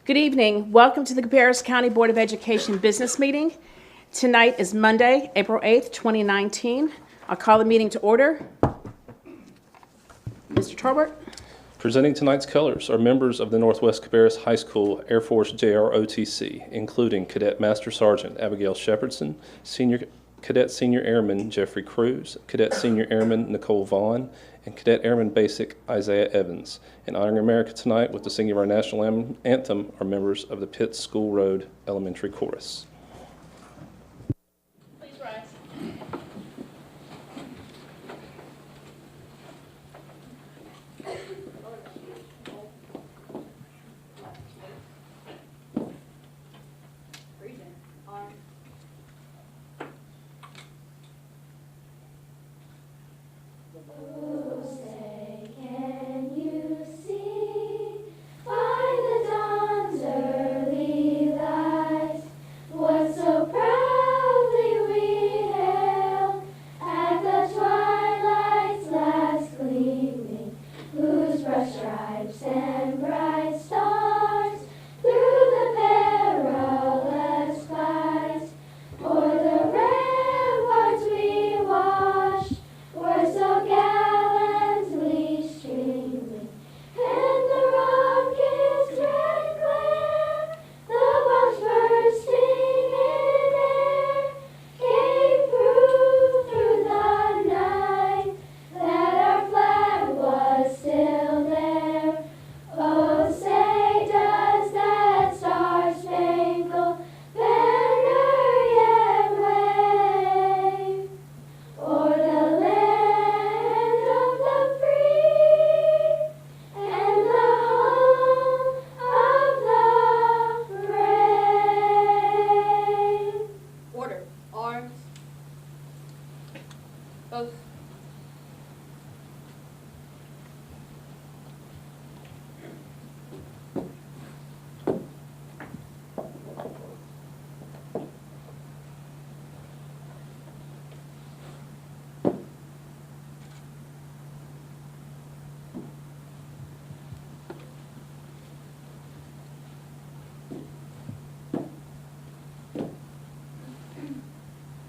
Good evening. Welcome to the Cabarrus County Board of Education business meeting. Tonight is Monday, April 8th, 2019. I'll call the meeting to order. Mr. Tolbert. Presenting tonight's colors are members of the Northwest Cabarrus High School Air Force JROTC, including Cadet Master Sergeant Abigail Shepardson, Cadet Senior Airman Jeffrey Cruz, Cadet Senior Airman Nicole Vaughn, and Cadet Airman Basic Isaiah Evans. And honoring America tonight with the singing of our national anthem are members of the Pitt School Road Elementary Chorus. Please rise.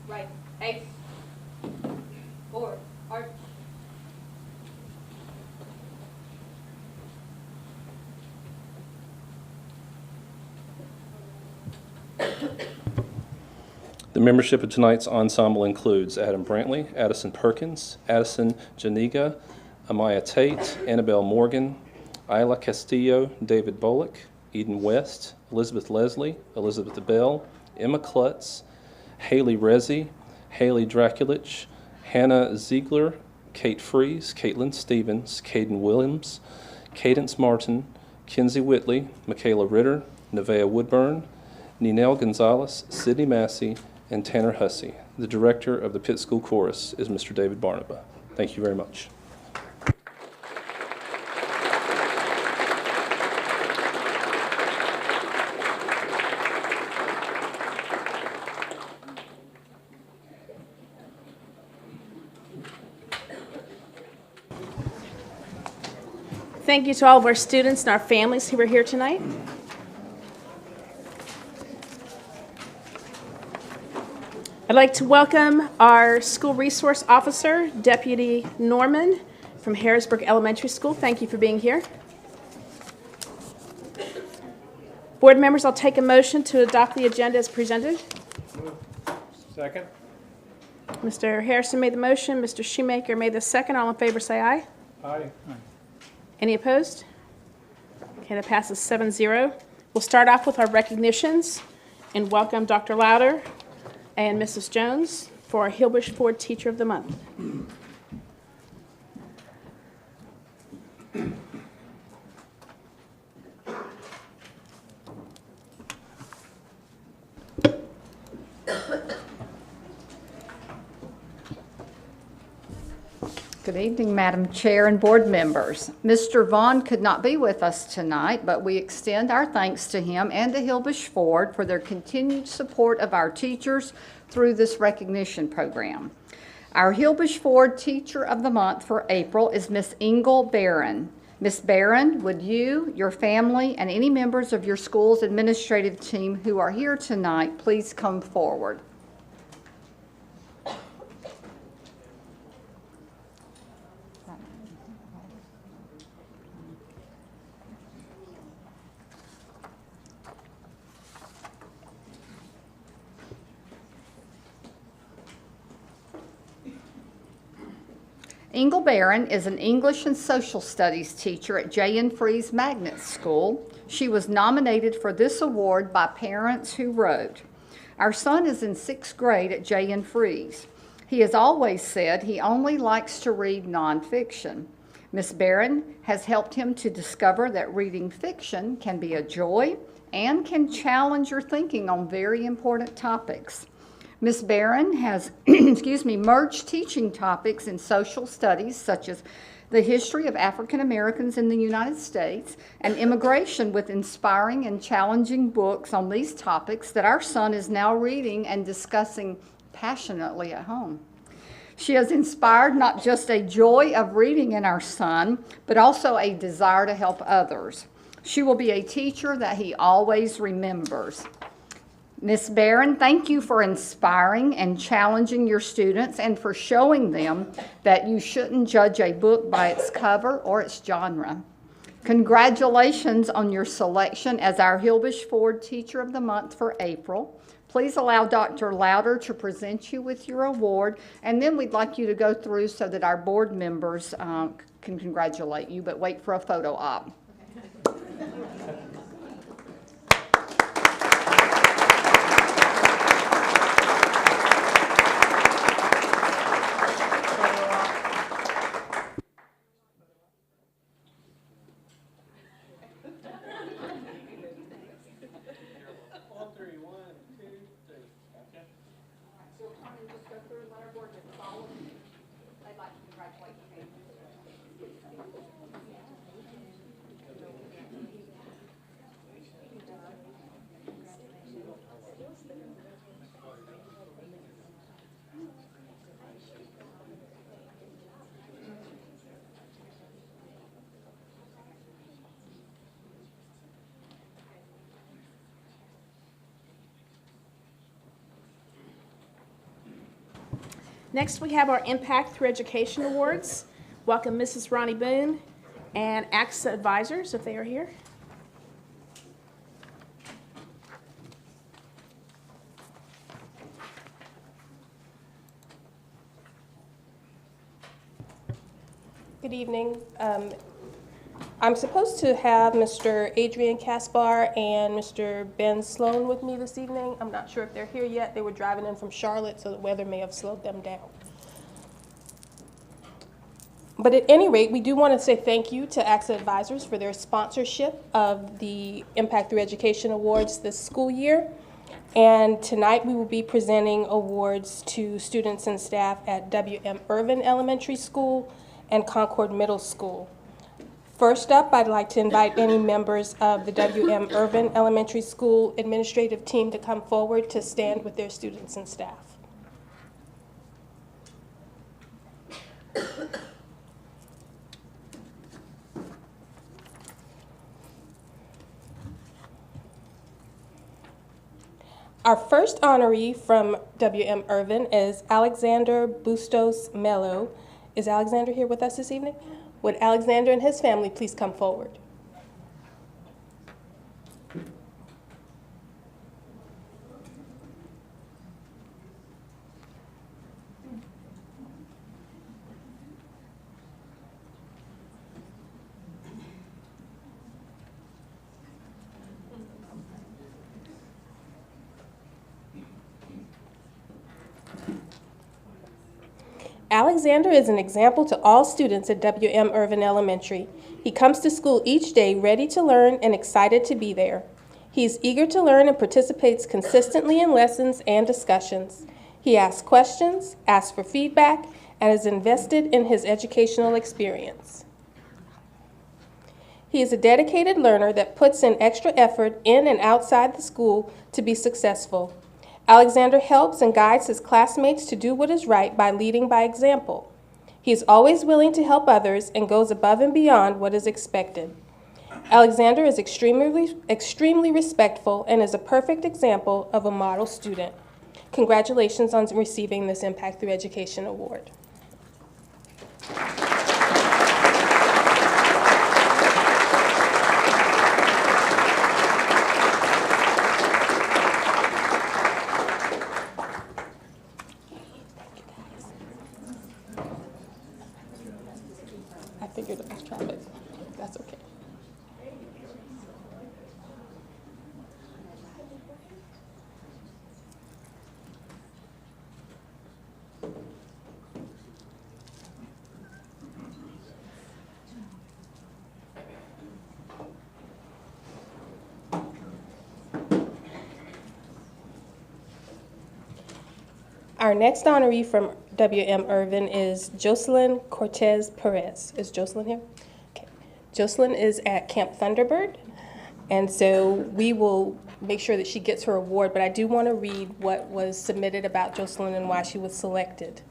Right, ace, forward, arch. The membership of tonight's ensemble includes Adam Brantley, Addison Perkins, Addison Janiga, Amaya Tate, Annabelle Morgan, Isla Castillo, David Bullock, Eden West, Elizabeth Leslie, Elizabeth Bell, Emma Klutz, Haley Rezi, Haley Draculich, Hannah Ziegler, Kate Fries, Caitlin Stevens, Caden Williams, Cadence Martin, Kinsey Whitley, Michaela Ritter, Nevaeh Woodburn, Ninel Gonzalez, Sydney Massey, and Tanner Hussey. The director of the Pitt School Chorus is Mr. David Barnaba. Thank you very much. Thank you to all of our students and our families who are here tonight. I'd like to welcome our school resource officer, Deputy Norman from Harrisburg Elementary School. Thank you for being here. Board members, I'll take a motion to adopt the agenda as presented. Second. Mr. Harrison made the motion. Mr. Shoemaker made the second. All in favor say aye. Aye. Any opposed? Okay, that passes 7-0. We'll start off with our recognitions and welcome Dr. Louder and Mrs. Jones for our Hilbush Ford Teacher of the Month. Good evening, Madam Chair and board members. Mr. Vaughn could not be with us tonight, but we extend our thanks to him and to Hilbush Ford for their continued support of our teachers through this recognition program. Our Hilbush Ford Teacher of the Month for April is Miss Ingle Barron. Ms. Barron, would you, your family, and any members of your school's administrative team who are here tonight please come forward? Ingle Barron is an English and Social Studies teacher at J.N. Freese Magnet School. She was nominated for this award by parents who wrote, "Our son is in 6th grade at J.N. Freese. He has always said he only likes to read nonfiction. Ms. Barron has helped him to discover that reading fiction can be a joy and can challenge your thinking on very important topics. Ms. Barron has merged teaching topics in social studies such as the history of African Americans in the United States and immigration with inspiring and challenging books on these topics that our son is now reading and discussing passionately at home. She has inspired not just a joy of reading in our son, but also a desire to help others. She will be a teacher that he always remembers." Ms. Barron, thank you for inspiring and challenging your students and for showing them that you shouldn't judge a book by its cover or its genre. Congratulations on your selection as our Hilbish Ford Teacher of the Month for April. Please allow Dr. Louder to present you with your award, and then we'd like you to go through so that our board members can congratulate you, but wait for a photo op. Next, we have our Impact Through Education Awards. Welcome Mrs. Ronnie Boone and AXA advisors, if they are here. Good evening. I'm supposed to have Mr. Adrian Caspar and Mr. Ben Sloan with me this evening. I'm not sure if they're here yet. They were driving in from Charlotte, so the weather may have slowed them down. But at any rate, we do want to say thank you to AXA Advisors for their sponsorship of the Impact Through Education Awards this school year. And tonight we will be presenting awards to students and staff at W.M. Irvin Elementary School and Concord Middle School. First up, I'd like to invite any members of the W.M. Irvin Elementary School administrative team to come forward to stand with their students and staff. Our first honoree from W.M. Irvin is Alexander Bustos Mello. Is Alexander here with us this evening? Would Alexander and his family please come forward? Alexander is an example to all students at W.M. Irvin Elementary. He comes to school each day ready to learn and excited to be there. He is eager to learn and participates consistently in lessons and discussions. He asks questions, asks for feedback, and is invested in his educational experience. He is a dedicated learner that puts in extra effort in and outside the school to be successful. Alexander helps and guides his classmates to do what is right by leading by example. He He is always willing to help others and goes above and beyond what is expected. Alexander is extremely respectful and is a perfect example of a model student. Congratulations on receiving this Impact Through Education Award. I figured it was traffic. That's okay. Our next honoree from W.M. Irvin is Jocelyn Cortez Perez. Is Jocelyn here? Okay. Jocelyn is at Camp Thunderbird, and so we will make sure that she gets her award, but I do want to read what was submitted about Jocelyn and why she was selected.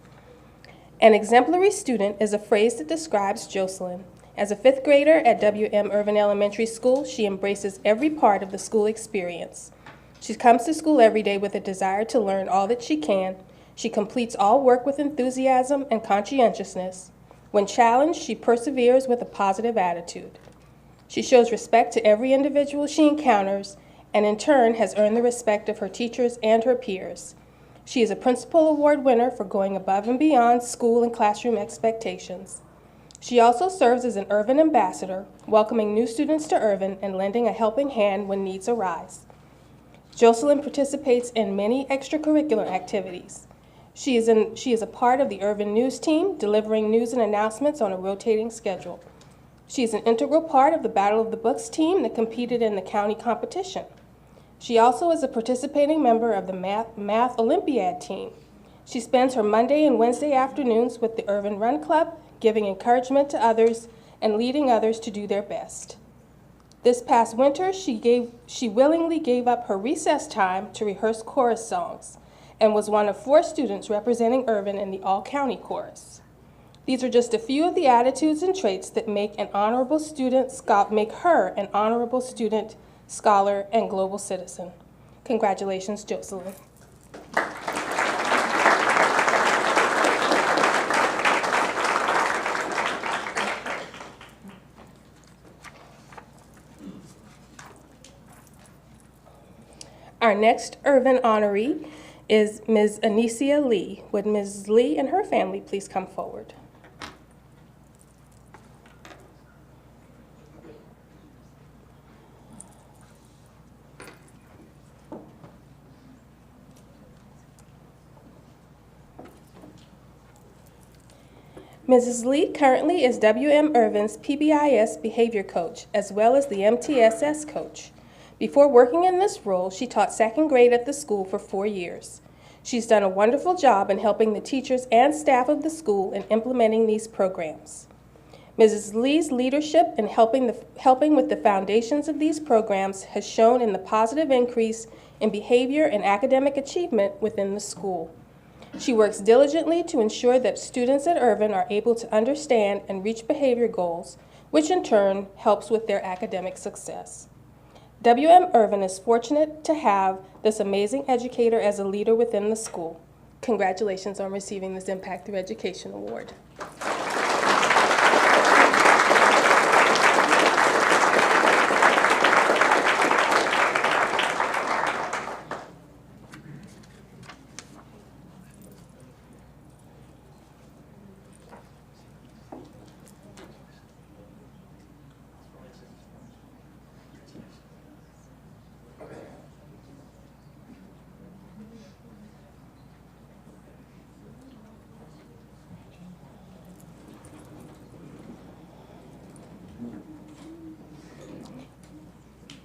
An exemplary student is a phrase that describes Jocelyn. As a fifth grader at W.M. Irvin Elementary School, she embraces every part of the school experience. She comes to school every day with a desire to learn all that she can. She completes all work with enthusiasm and conscientiousness. When challenged, she perseveres with a positive attitude. She shows respect to every individual she encounters, and in turn has earned the respect of her teachers and her peers. She is a Principal Award winner for going above and beyond school and classroom expectations. She also serves as an Irvin ambassador, welcoming new students to Irvin and lending a helping hand when needs arise. Jocelyn participates in many extracurricular activities. She is a part of the Irvin News team, delivering news and announcements on a rotating schedule. She is an integral part of the Battle of the Books team that competed in the county competition. She also is a participating member of the Math Olympiad team. She spends her Monday and Wednesday afternoons with the Irvin Run Club, giving encouragement to others and leading others to do their best. This past winter, she willingly gave up her recess time to rehearse chorus songs, and was one of 4 students representing Irvin in the all-county chorus. These are just a few of the attitudes and traits that make her an honorable student, scholar, and global citizen. Congratulations, Jocelyn. Our next Irvin honoree is Ms. Anicia Lee. Would Ms. Lee and her family please come forward? Mrs. Lee currently is W.M. Irvin's PBIS behavior coach, as well as the MTSS coach. Before working in this role, she taught 2nd grade at the school for 4 years. She's done a wonderful job in helping the teachers and staff of the school in implementing these programs. Mrs. Lee's leadership in helping with the foundations of these programs has shown in the positive increase in behavior and academic achievement within the school. She works diligently to ensure that students at Irvin are able to understand and reach behavior goals, which in turn helps with their academic success. W.M. Irvin is fortunate to have this amazing educator as a leader within the school. Congratulations on receiving this Impact Through Education Award.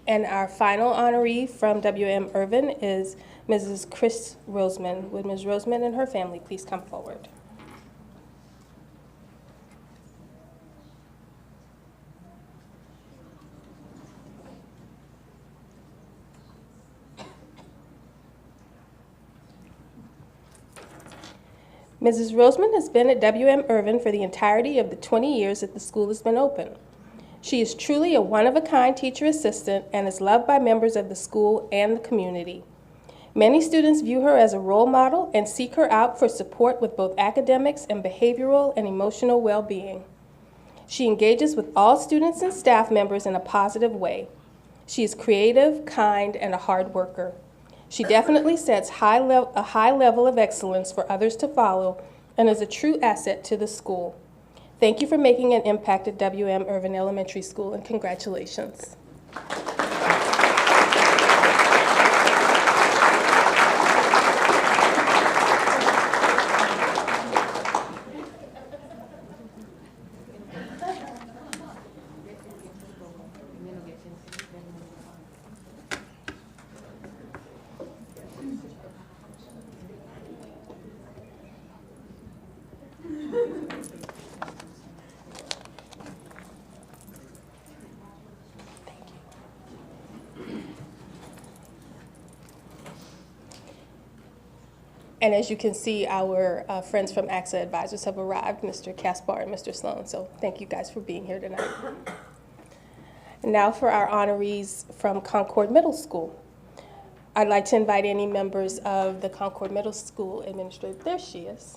And our final honoree from W.M. Irvin is Mrs. Chris Roseman. Would Ms. Roseman and her family please come forward? Mrs. Roseman has been at WM Irvin for the entirety of the 20 years that the school has been open. She is truly a one-of-a-kind teacher assistant and is loved by members of the school and the community. Many students view her as a role model and seek her out for support with both academics and behavioral and emotional well-being. She engages with all students and staff members in a positive way. She is creative, kind, and a hard worker. She definitely sets a high level of excellence for others to follow and is a true asset to the school. Thank you for making an impact at WM Irvin Elementary School, and congratulations. And as you can see, our friends from AXA Advisors have arrived, Mr. Caspar and Mr. Sloan. So thank you guys for being here tonight. And now for our honorees from Concord Middle School. I'd like to invite any members of the Concord Middle School administrative. There she is.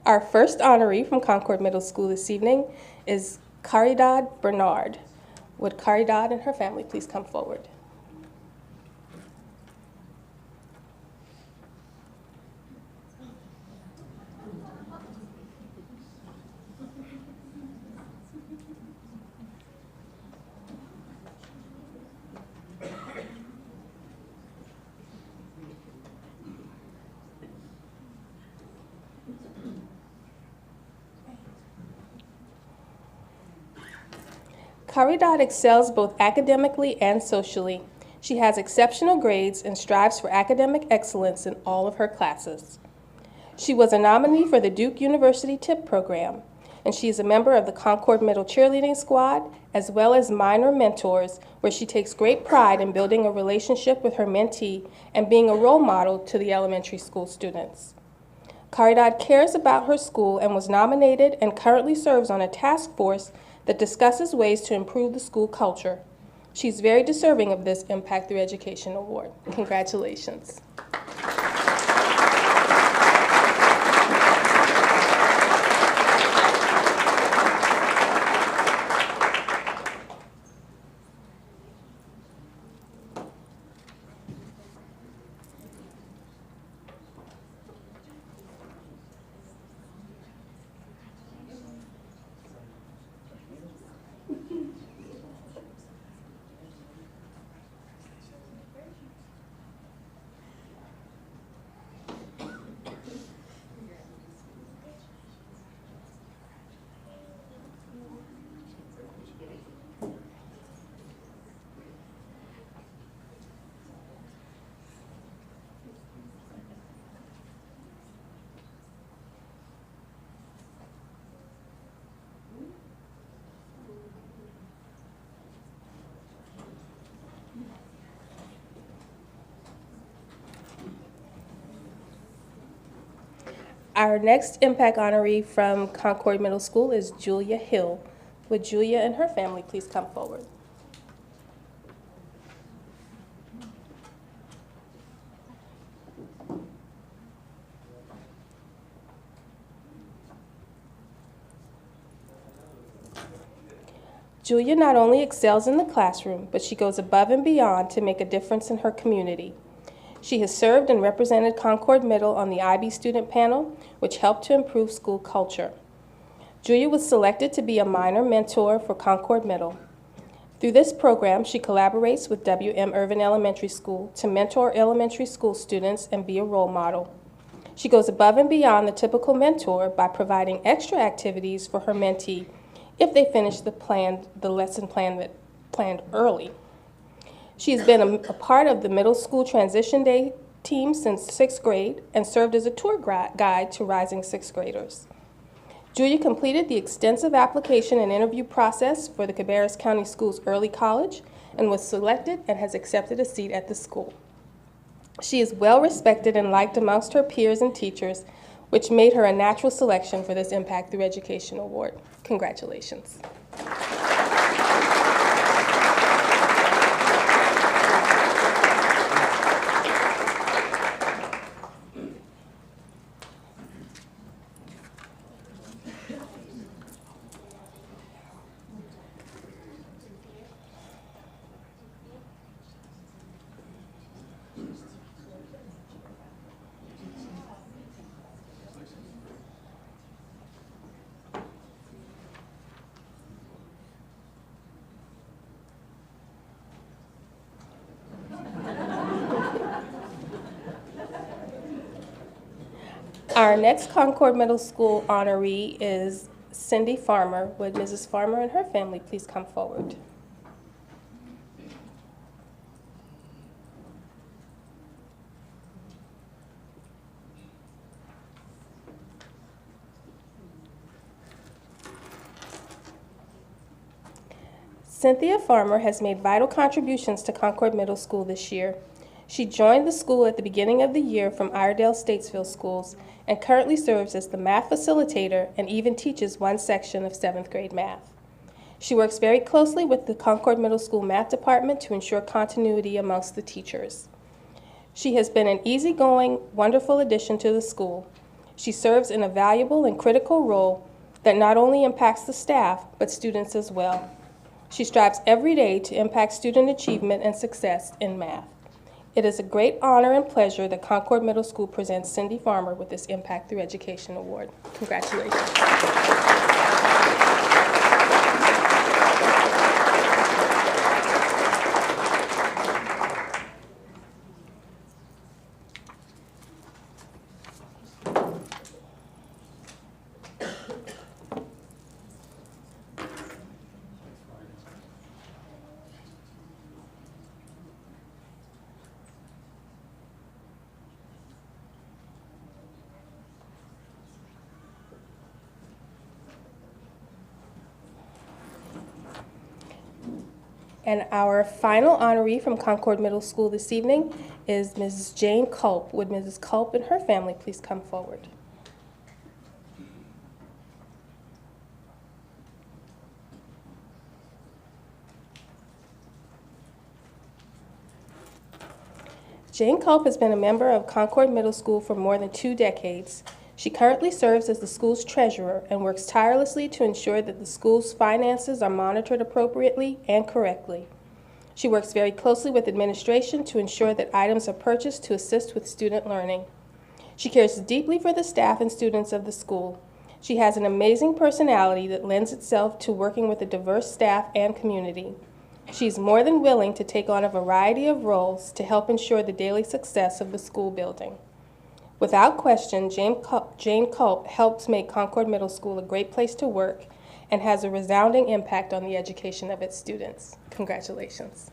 Our first honoree from Concord Middle School this evening is Caridad Bernard. Would Caridad and her family please come forward? Caridad excels both academically and socially. She has exceptional grades and strives for academic excellence in all of her classes. She was a nominee for the Duke University TIP program, and she is a member of the Concord Middle Cheerleading Squad, as well as Minor Mentors, where she takes great pride in building a relationship with her mentee and being a role model to the elementary school students. Caridad cares about her school and was nominated and currently serves on a task force that discusses ways to improve the school culture. She's very deserving of this Impact Through Education Award. Congratulations. Our next Impact honoree from Concord Middle School is Julia Hill. Would Julia and her family please come forward? Julia not only excels in the classroom, but she goes above and beyond to make a difference in her community. She has served and represented Concord Middle on the IB student panel, which helped to improve school culture. Julia was selected to be a minor mentor for Concord Middle. Through this program, she collaborates with WM Irvin Elementary School to mentor elementary school students and be a role model. She goes above and beyond the typical mentor by providing extra activities for her mentee if they finish the lesson planned early. She has been a part of the middle school transition day team since 6th grade and served as a tour guide to rising 6th graders. Julia completed the extensive application and interview process for the Cabarrus County Schools Early College and was selected and has accepted a seat at the school. She is well respected and liked amongst her peers and teachers, which made her a natural selection for this Impact Through Education Award. Congratulations. Our next Concord Middle School honoree is Cindy Farmer. Would Mrs. Farmer and her family please come forward? Cynthia Farmer has made vital contributions to Concord Middle School this year. She joined the school at the beginning of the year from Iredell Statesville Schools and currently serves as the math facilitator and even teaches one section of 7th grade math. She works very closely with the Concord Middle School math department to ensure continuity amongst the teachers. She has been an easygoing, wonderful addition to the school. She serves in a valuable and critical role that not only impacts the staff, but students as well. She strives every day to impact student achievement and success in math. It is a great honor and pleasure that Concord Middle School presents Cindy Farmer with this Impact Through Education Award. Congratulations. And our final honoree from Concord Middle School this evening is Mrs. Jane Culp. Would Mrs. Culp and her family please come forward? Jane Culp has been a member of Concord Middle School for more than 2 decades. She currently serves as the school's treasurer and works tirelessly to ensure that the school's finances are monitored appropriately and correctly. She works very closely with administration to ensure that items are purchased to assist with student learning. She cares deeply for the staff and students of the school. She has an amazing personality that lends itself to working with a diverse staff and community. She's more than willing to take on a variety of roles to help ensure the daily success of the school building. Without question, Jane Culp helps make Concord Middle School a great place to work and has a resounding impact on the education of its students. Congratulations.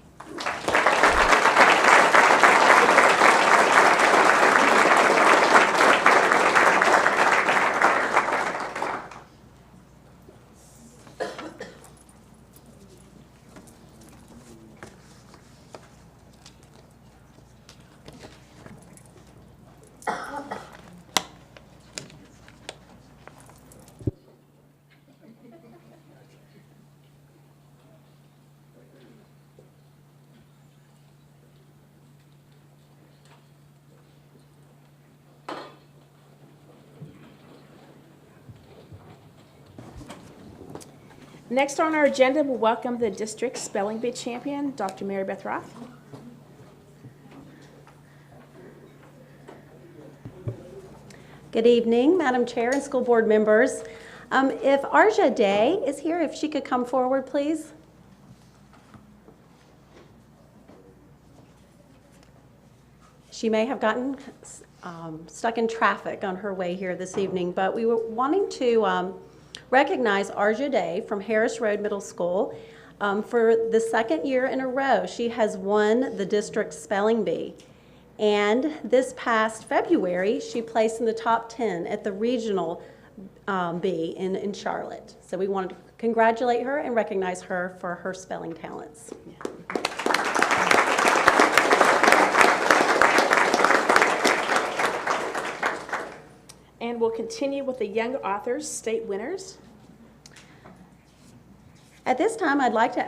Next on our agenda, we'll welcome the district spelling bee champion, Dr. Mary Beth Roth. Good evening, Madam Chair and school board members. If Arja Day is here, if she could come forward, please. She may have gotten stuck in traffic on her way here this evening, but we were wanting to recognize Arja Day from Harris Road Middle School. For the second year in a row, she has won the district spelling bee. And this past February, she placed in the top 10 at the regional bee in Charlotte. So we wanted to congratulate her and recognize her for her spelling talents. And we'll continue with the Young Authors State winners. At this time, I'd like to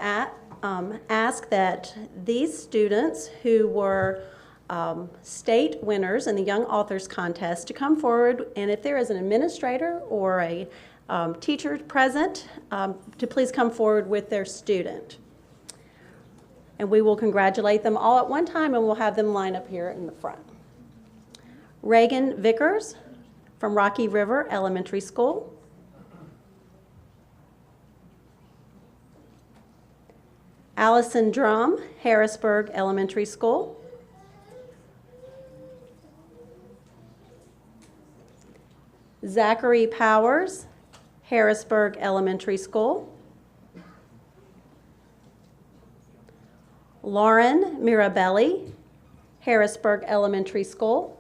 ask that these students who were state winners in the Young Authors Contest to come forward, and if there is an administrator or a teacher present, to please come forward with their student. And we will congratulate them all at one time, and we'll have them line up here in the front. Reagan Vickers from Rocky River Elementary School. Allison Drum, Harrisburg Elementary School. Zachary Powers, Harrisburg Elementary School. Lauren Mirabelli, Harrisburg Elementary School.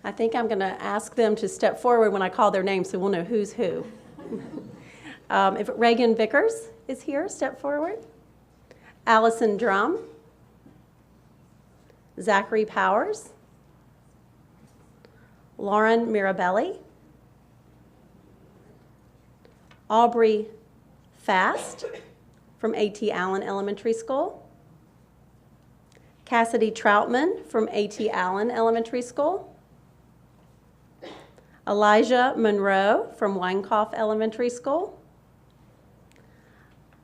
I think I'm going to ask them to step forward when I call their names so we'll know who's who. If Reagan Vickers is here, step forward. Allison Drum. Zachary Powers. Lauren Mirabelli. Aubrey Fast from A.T. Allen Elementary School. Cassidy Troutman from A.T. Allen Elementary School. Elijah Monroe from Weinkauf Elementary School.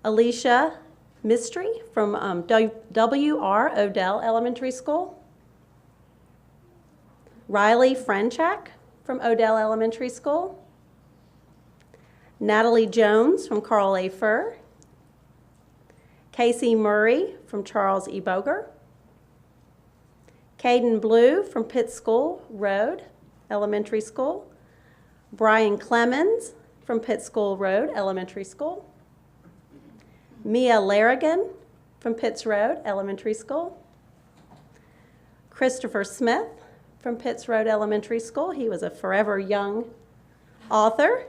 Alicia Mistry from W.R. Odell Elementary School. Riley Franchak from Odell Elementary School. Natalie Jones from Carl A. Furr. Casey Murray from Charles E. Boger. Caden Blue from Pitt School Road Elementary School. Brian Clemens from Pitt School Road Elementary School. Mia Larrigan from Pitts Road Elementary School. Christopher Smith from Pitts Road Elementary School. He was a forever young author.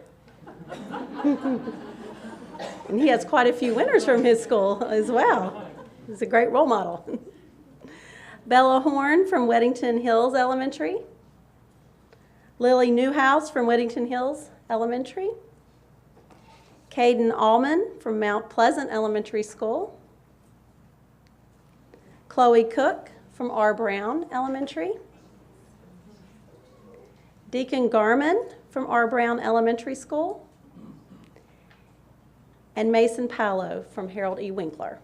And he has quite a few winners from his school as well. He's a great role model. Bella Horn from Weddington Hills Elementary. Lily Newhouse from Weddington Hills Elementary. Caden Allman from Mount Pleasant Elementary School. Chloe Cook from R. Brown Elementary. Deacon Garman from R. Brown Elementary School. And Mason Paolo from Harold E. Winkler.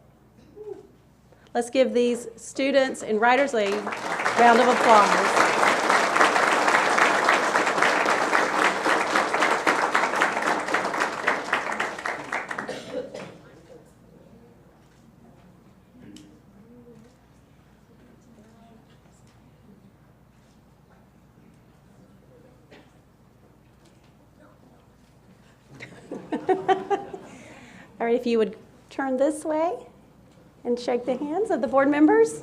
Let's give these students and writers a round of applause. All right, if you would turn this way and shake the hands of the board members.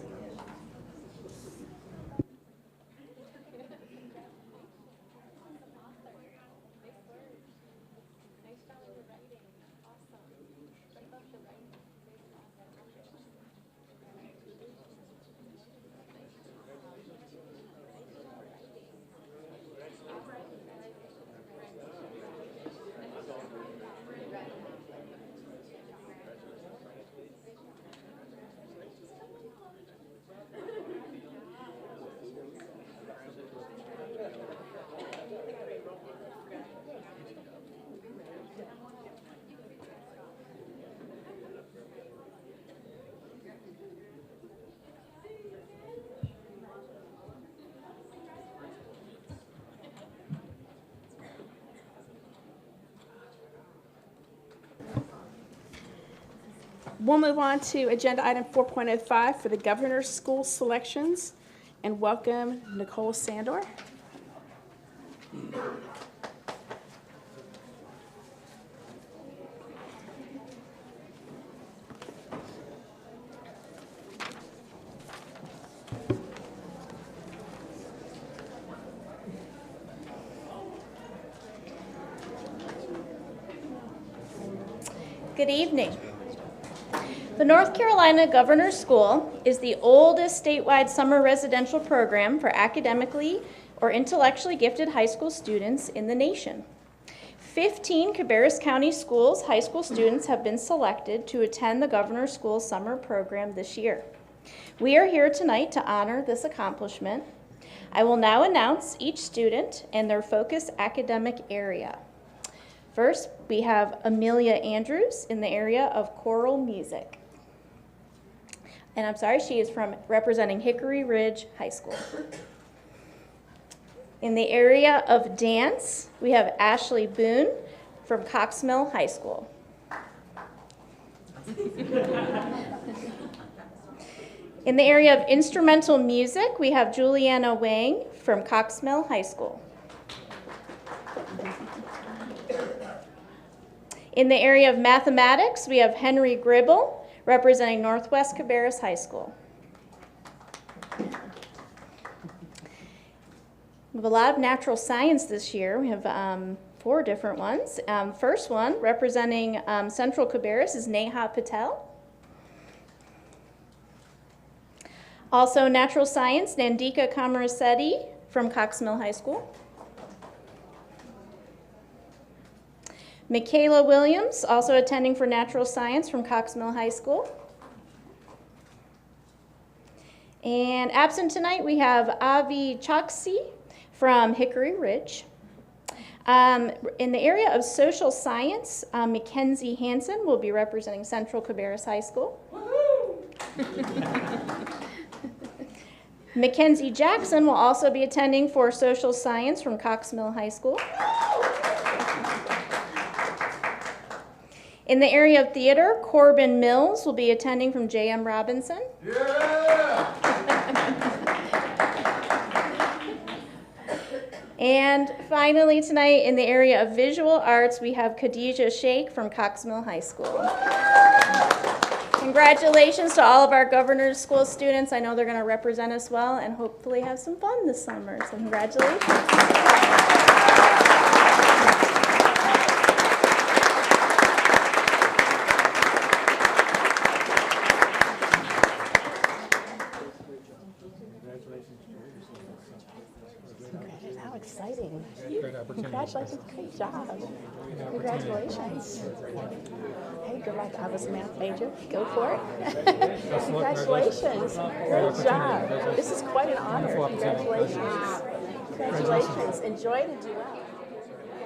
We'll move on to agenda item 4.05 for the governor's school selections, and welcome Nicole Sandor. Good evening. The North Carolina Governor's School is the oldest statewide summer residential program for academically or intellectually gifted high school students in the nation. 15 Cabarrus County Schools high school students have been selected to attend the Governor's School summer program this year. We are here tonight to honor this accomplishment. I will now announce each student and their focus academic area. First, we have Amelia Andrews in the area of choral music. And I'm sorry, she is representing Hickory Ridge High School. In the area of dance, we have Ashley Boone from Cox Mill High School. In the area of instrumental music, we have Juliana Wang from Cox Mill High School. In the area of mathematics, we have Henry Gribble representing Northwest Cabarrus High School. We have a lot of natural science this year. We have 4 different ones. First one, representing Central Cabarrus, is Neha Patel. Also natural science, Nandika Kamarasetti from Cox Mill High School. Michaela Williams, also attending for natural science from Cox Mill High School. And absent tonight, we have Avi Choksi from Hickory Ridge. In the area of social science, Mackenzie Hansen will be representing Central Cabarrus High School. Mackenzie Jackson will also be attending for social science from Cox Mill High School. In the area of theater, Corbin Mills will be attending from J.M. Robinson. Yeah! And finally tonight, in the area of visual arts, we have Khadijah Sheikh from Cox Mill High School. Congratulations to all of our Governor's School students. I know they're going to represent us well and hopefully have some fun this summer. So congratulations. How exciting. Congratulations. Great job. Congratulations. Hey, good luck. I was a math major. Go for it. Congratulations. Great job. This is quite an honor. Congratulations. Congratulations. Enjoy the duet.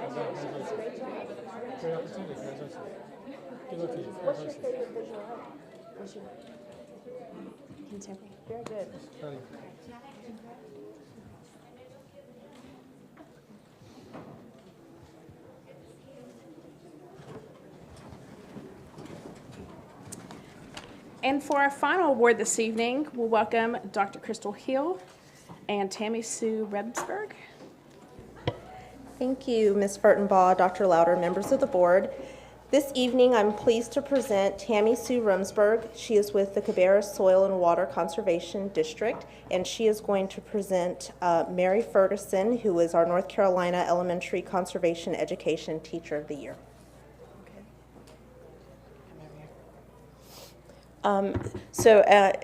Congratulations. Great job. Great opportunity. Congratulations. Good luck to you. What's your favorite visual art? What's your contemporary? Very good. And for our final award this evening, we'll welcome Dr. Crystal Hill and Tammy Sue Rebsberg. Thank you, Ms. Furtenbaugh, Dr. Louder, members of the board. This evening, I'm pleased to present Tammy Sue Rumsberg. She is with the Cabarrus Soil and Water Conservation District, and she is going to present Mary Ferguson, who is our North Carolina Elementary Conservation Education Teacher of the Year.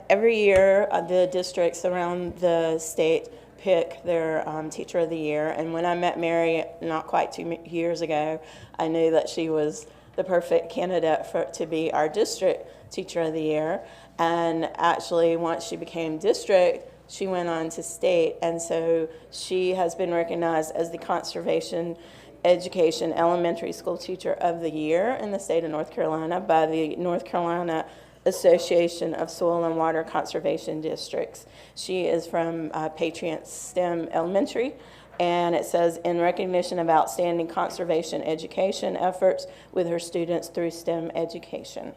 Every year, the districts around the state pick their Teacher of the Year. And when I met Mary not quite 2 years ago, I knew that she was the perfect candidate to be our district Teacher of the Year. And actually, once she became district, she went on to state. And so she has been recognized as the Conservation Education Elementary School Teacher of the Year in the state of North Carolina by the North Carolina Association of Soil and Water Conservation Districts. She is from Patriot STEM Elementary, and it says, in recognition of outstanding conservation education efforts with her students through STEM education.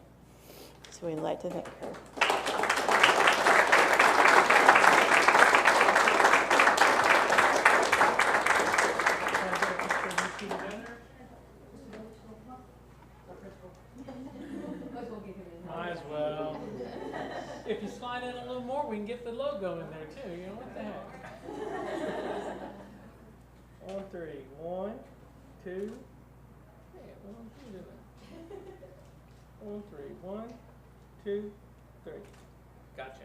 So we'd like to thank her. Might as well. If you slide in a little more, we can get the logo in there too. You know what the heck? 1, 3, 1, 2. Hey, what am I doing? On three. 1, 2, 3. Gotcha.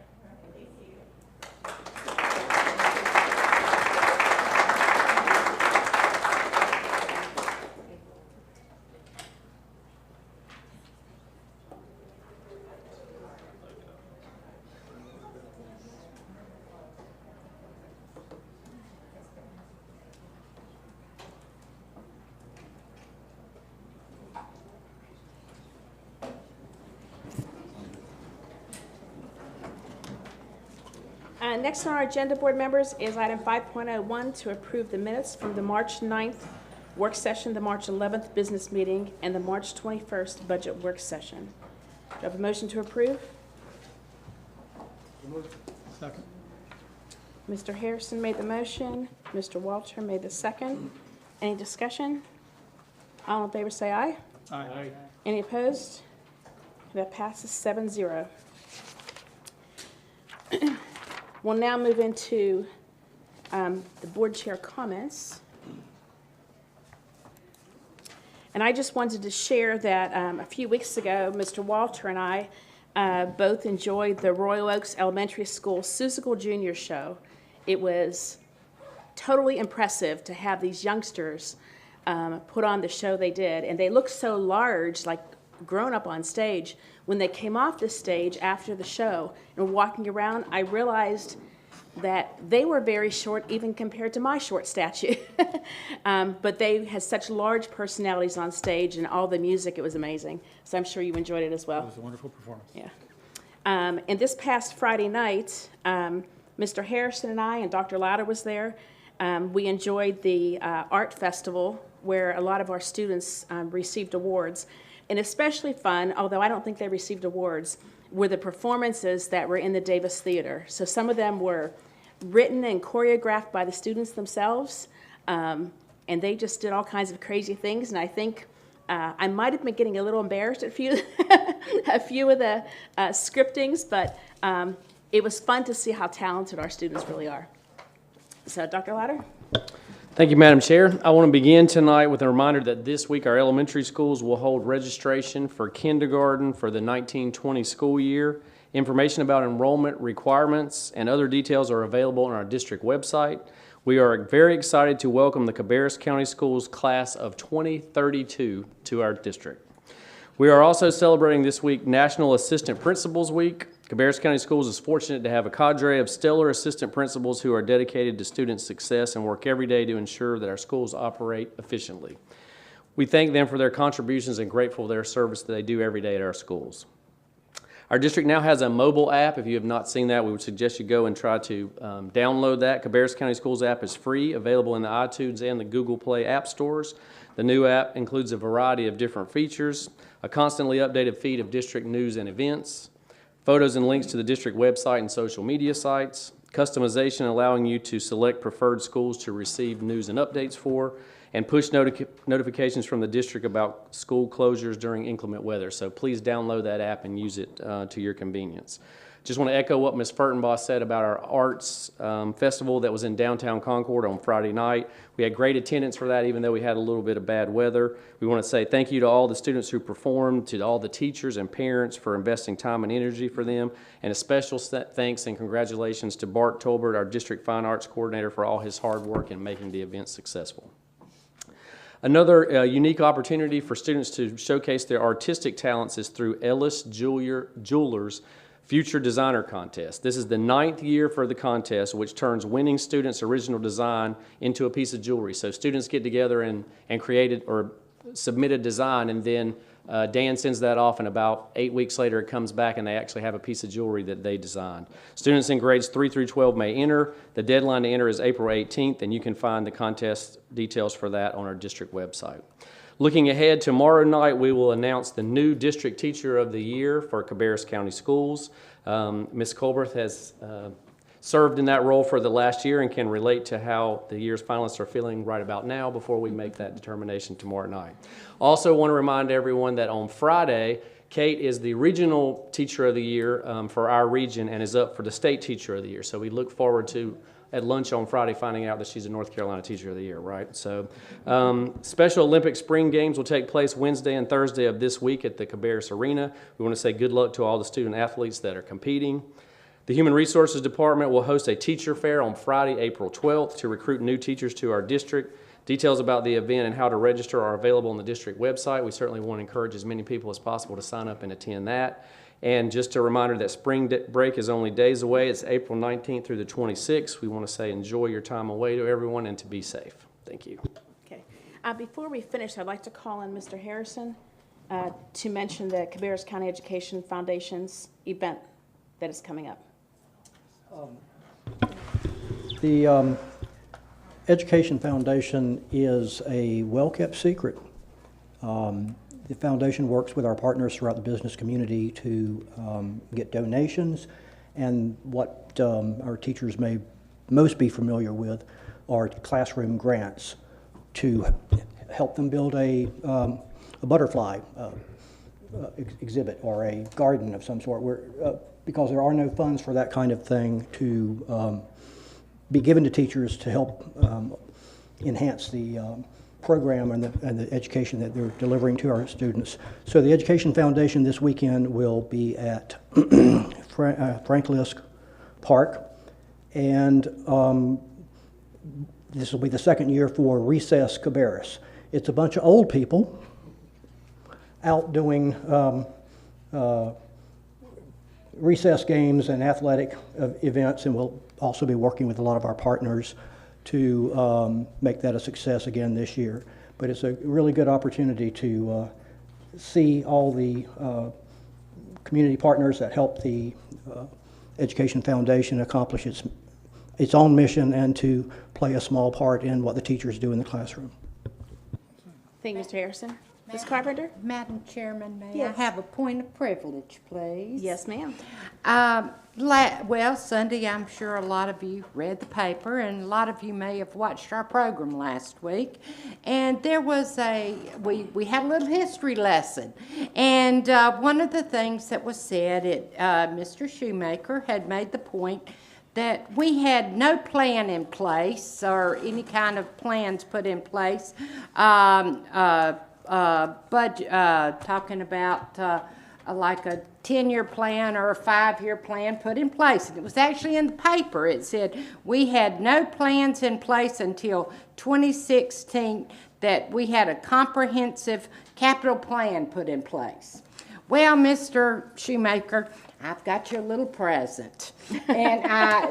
Next on our agenda, board members, is item 5.01 to approve the minutes from the March 9th work session, the March 11th business meeting, and the March 21st budget work session. Do I have a motion to approve? Second. Mr. Harrison made the motion. Mr. Walter made the second. Any discussion? All in favor say aye. Aye. Any opposed? That passes 7-0. We'll now move into the board chair comments. And I just wanted to share that a few weeks ago, Mr. Walter and I both enjoyed the Royal Oaks Elementary School Seussical Junior Show. It was totally impressive to have these youngsters put on the show they did. And they looked so large, like grown up on stage. When they came off the stage after the show and were walking around, I realized that they were very short even compared to my short stature. But they had such large personalities on stage, and all the music, it was amazing. So I'm sure you enjoyed it as well. It was a wonderful performance. Yeah. And this past Friday night, Mr. Harrison and I, and Dr. Lauder was there, we enjoyed the art festival where a lot of our students received awards. And especially fun, although I don't think they received awards, were the performances that were in the Davis Theater. So some of them were written and choreographed by the students themselves, and they just did all kinds of crazy things. And I think I might have been getting a little embarrassed at a few of the scriptings, but it was fun to see how talented our students really are. So, Dr. Lauder? Thank you, Madam Chair. I want to begin tonight with a reminder that this week our elementary schools will hold registration for kindergarten for the 1920 school year. Information about enrollment requirements and other details are available on our district website. We are very excited to welcome the Cabarrus County Schools class of 2032 to our district. We are also celebrating this week National Assistant Principals Week. Cabarrus County Schools is fortunate to have a cadre of stellar assistant principals who are dedicated to student success and work every day to ensure that our schools operate efficiently. We thank them for their contributions and grateful for their service that they do every day at our schools. Our district now has a mobile app. If you have not seen that, we would suggest you go and try to download that. Cabarrus County Schools app is free, available in the iTunes and the Google Play app stores. The new app includes a variety of different features, a constantly updated feed of district news and events, photos and links to the district website and social media sites, customization allowing you to select preferred schools to receive news and updates for, and push notifications from the district about school closures during inclement weather. So please download that app and use it to your convenience. Just want to echo what Ms. Furtenbaugh said about our arts festival that was in downtown Concord on Friday night. We had great attendance for that, even though we had a little bit of bad weather. We want to say thank you to all the students who performed, to all the teachers and parents for investing time and energy for them, and a special thanks and congratulations to Bart Tolbert, our district fine arts coordinator, for all his hard work in making the event successful. Another unique opportunity for students to showcase their artistic talents is through Ellis Jewelers Future Designer Contest. This is the 9th year for the contest, which turns winning students' original design into a piece of jewelry. So students get together and create it or submit a design, and then Dan sends that off, and about 8 weeks later it comes back and they actually have a piece of jewelry that they designed. Students in grades 3 through 12 may enter. The deadline to enter is April 18th, and you can find the contest details for that on our district website. Looking ahead, tomorrow night we will announce the new District Teacher of the Year for Cabarrus County Schools. Ms. Colbert has served in that role for the last year and can relate to how the year's finalists are feeling right about now before we make that determination tomorrow night. Also want to remind everyone that on Friday, Kate is the Regional Teacher of the Year for our region and is up for the State Teacher of the Year. So we look forward to at lunch on Friday finding out that she's a North Carolina Teacher of the Year, right? So Special Olympic Spring Games will take place Wednesday and Thursday of this week at the Cabarrus Arena. We want to say good luck to all the student athletes that are competing. The Human Resources Department will host a teacher fair on Friday, April 12th to recruit new teachers to our district. Details about the event and how to register are available on the district website. We certainly want to encourage as many people as possible to sign up and attend that. And just a reminder that spring break is only days away. It's April 19th through the 26th. We want to say enjoy your time away to everyone and to be safe. Thank you. Okay. Before we finish, I'd like to call in Mr. Harrison to mention the Cabarrus County Education Foundation's event that is coming up. The Education Foundation is a well-kept secret. The foundation works with our partners throughout the business community to get donations, and what our teachers may most be familiar with are classroom grants to help them build a butterfly exhibit or a garden of some sort, because there are no funds for that kind of thing to be given to teachers to help enhance the program and the education that they're delivering to our students. So the Education Foundation this weekend will be at Frank Lisk Park, and this will be the second year for Recess Cabarrus. It's a bunch of old people out doing recess games and athletic events, and we'll also be working with a lot of our partners to make that a success again this year. But it's a really good opportunity to see all the community partners that help the Education Foundation accomplish its own mission and to play a small part in what the teachers do in the classroom. Thank you, Mr. Harrison. Ms. Carpenter? Madam Chairman, may Yes. I have a point of privilege, please? Yes, ma'am. Well, Sunday, I'm sure a lot of you read the paper, and a lot of you may have watched our program last week. And there was we had a little history lesson. And one of the things that was said, Mr. Shoemaker had made the point that we had no plan in place or any kind of plans put in place. Talking about like a 10-year plan or a 5-year plan put in place. And it was actually in the paper. It said we had no plans in place until 2016 that we had a comprehensive capital plan put in place. Well, Mr. Shoemaker, I've got you a little present. And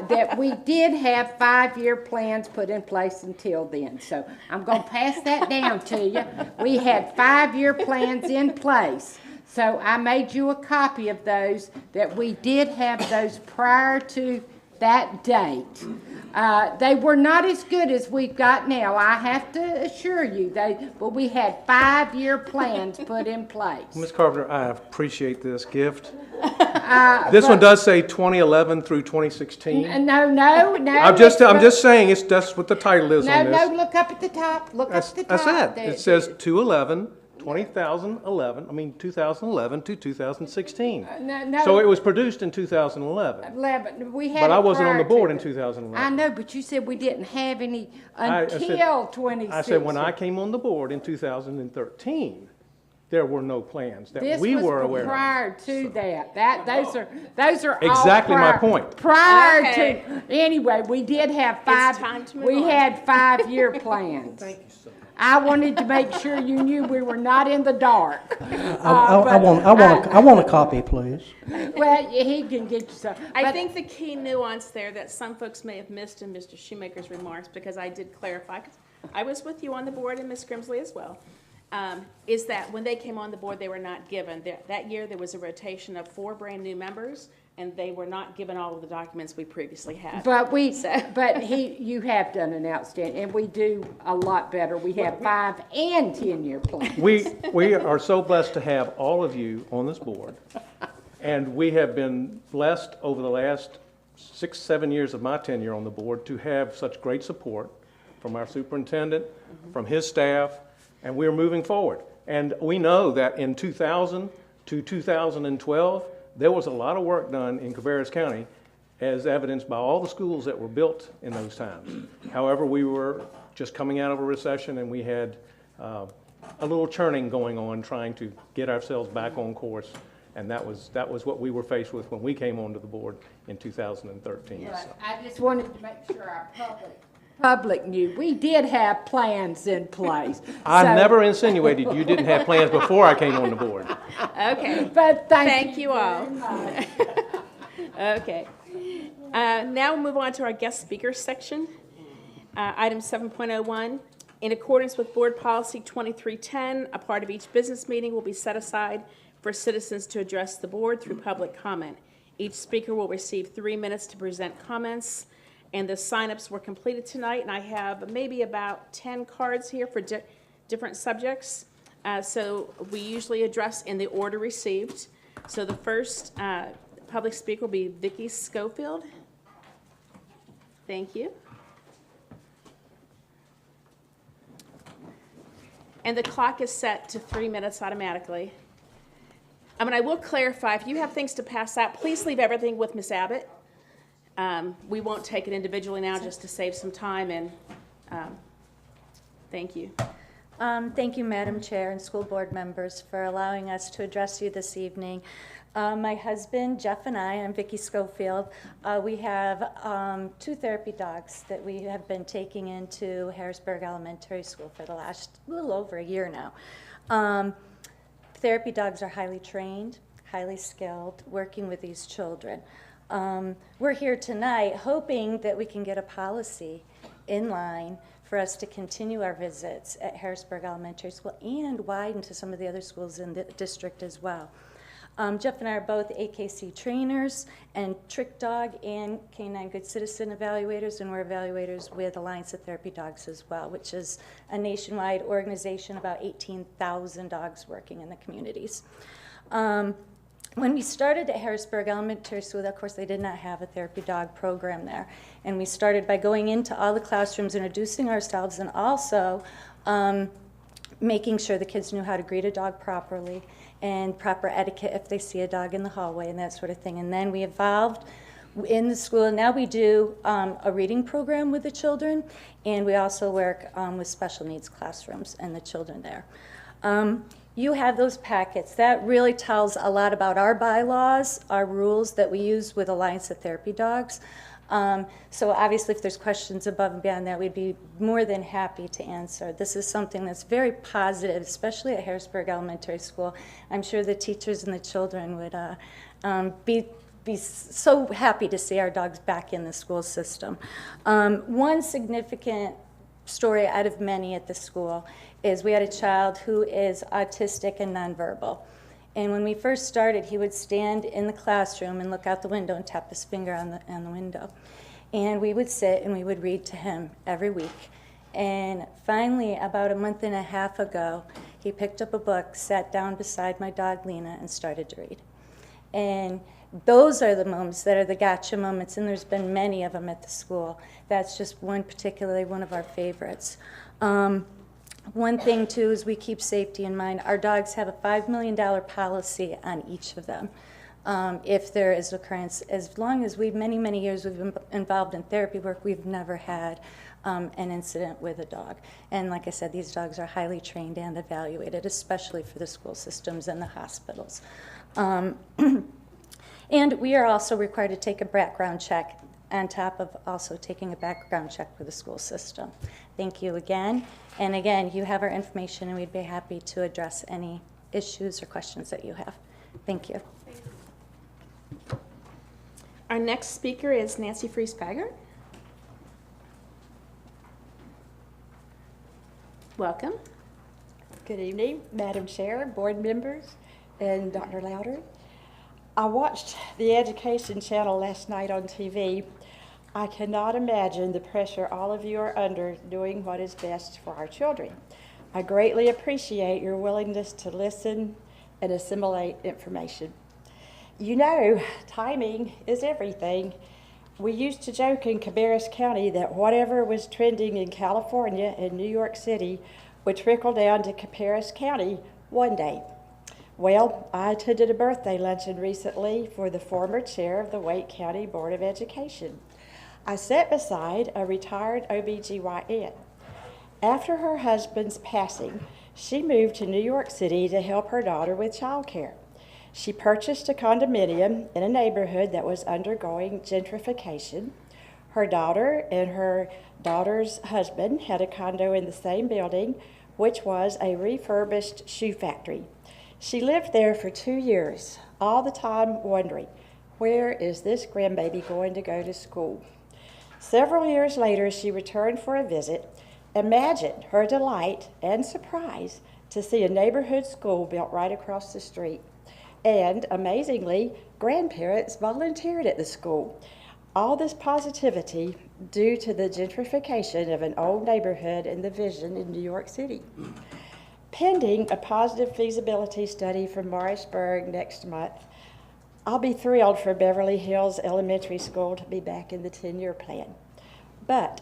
that we did have 5-year plans put in place until then. So I'm going to pass that down to you. We had 5-year plans in place. So I made you a copy of those, that we did have those prior to that date. They were not as good as we've got now, I have to assure you. But we had 5-year plans put in place. Ms. Carpenter, I appreciate this gift. This one does say 2011 through 2016. No. I'm just saying that's what the title is on this. No, look up at the top. Look up at the top. That's it. It says 2011 to 2016. No. So it was produced in 2011. But I wasn't on the board in 2011. I know, but you said we didn't have any until 2016. I said when I came on the board in 2013, there were no plans that we were aware of. Prior to that. Those are exactly all my point. Prior to. Anyway, we did have had 5-year plans. Thank you so much. I wanted to make sure you knew we were not in the dark. I want a copy, please. Well, he can get you some. I think the key nuance there that some folks may have missed in Mr. Shoemaker's remarks, because I did clarify, 'cause I was with you on the board and Ms. Grimsley as well, is that when they came on the board, they were not given. That year, there was a rotation of 4 brand new members, and they were not given all of the documents we previously had. But you have done an outstanding, and we do a lot better. We have 5 and 10-year plans. We are so blessed to have all of you on this board, and we have been blessed over the last 6-7 years of my tenure on the board to have such great support from our superintendent, from his staff, and we're moving forward. And we know that in 2000 to 2012, there was a lot of work done in Cabarrus County, as evidenced by all the schools that were built in those times. However, we were just coming out of a recession, and we had a little churning going on, trying to get ourselves back on course, and that was what we were faced with when we came onto the board in 2013. Yeah, So. I just wanted to make sure our public knew, we did have plans in place. I So- never insinuated you didn't have plans before I came on the board. Okay. But Thank you all. Okay. Now we'll move on to our guest speakers section. Item 7.01. In accordance with Board Policy 2310, a part of each business meeting will be set aside for citizens to address the board through public comment. Each speaker will receive 3 minutes to present comments, and the signups were completed tonight, and I have maybe about 10 cards here for different subjects. So we usually address in the order received. So the first public speaker will be Vicki Schofield. Thank you. And the clock is set to 3 minutes automatically. I will clarify, if you have things to pass out, please leave everything with Ms. Abbott. We won't take it individually now just to save some time, and thank you. Thank you, Madam Chair and school board members, for allowing us to address you this evening. My husband, Jeff, and I'm Vicki Schofield. We have 2 therapy dogs that we have been taking into Harrisburg Elementary School for the last little over a year now. Therapy dogs are highly trained, highly skilled, working with these children. We're here tonight hoping that we can get a policy in line for us to continue our visits at Harrisburg Elementary School and widen to some of the other schools in the district as well. Jeff and I are both AKC trainers and Trick Dog and Canine Good Citizen evaluators, and we're evaluators with Alliance of Therapy Dogs as well, which is a nationwide organization, about 18,000 dogs working in the communities. When we started at Harrisburg Elementary School, of course, they did not have a therapy dog program there. And we started by going into all the classrooms, introducing ourselves, and also making sure the kids knew how to greet a dog properly and proper etiquette if they see a dog in the hallway and that sort of thing. And then we evolved in the school, and now we do a reading program with the children, and we also work with special needs classrooms and the children there. You have those packets. That really tells a lot about our bylaws, our rules that we use with Alliance of Therapy Dogs. So obviously if there's questions above and beyond that, we'd be more than happy to answer. This is something that's very positive, especially at Harrisburg Elementary School. I'm sure the teachers and the children would be so happy to see our dogs back in the school system. One significant story out of many at the school is we had a child who is autistic and nonverbal. And when we first started, he would stand in the classroom and look out the window and tap his finger on the window. And we would sit and we would read to him every week. And finally, about a month and a half ago, he picked up a book, sat down beside my dog Lena, and started to read. And those are the moments that are the gotcha moments, and there's been many of them at the school. That's just particularly one of our favorites. One thing, too, is we keep safety in mind. Our dogs have a $5 million policy on each of them. If there is occurrence, as long as many years we've been involved in therapy work, we've never had an incident with a dog. And like I said, these dogs are highly trained and evaluated, especially for the school systems and the hospitals. And we are also required to take a background check on top of also taking a background check for the school system. Thank you again. And again, you have our information, and we'd be happy to address any issues or questions that you have. Thank you. Our next speaker is Nancy Fries-Paggart. Welcome. Good evening, Madam Chair, board members, and Dr. Louder. I watched the Education Channel last night on TV. I cannot imagine the pressure all of you are under doing what is best for our children. I greatly appreciate your willingness to listen and assimilate information. You know, timing is everything. We used to joke in Cabarrus County that whatever was trending in California and New York City would trickle down to Cabarrus County one day. Well, I attended a birthday luncheon recently for the former chair of the Wake County Board of Education. I sat beside a retired OBGYN. After her husband's passing, she moved to New York City to help her daughter with childcare. She purchased a condominium in a neighborhood that was undergoing gentrification. Her daughter and her daughter's husband had a condo in the same building, which was a refurbished shoe factory. She lived there for 2 years, all the time wondering, where is this grandbaby going to go to school? Several years later, she returned for a visit. Imagine her delight and surprise to see a neighborhood school built right across the street. And amazingly, grandparents volunteered at the school. All this positivity due to the gentrification of an old neighborhood and the vision in New York City. Pending a positive feasibility study from Morrisburg next month, I'll be thrilled for Beverly Hills Elementary School to be back in the 10-year plan. But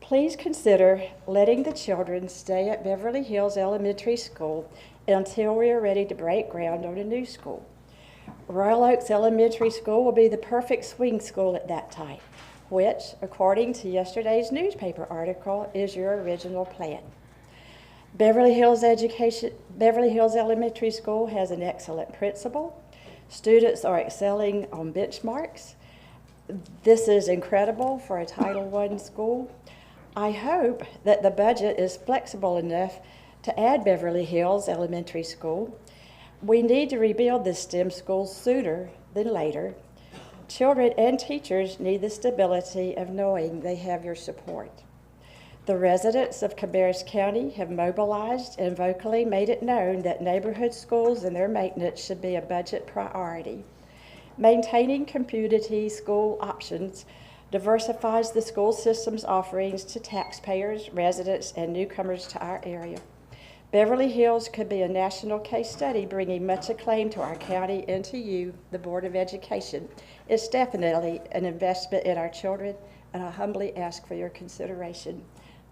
please consider letting the children stay at Beverly Hills Elementary School until we are ready to break ground on a new school. Royal Oaks Elementary School will be the perfect swing school at that time, which, according to yesterday's newspaper article, is your original plan. Beverly Hills Elementary School has an excellent principal. Students are excelling on benchmarks. This is incredible for a Title I school. I hope that the budget is flexible enough to add Beverly Hills Elementary School. We need to rebuild this STEM school sooner than later. Children and teachers need the stability of knowing they have your support. The residents of Cabarrus County have mobilized and vocally made it known that neighborhood schools and their maintenance should be a budget priority. Maintaining community school options diversifies the school system's offerings to taxpayers, residents, and newcomers to our area. Beverly Hills could be a national case study, bringing much acclaim to our county and to you, the Board of Education. It's definitely an investment in our children, and I humbly ask for your consideration.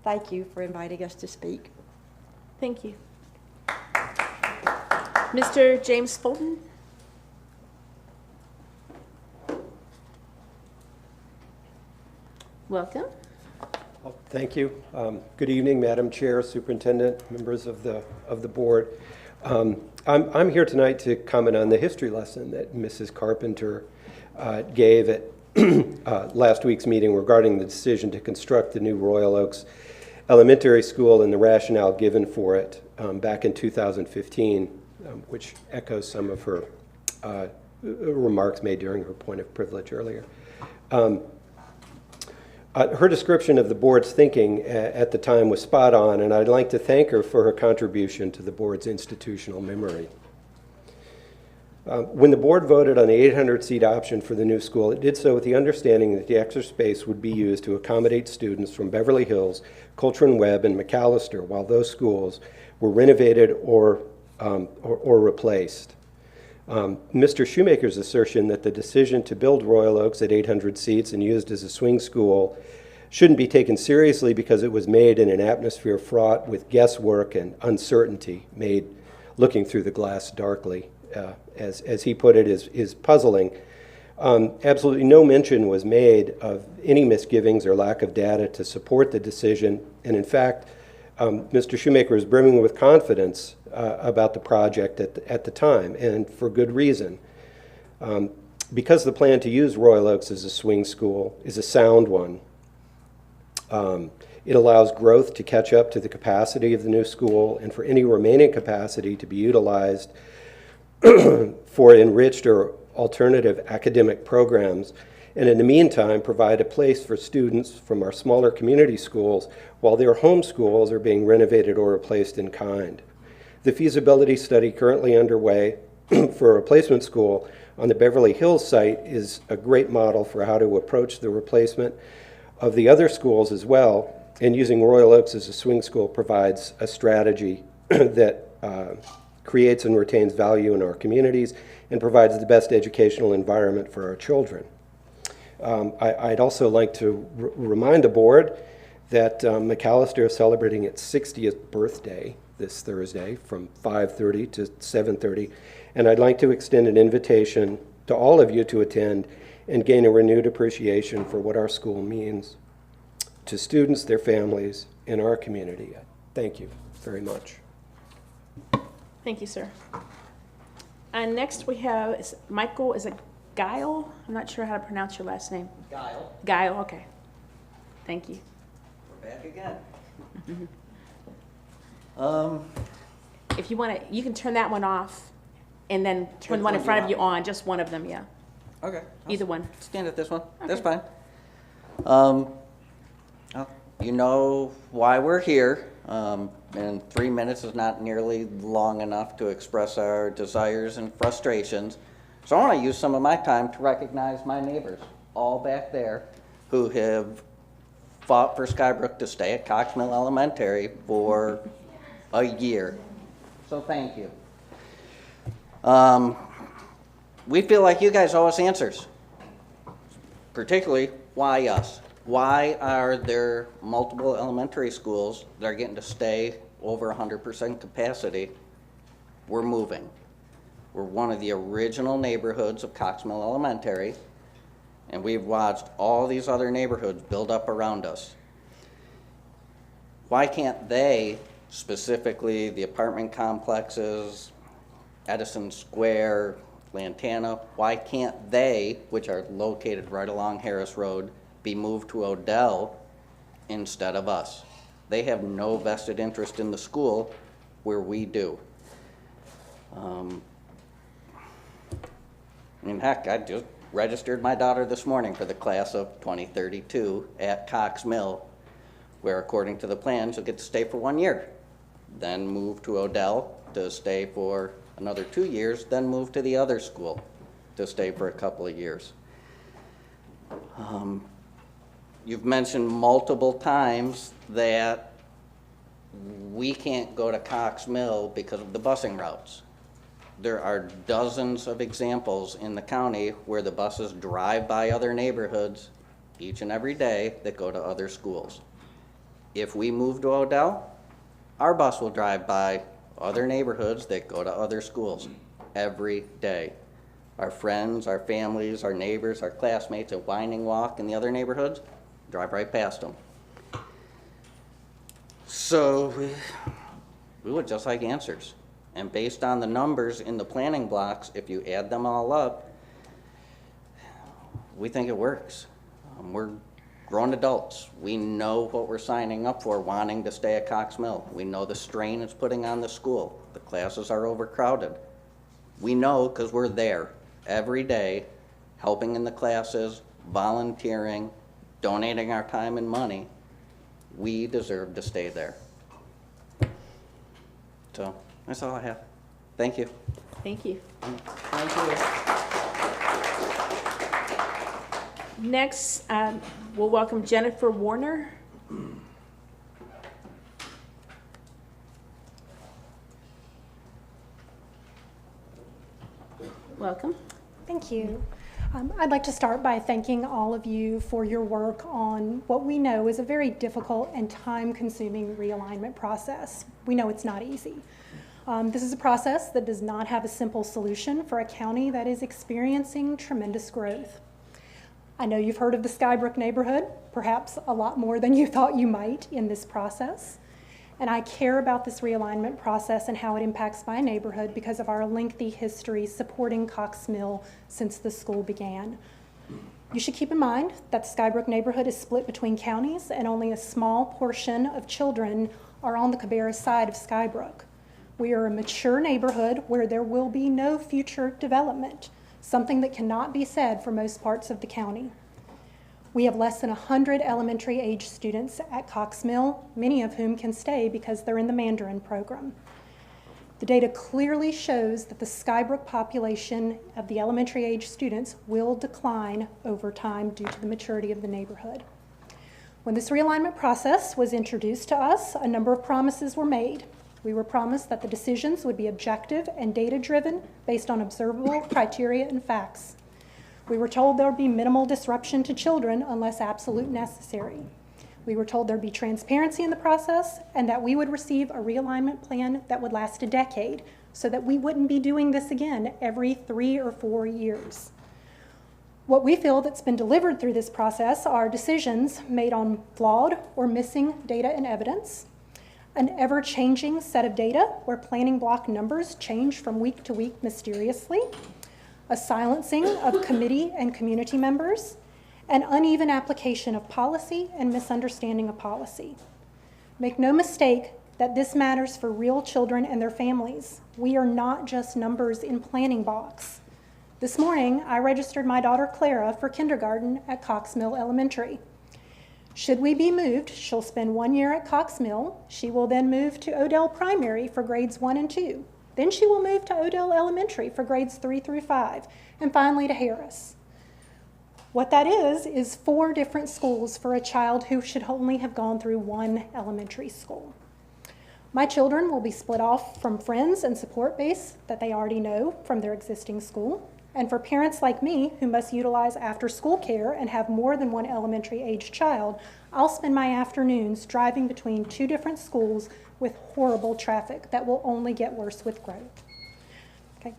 Thank you for inviting us to speak. Thank you. Mr. James Fulton. Welcome. Well, thank you. Good evening, Madam Chair, Superintendent, members of the board. I'm here tonight to comment on the history lesson that Mrs. Carpenter gave at last week's meeting regarding the decision to construct the new Royal Oaks Elementary School and the rationale given for it back in 2015, which echoes some of her remarks made during her point of privilege earlier. Her description of the board's thinking at the time was spot on, and I'd like to thank her for her contribution to the board's institutional memory. When the board voted on the 800-seat option for the new school, it did so with the understanding that the extra space would be used to accommodate students from Beverly Hills, Coultron Webb, and McAllister, while those schools were renovated or replaced. Mr. Shoemaker's assertion that the decision to build Royal Oaks at 800 seats and used as a swing school shouldn't be taken seriously because it was made in an atmosphere fraught with guesswork and uncertainty, made looking through the glass darkly, as he put it, is puzzling. Absolutely no mention was made of any misgivings or lack of data to support the decision, and in fact, Mr. Shoemaker is brimming with confidence about the project at the time, and for good reason. Because the plan to use Royal Oaks as a swing school is a sound one. It allows growth to catch up to the capacity of the new school and for any remaining capacity to be utilized for enriched or alternative academic programs, and in the meantime provide a place for students from our smaller community schools while their home schools are being renovated or replaced in kind. The feasibility study currently underway for a replacement school on the Beverly Hills site is a great model for how to approach the replacement of the other schools as well, and using Royal Oaks as a swing school provides a strategy that creates and retains value in our communities and provides the best educational environment for our children. I'd also like to remind the board that McAllister is celebrating its 60th birthday this Thursday from 5:30 to 7:30, and I'd like to extend an invitation to all of you to attend and gain a renewed appreciation for what our school means to students, their families, and our community. Thank you very much. Thank you, sir. And next we have Michael, is it Guile? I'm not sure how to pronounce your last name. Guile. Guile, okay. Thank you. We're back again. If you want to, you can turn that one off and then turn the one in front of you on, just one of them, yeah. Okay. Either one. Stand at this one. Okay. That's fine. Well, you know why we're here, and 3 minutes is not nearly long enough to express our desires and frustrations. So I want to use some of my time to recognize my neighbors, all back there, who have fought for Skybrook to stay at Cox Mill Elementary for a year. So thank you. We feel like you guys owe us answers, particularly why us? Why are there multiple elementary schools that are getting to stay over 100% capacity? We're moving. We're one of the original neighborhoods of Cox Mill Elementary, and we've watched all these other neighborhoods build up around us. Why can't they, specifically the apartment complexes, Edison Square, Lantana, why can't they, which are located right along Harris Road, be moved to Odell instead of us? They have no vested interest in the school where we do. I mean, heck, I just registered my daughter this morning for the class of 2032 at Cox Mill, where according to the plan, she'll get to stay for 1 year, then move to Odell to stay for another 2 years, then move to the other school to stay for a couple of years. You've mentioned multiple times that we can't go to Cox Mill because of the busing routes. There are dozens of examples in the county where the buses drive by other neighborhoods each and every day that go to other schools. If we move to Odell, our bus will drive by other neighborhoods that go to other schools every day. Our friends, our families, our neighbors, our classmates at Winding Walk and the other neighborhoods drive right past them. So we would just like answers. And based on the numbers in the planning blocks, if you add them all up, we think it works. We're grown adults. We know what we're signing up for wanting to stay at Cox Mill. We know the strain it's putting on the school. The classes are overcrowded. We know because we're there every day, helping in the classes, volunteering, donating our time and money. We deserve to stay there. So that's all I have. Thank you. Thank you. Thank you. Next, we'll welcome Jennifer Warner. Welcome. Thank you. I'd like to start by thanking all of you for your work on what we know is a very difficult and time-consuming realignment process. We know it's not easy. This is a process that does not have a simple solution for a county that is experiencing tremendous growth. I know you've heard of the Skybrook neighborhood, perhaps a lot more than you thought you might in this process. And I care about this realignment process and how it impacts my neighborhood because of our lengthy history supporting Cox Mill since the school began. You should keep in mind that the Skybrook neighborhood is split between counties and only a small portion of children are on the Cabarrus side of Skybrook. We are a mature neighborhood where there will be no future development, something that cannot be said for most parts of the county. We have less than 100 elementary age students at Cox Mill, many of whom can stay because they're in the Mandarin program. The data clearly shows that the Skybrook population of the elementary age students will decline over time due to the maturity of the neighborhood. When this realignment process was introduced to us, a number of promises were made. We were promised that the decisions would be objective and data-driven based on observable criteria and facts. We were told there would be minimal disruption to children unless absolute necessary. We were told there would be transparency in the process and that we would receive a realignment plan that would last a decade so that we wouldn't be doing this again every 3 or 4 years. What we feel that's been delivered through this process are decisions made on flawed or missing data and evidence, an ever-changing set of data where planning block numbers change from week to week mysteriously, a silencing of committee and community members, an uneven application of policy and misunderstanding of policy. Make no mistake that this matters for real children and their families. We are not just numbers in planning box. This morning, I registered my daughter Clara for kindergarten at Cox Mill Elementary. Should we be moved, she'll spend 1 year at Cox Mill. She will then move to Odell Primary for grades 1 and 2. Then she will move to Odell Elementary for grades 3 through 5, and finally to Harris. What that is 4 different schools for a child who should only have gone through 1 elementary school. My children will be split off from friends and support base that they already know from their existing school. And for parents like me who must utilize after-school care and have more than 1 elementary-aged child, I'll spend my afternoons driving between 2 different schools with horrible traffic that will only get worse with growth. Okay.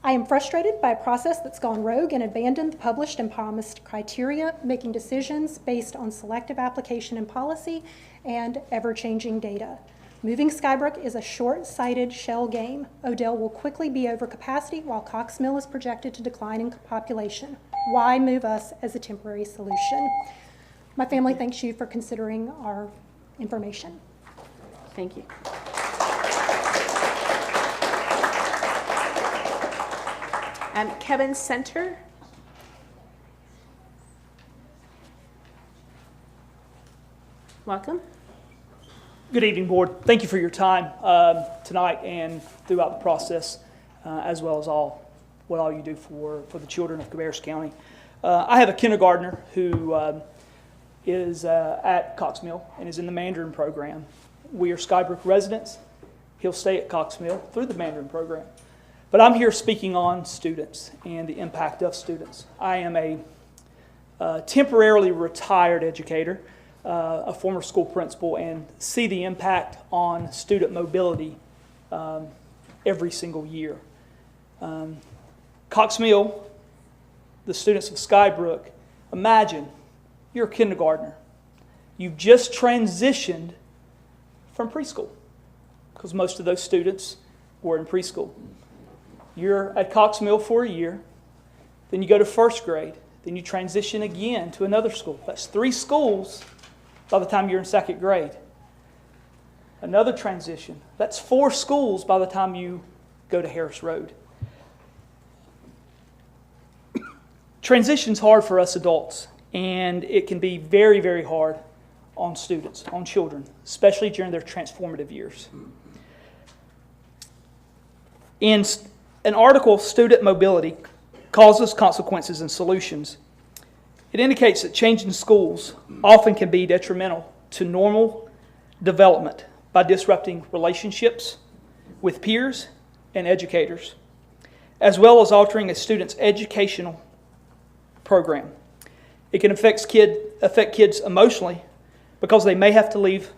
I am frustrated by a process that's gone rogue and abandoned the published and promised criteria, making decisions based on selective application and policy and ever-changing data. Moving Skybrook is a short-sighted shell game. Odell will quickly be over capacity while Cox Mill is projected to decline in population. Why move us as a temporary solution? My family thanks you for considering our information. Thank you. Kevin Center. Welcome. Good evening, Board. Thank you for your time tonight and throughout the process, as well as what all you do for the children of Cabarrus County. I have a kindergartner who is at Cox Mill and is in the Mandarin program. We are Skybrook residents. He'll stay at Cox Mill through the Mandarin program. But I'm here speaking on students and the impact of students. I am a temporarily retired educator, a former school principal, and see the impact on student mobility every single year. Cox Mill, the students of Skybrook, imagine you're a kindergartner. You've just transitioned from preschool, because most of those students were in preschool. You're at Cox Mill for a year, then you go to first grade, then you transition again to another school. That's 3 schools by the time you're in second grade. Another transition. That's 4 schools by the time you go to Harris Road. Transition's hard for us adults, and it can be very, very hard on students, on children, especially during their transformative years. In an article, Student Mobility, Causes, Consequences, and Solutions, it indicates that changing schools often can be detrimental to normal development by disrupting relationships with peers and educators, as well as altering a student's educational program. It can affect kids emotionally because they may have to leave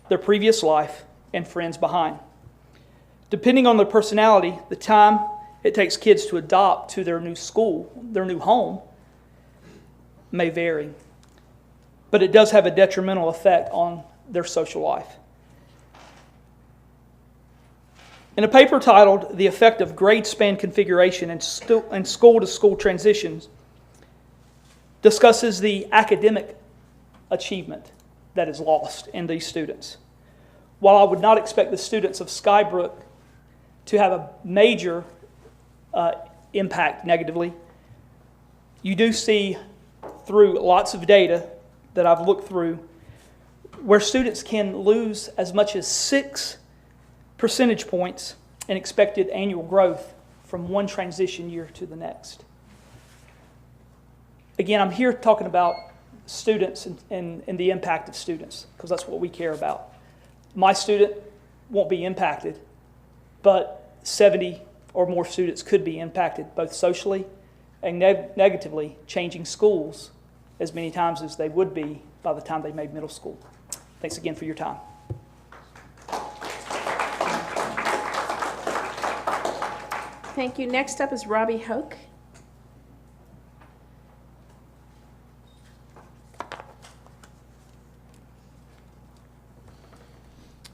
their previous life and friends behind. Depending on their personality, the time it takes kids to adapt to their new school, their new home, may vary. But it does have a detrimental effect on their social life. In a paper titled "The Effect of Grade Span Configuration and School-to-School Transitions," discusses the academic achievement that is lost in these students. While I would not expect the students of Skybrook to have a major impact negatively, you do see through lots of data that I've looked through where students can lose as much as 6 percentage points in expected annual growth from one transition year to the next. Again, I'm here talking about students and the impact of students, because that's what we care about. My student won't be impacted, but 70 or more students could be impacted both socially and negatively, changing schools as many times as they would be by the time they made middle school. Thanks again for your time. thank you. Next up is Robbie Hoke.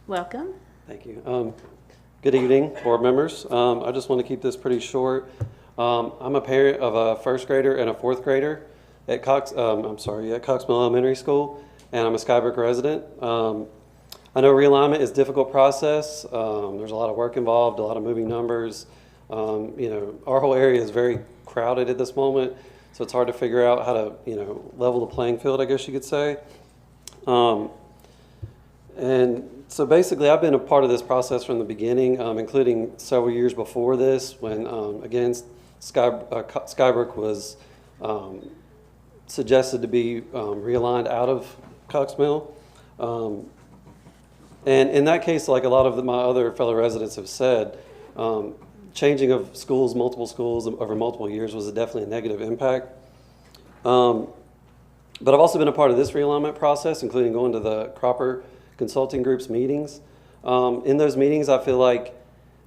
Welcome. Thank you. Good evening, board members. I just want to keep this pretty short. I'm a parent of a first grader and a fourth grader at Cox Mill Elementary School, and I'm a Skybrook resident. I know realignment is a difficult process. There's a lot of work involved, a lot of moving numbers. Our whole area is very crowded at this moment, so it's hard to figure out how to, level the playing field, I guess you could say. And so basically, I've been a part of this process from the beginning, including several years before this, when, again, Skybrook was suggested to be realigned out of Cox Mill. And in that case, like a lot of my other fellow residents have said, changing of schools, multiple schools over multiple years was definitely a negative impact. But I've also been a part of this realignment process, including going to the Cropper Consulting Group's meetings. In those meetings, I feel like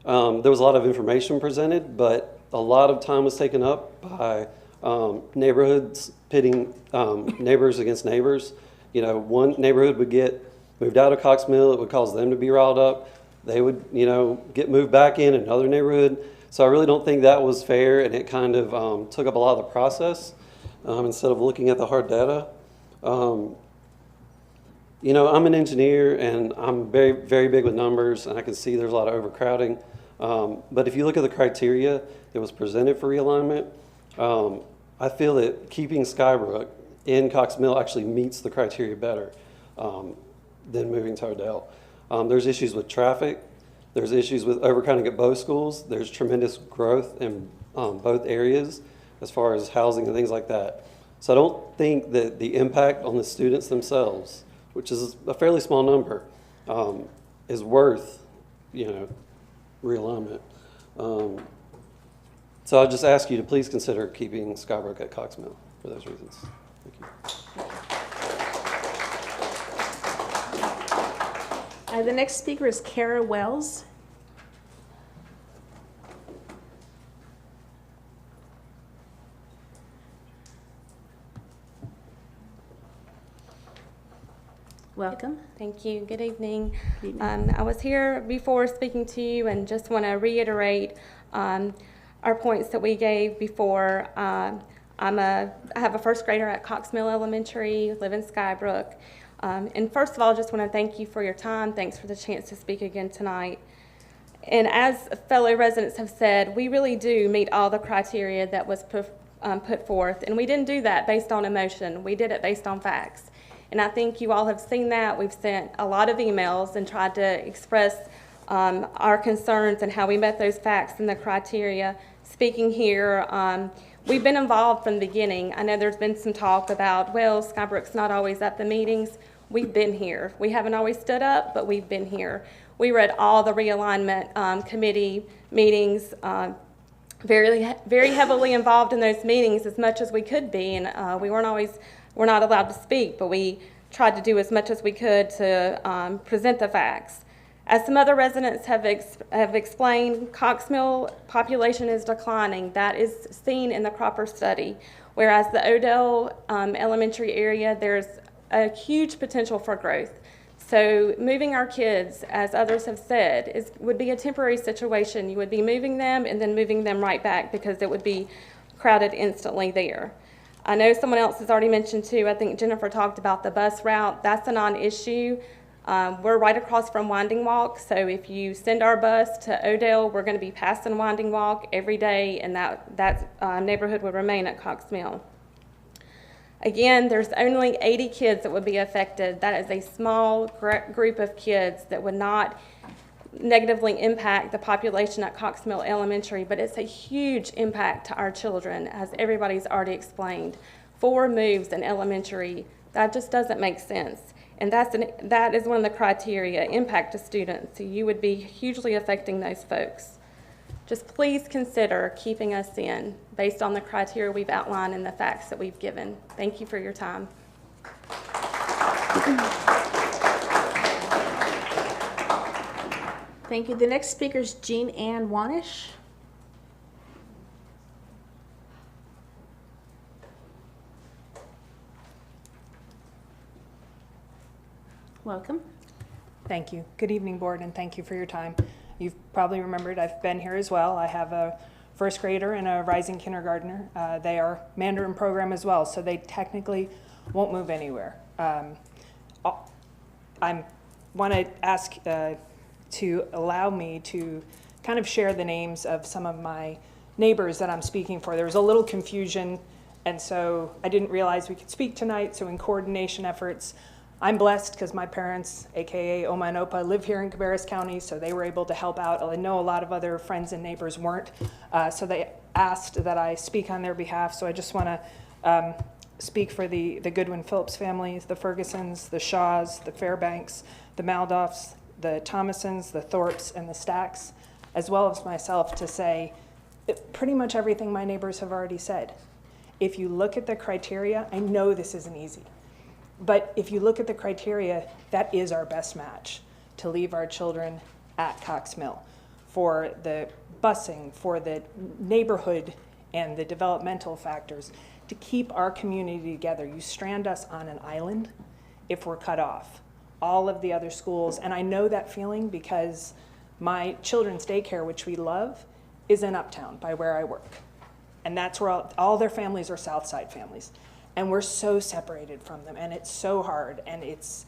there was a lot of information presented, but a lot of time was taken up by neighborhoods pitting neighbors against neighbors. One neighborhood would get moved out of Cox Mill, it would cause them to be riled up. They would, get moved back in another neighborhood. So I really don't think that was fair, and it kind of took up a lot of the process instead of looking at the hard data. I'm an engineer, and I'm very, very big with numbers, and I can see there's a lot of overcrowding. But if you look at the criteria that was presented for realignment, I feel that keeping Skybrook in Cox Mill actually meets the criteria better than moving to Odell. There's issues with traffic. There's issues with overcrowding at both schools. There's tremendous growth in both areas as far as housing and things like that. So I don't think that the impact on the students themselves, which is a fairly small number, is worth, realignment. So I'll just ask you to please consider keeping Skybrook at Cox Mill for those reasons. Thank you. The next speaker is Kara Wells. Welcome. Thank you. Good evening. I was here before speaking to you and just want to reiterate our points that we gave before. I have a first grader at Cox Mill Elementary, live in Skybrook. And first of all, just want to thank you for your time. Thanks for the chance to speak again tonight. And as fellow residents have said, we really do meet all the criteria that was put forth. And we didn't do that based on emotion. We did it based on facts. And I think you all have seen that. We've sent a lot of emails and tried to express our concerns and how we met those facts and the criteria. Speaking here, we've been involved from the beginning. I know there's been some talk about, well, Skybrook's not always at the meetings. We've been here. We haven't always stood up, but we've been here. We were at all the realignment committee meetings, very heavily involved in those meetings as much as we could be, and we're not allowed to speak, but we tried to do as much as we could to present the facts. As some other residents have explained, Cox Mill population is declining. That is seen in the Cropper study, whereas the Odell elementary area, there's a huge potential for growth. So moving our kids, as others have said, would be a temporary situation. You would be moving them and then moving them right back because it would be crowded instantly there. I know someone else has already mentioned too, I think Jennifer talked about the bus route. That's a non-issue. We're right across from Winding Walk, so if you send our bus to Odell, we're going to be passing Winding Walk every day, and that neighborhood would remain at Cox Mill. Again, there's only 80 kids that would be affected. That is a small group of kids that would not negatively impact the population at Cox Mill Elementary, but it's a huge impact to our children, as everybody's already explained. 4 moves in elementary, that just doesn't make sense. And that is one of the criteria, impact to students. So you would be hugely affecting those folks. Just please consider keeping us in based on the criteria we've outlined and the facts that we've given. Thank you for your time. Thank you. The next speaker is Jean Ann Wanish. Welcome. Thank you. Good evening, board, and thank you for your time. You've probably remembered I've been here as well. I have a first grader and a rising kindergartner. They are Mandarin program as well, so they technically won't move anywhere. I want to ask to allow me to kind of share the names of some of my neighbors that I'm speaking for. There was a little confusion, and so I didn't realize we could speak tonight, so in coordination efforts, I'm blessed because my parents, AKA Oma and Opa, live here in Cabarrus County, so they were able to help out. I know a lot of other friends and neighbors weren't, so they asked that I speak on their behalf. So I just want to speak for the Goodwin Phillips families, the Fergusons, the Shaws, the Fairbanks, the Maldoffs, the Thomasons, the Thorpes, and the Stacks, as well as myself, to say pretty much everything my neighbors have already said. If you look at the criteria, I know this isn't easy. But if you look at the criteria, that is our best match to leave our children at Cox Mill for the busing, for the neighborhood and the developmental factors, to keep our community together. You strand us on an island if we're cut off. All of the other schools, and I know that feeling because my children's daycare, which we love, is in Uptown by where I work. And that's where all their families are South Side families. And we're so separated from them, and it's so hard, and it's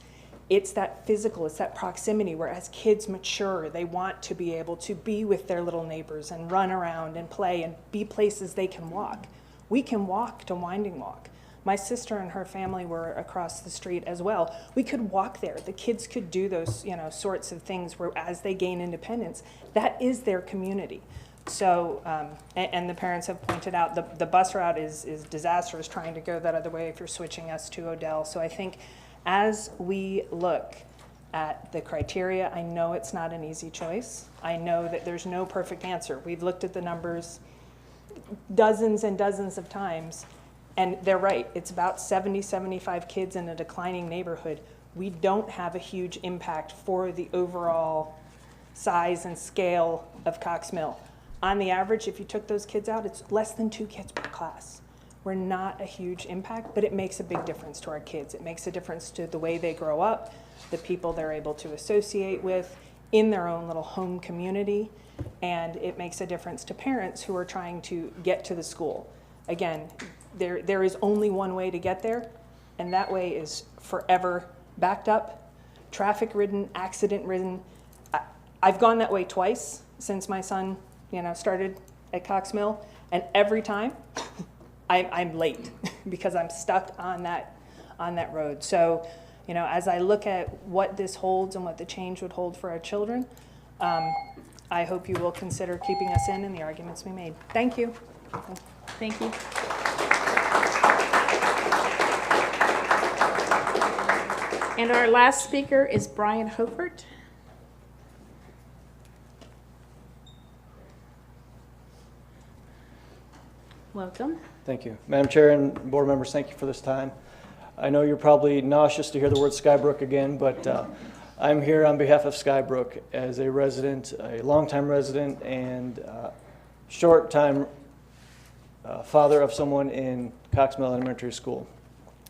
that physical, it's that proximity where as kids mature, they want to be able to be with their little neighbors and run around and play and be places they can walk. We can walk to Winding Walk. My sister and her family were across the street as well. We could walk there. The kids could do those, sorts of things where as they gain independence, that is their community. So, and the parents have pointed out the bus route is disastrous trying to go that other way if you're switching us to Odell. So I think as we look at the criteria, I know it's not an easy choice. I know that there's no perfect answer. We've looked at the numbers dozens and dozens of times, and they're right. It's about 70, 75 kids in a declining neighborhood. We don't have a huge impact for the overall size and scale of Cox Mill. On the average, if you took those kids out, it's less than 2 kids per class. We're not a huge impact, but it makes a big difference to our kids. It makes a difference to the way they grow up, the people they're able to associate with in their own little home community, and it makes a difference to parents who are trying to get to the school. Again, there is only one way to get there, and that way is forever backed up, traffic-ridden, accident-ridden. I've gone that way twice since my son started at Cox Mill, and every time I'm late because I'm stuck on that road. So, as I look at what this holds and what the change would hold for our children, I hope you will consider keeping us in the arguments we made. Thank you. Thank you. And our last speaker is Brian Hofert. Welcome. Thank you. Madam Chair and board members, thank you for this time. I know you're probably nauseous to hear the word Skybrook again, but I'm here on behalf of Skybrook as a resident, a longtime resident, and short-time father of someone in Cox Mill Elementary School.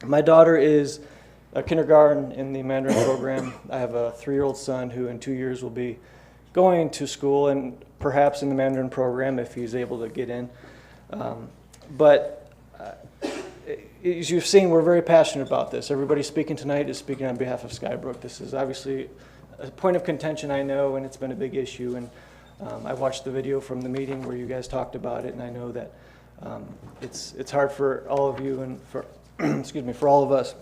My daughter is a kindergarten in the Mandarin program. I have a 3-year-old son who in 2 years will be going to school and perhaps in the Mandarin program if he's able to get in. But as you've seen, we're very passionate about this. Everybody speaking tonight is speaking on behalf of Skybrook. This is obviously a point of contention, I know, and it's been a big issue. And I watched the video from the meeting where you guys talked about it, and I know that it's hard for all of you and for excuse me, for all of us.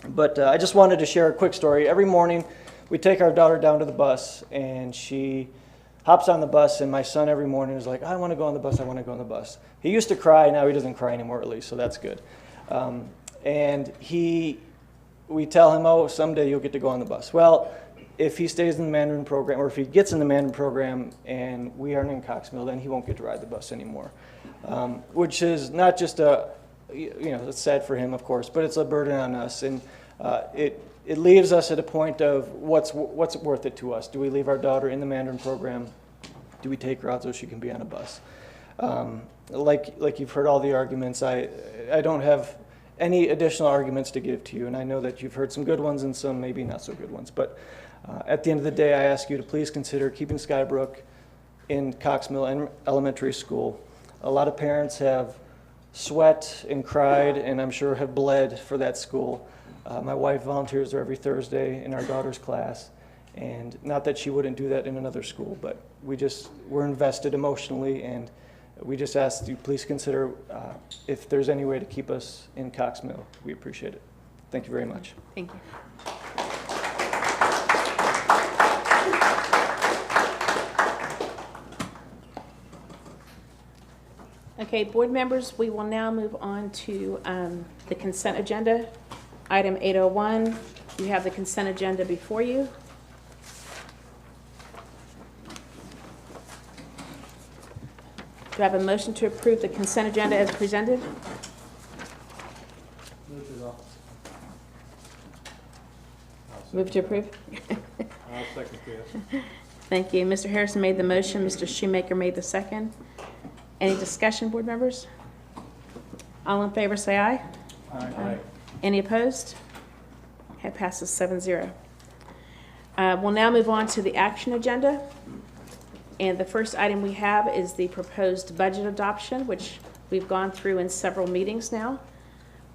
But I just wanted to share a quick story. Every morning, we take our daughter down to the bus, and she hops on the bus, and my son every morning is like, I want to go on the bus, I want to go on the bus. He used to cry, now he doesn't cry anymore at least, so that's good. And we tell him, oh, someday you'll get to go on the bus. Well, if he stays in the Mandarin program, or if he gets in the Mandarin program and we aren't in Cox Mill, then he won't get to ride the bus anymore. Which is not just it's sad for him, of course, but it's a burden on us. And it leaves us at a point of what's worth it to us. Do we leave our daughter in the Mandarin program? Do we take her out so she can be on a bus? Like you've heard all the arguments, I don't have any additional arguments to give to you, and I know that you've heard some good ones and some maybe not so good ones, but at the end of the day, I ask you to please consider keeping Skybrook in Cox Mill Elementary School. A lot of parents have sweat and cried, and I'm sure have bled for that school. My wife volunteers there every Thursday in our daughter's class, and not that she wouldn't do that in another school, but we're invested emotionally, and we just ask you please consider if there's any way to keep us in Cox Mill. We appreciate it. Thank you very much. Thank you. Okay, board members, we will now move on to the consent agenda. Item 801, you have the consent agenda before you. Do I have a motion to approve the consent agenda as presented? Move to approve? I'll second this. Thank you. Mr. Harrison made the motion. Mr. Shoemaker made the second. Any discussion, board members? All in favor, say aye. Aye. Any opposed? Okay, passes 7-0. We'll now move on to the action agenda. And the first item we have is the proposed budget adoption, which we've gone through in several meetings now.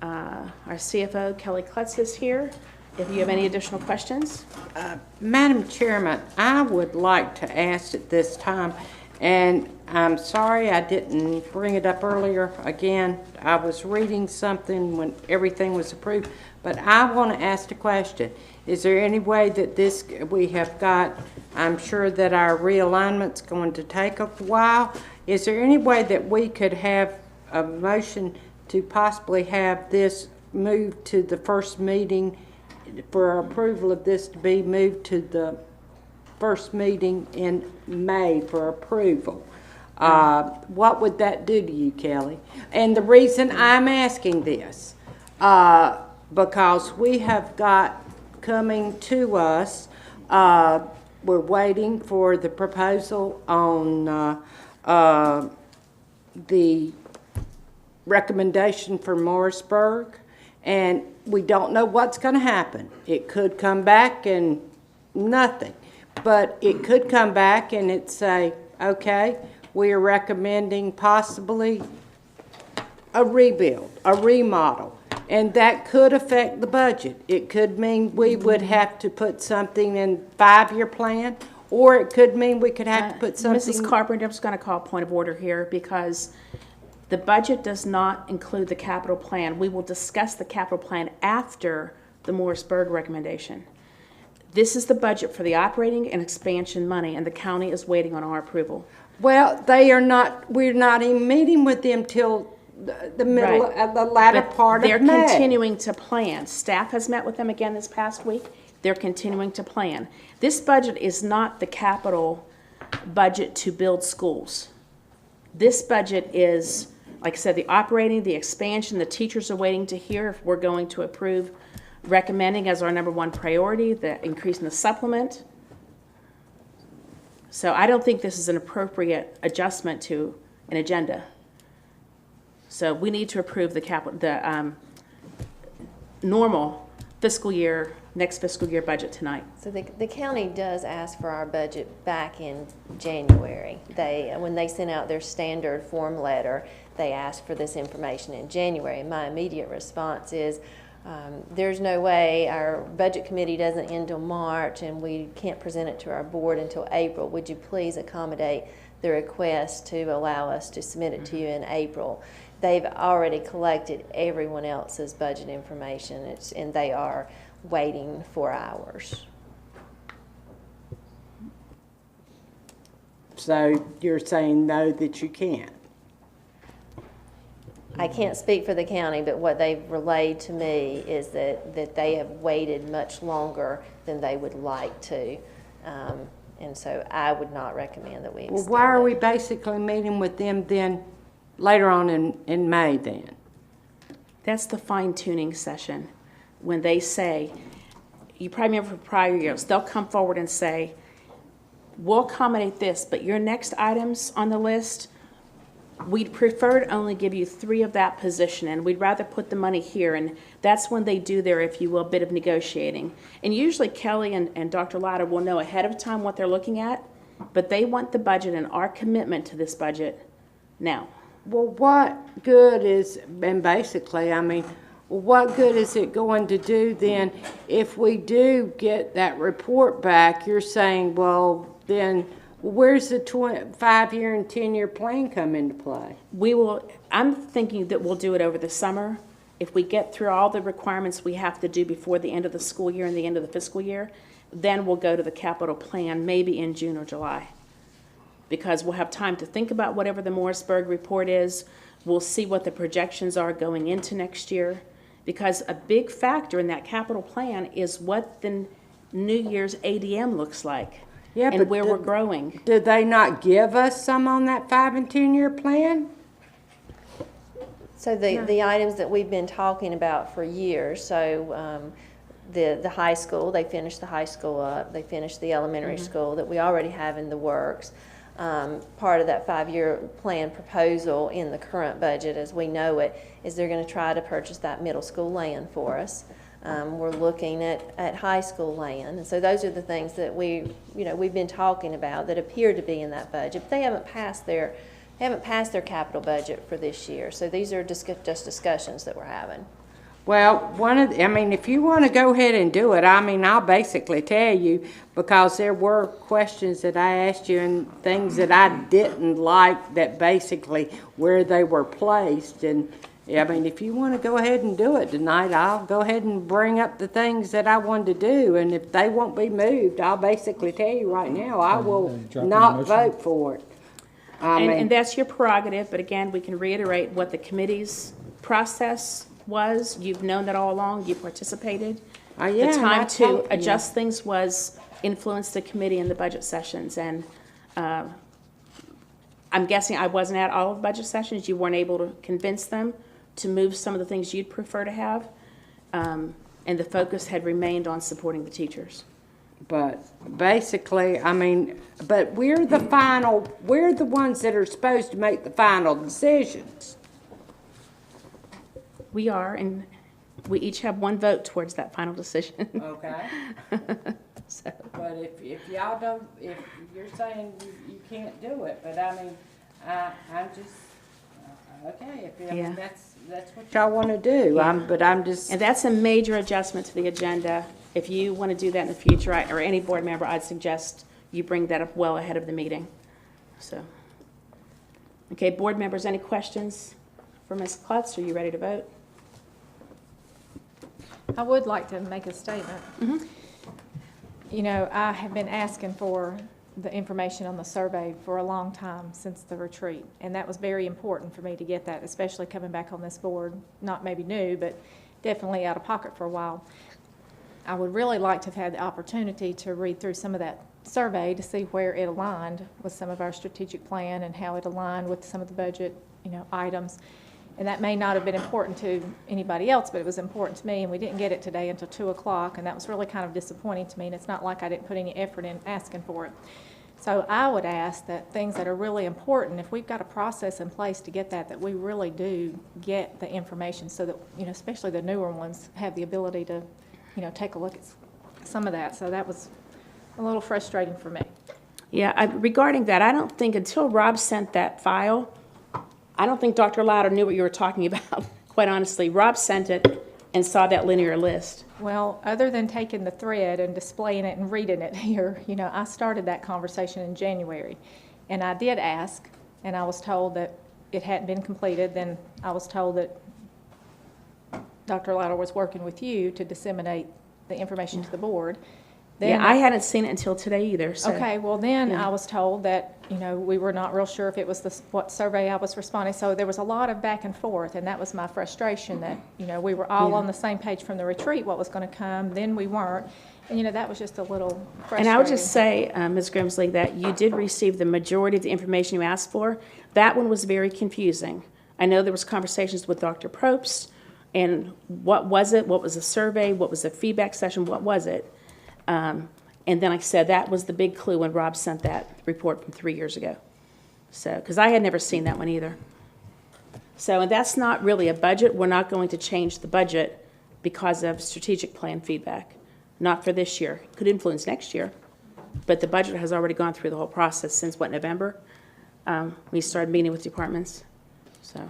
Our CFO, Kelly Klutz, is here. If you have any additional questions. Madam Chairman, I would like to ask at this time, and I'm sorry I didn't bring it up earlier. Again, I was reading something when everything was approved, but I want to ask the question. Is there any way that we have got, I'm sure that our realignment's going to take a while. Is there any way that we could have a motion to possibly have this moved to the first meeting, for approval of this to be moved to the first meeting in May for approval? What would that do to you, Kelly? And the reason I'm asking this, because we have got coming to us, we're waiting for the proposal on the recommendation for Morrisburg, and we don't know what's going to happen. It could come back and nothing, but it could come back and it say, okay, we are recommending possibly a rebuild, a remodel, and that could affect the budget. It could mean we would have to put something in 5-year plan, or it could mean we could have to put something. Mrs. Carpenter, I'm just going to call a point of order here because the budget does not include the capital plan. We will discuss the capital plan after the Morrisburg recommendation. This is the budget for the operating and expansion money, and the county is waiting on our approval. Well, we're not even meeting with them till the middle, Right. The latter part of May. They're continuing to plan. Staff has met with them again this past week. They're continuing to plan. This budget is not the capital budget to build schools. This budget is, like I said, the operating, the expansion. The teachers are waiting to hear if we're going to approve recommending as our #1 priority the increase in the supplement. So I don't think this is an appropriate adjustment to an agenda. So we need to approve the normal fiscal year, next fiscal year budget tonight. So the county does ask for our budget back in January. When they sent out their standard form letter, they asked for this information in January. And my immediate response is, there's no way, our budget committee doesn't end till March and we can't present it to our board until April. Would you please accommodate the request to allow us to submit it to you in April? They've already collected everyone else's budget information, and they are waiting for ours. So you're saying no, that you can't? I can't speak for the county, but what they've relayed to me is that they have waited much longer than they would like to. And so I would not recommend that we extend Well, why are we basically meeting with them then later on in May then? That's the fine-tuning session. When they say, you probably remember from prior years, they'll come forward and say, we'll accommodate this, but your next items on the list, we'd prefer to only give you 3 of that position, and we'd rather put the money here, and that's when they do their, if you will, bit of negotiating. And usually Kelly and Dr. Lauder will know ahead of time what they're looking at, but they want the budget and our commitment to this budget now. Well, what good is, and basically, I mean, what good is it going to do then if we do get that report back? You're saying, well, then where's the 5-year and 10-year plan come into play? I'm thinking that we'll do it over the summer. If we get through all the requirements we have to do before the end of the school year and the end of the fiscal year, then we'll go to the capital plan maybe in June or July. Because we'll have time to think about whatever the Morrisburg report is. We'll see what the projections are going into next year. Because a big factor in that capital plan is what the New Year's ADM looks like. Yeah, and where we're growing. Did they not give us some on that 5 and 10-year plan? So the items that we've been talking about for years, so the high school, they finished the high school up, they finished the elementary school that we already have in the works. Part of that 5-year plan proposal in the current budget as we know it is they're going to try to purchase that middle school land for us. We're looking at high school land, and so those are the things that we've been talking about that appear to be in that budget. But they haven't passed their capital budget for this year. So these are just discussions that we're having. Well, if you want to go ahead and do it, I'll basically tell you, because there were questions that I asked you and things that I didn't like that basically where they were placed. And if you want to go ahead and do it tonight, I'll go ahead and bring up the things that I wanted to do. And if they won't be moved, I'll basically tell you right now, I will not vote for it. And that's your prerogative, but again, we can reiterate what the committee's process was. You've known that all along. You participated. The time to adjust things was influence the committee in the budget sessions. And I'm guessing I wasn't at all of the budget sessions. You weren't able to convince them to move some of the things you'd prefer to have. And the focus had remained on supporting the teachers. But basically, but we're the ones that are supposed to make the final decisions. We are, and we each have one vote towards that final decision. Okay. So. But if y'all don't, if you're saying you can't do it, but I'm just, okay, that's what y'all want to do. And that's a major adjustment to the agenda. If you want to do that in the future, or any board member, I'd suggest you bring that up well ahead of the meeting. So, okay, board members, any questions for Ms. Klutz? Are you ready to vote? I would like to make a statement. You know, I have been asking for the information on the survey for a long time since the retreat, and that was very important for me to get that, especially coming back on this board, not maybe new, but definitely out of pocket for a while. I would really like to have had the opportunity to read through some of that survey to see where it aligned with some of our strategic plan and how it aligned with some of the budget, items. And that may not have been important to anybody else, but it was important to me, and we didn't get it today until 2 o'clock, and that was really kind of disappointing to me, and it's not like I didn't put any effort in asking for it. So I would ask that things that are really important, if we've got a process in place to get that we really do get the information so that, especially the newer ones, have the ability to take a look at some of that. So that was a little frustrating for me. Yeah, regarding that, I don't think until Rob sent that file, I don't think Dr. Lauder knew what you were talking about, quite honestly. Rob sent it and saw that linear list. Well, other than taking the thread and displaying it and reading it here, I started that conversation in January. And I did ask, and I was told that it hadn't been completed. Then I was told that Dr. Lauder was working with you to disseminate the information to the board. Then I hadn't seen it until today either. So. Okay, well then I was told that, we were not real sure if it was what survey I was responding. So there was a lot of back and forth, and that was my frustration that, we were all on the same page from the retreat, what was going to come, then we weren't. And, that was just a little frustrating. And I would just say, Ms. Grimsley, that you did receive the majority of the information you asked for. That one was very confusing. I know there was conversations with Dr. Probst, and what was it? What was the survey? What was the feedback session? What was it? And then, like I said, that was the big clue when Rob sent that report from 3 years ago. So, because I had never seen that one either. So, and that's not really a budget. We're not going to change the budget because of strategic plan feedback. Not for this year. It could influence next year. But the budget has already gone through the whole process since, what, November? We started meeting with departments. So,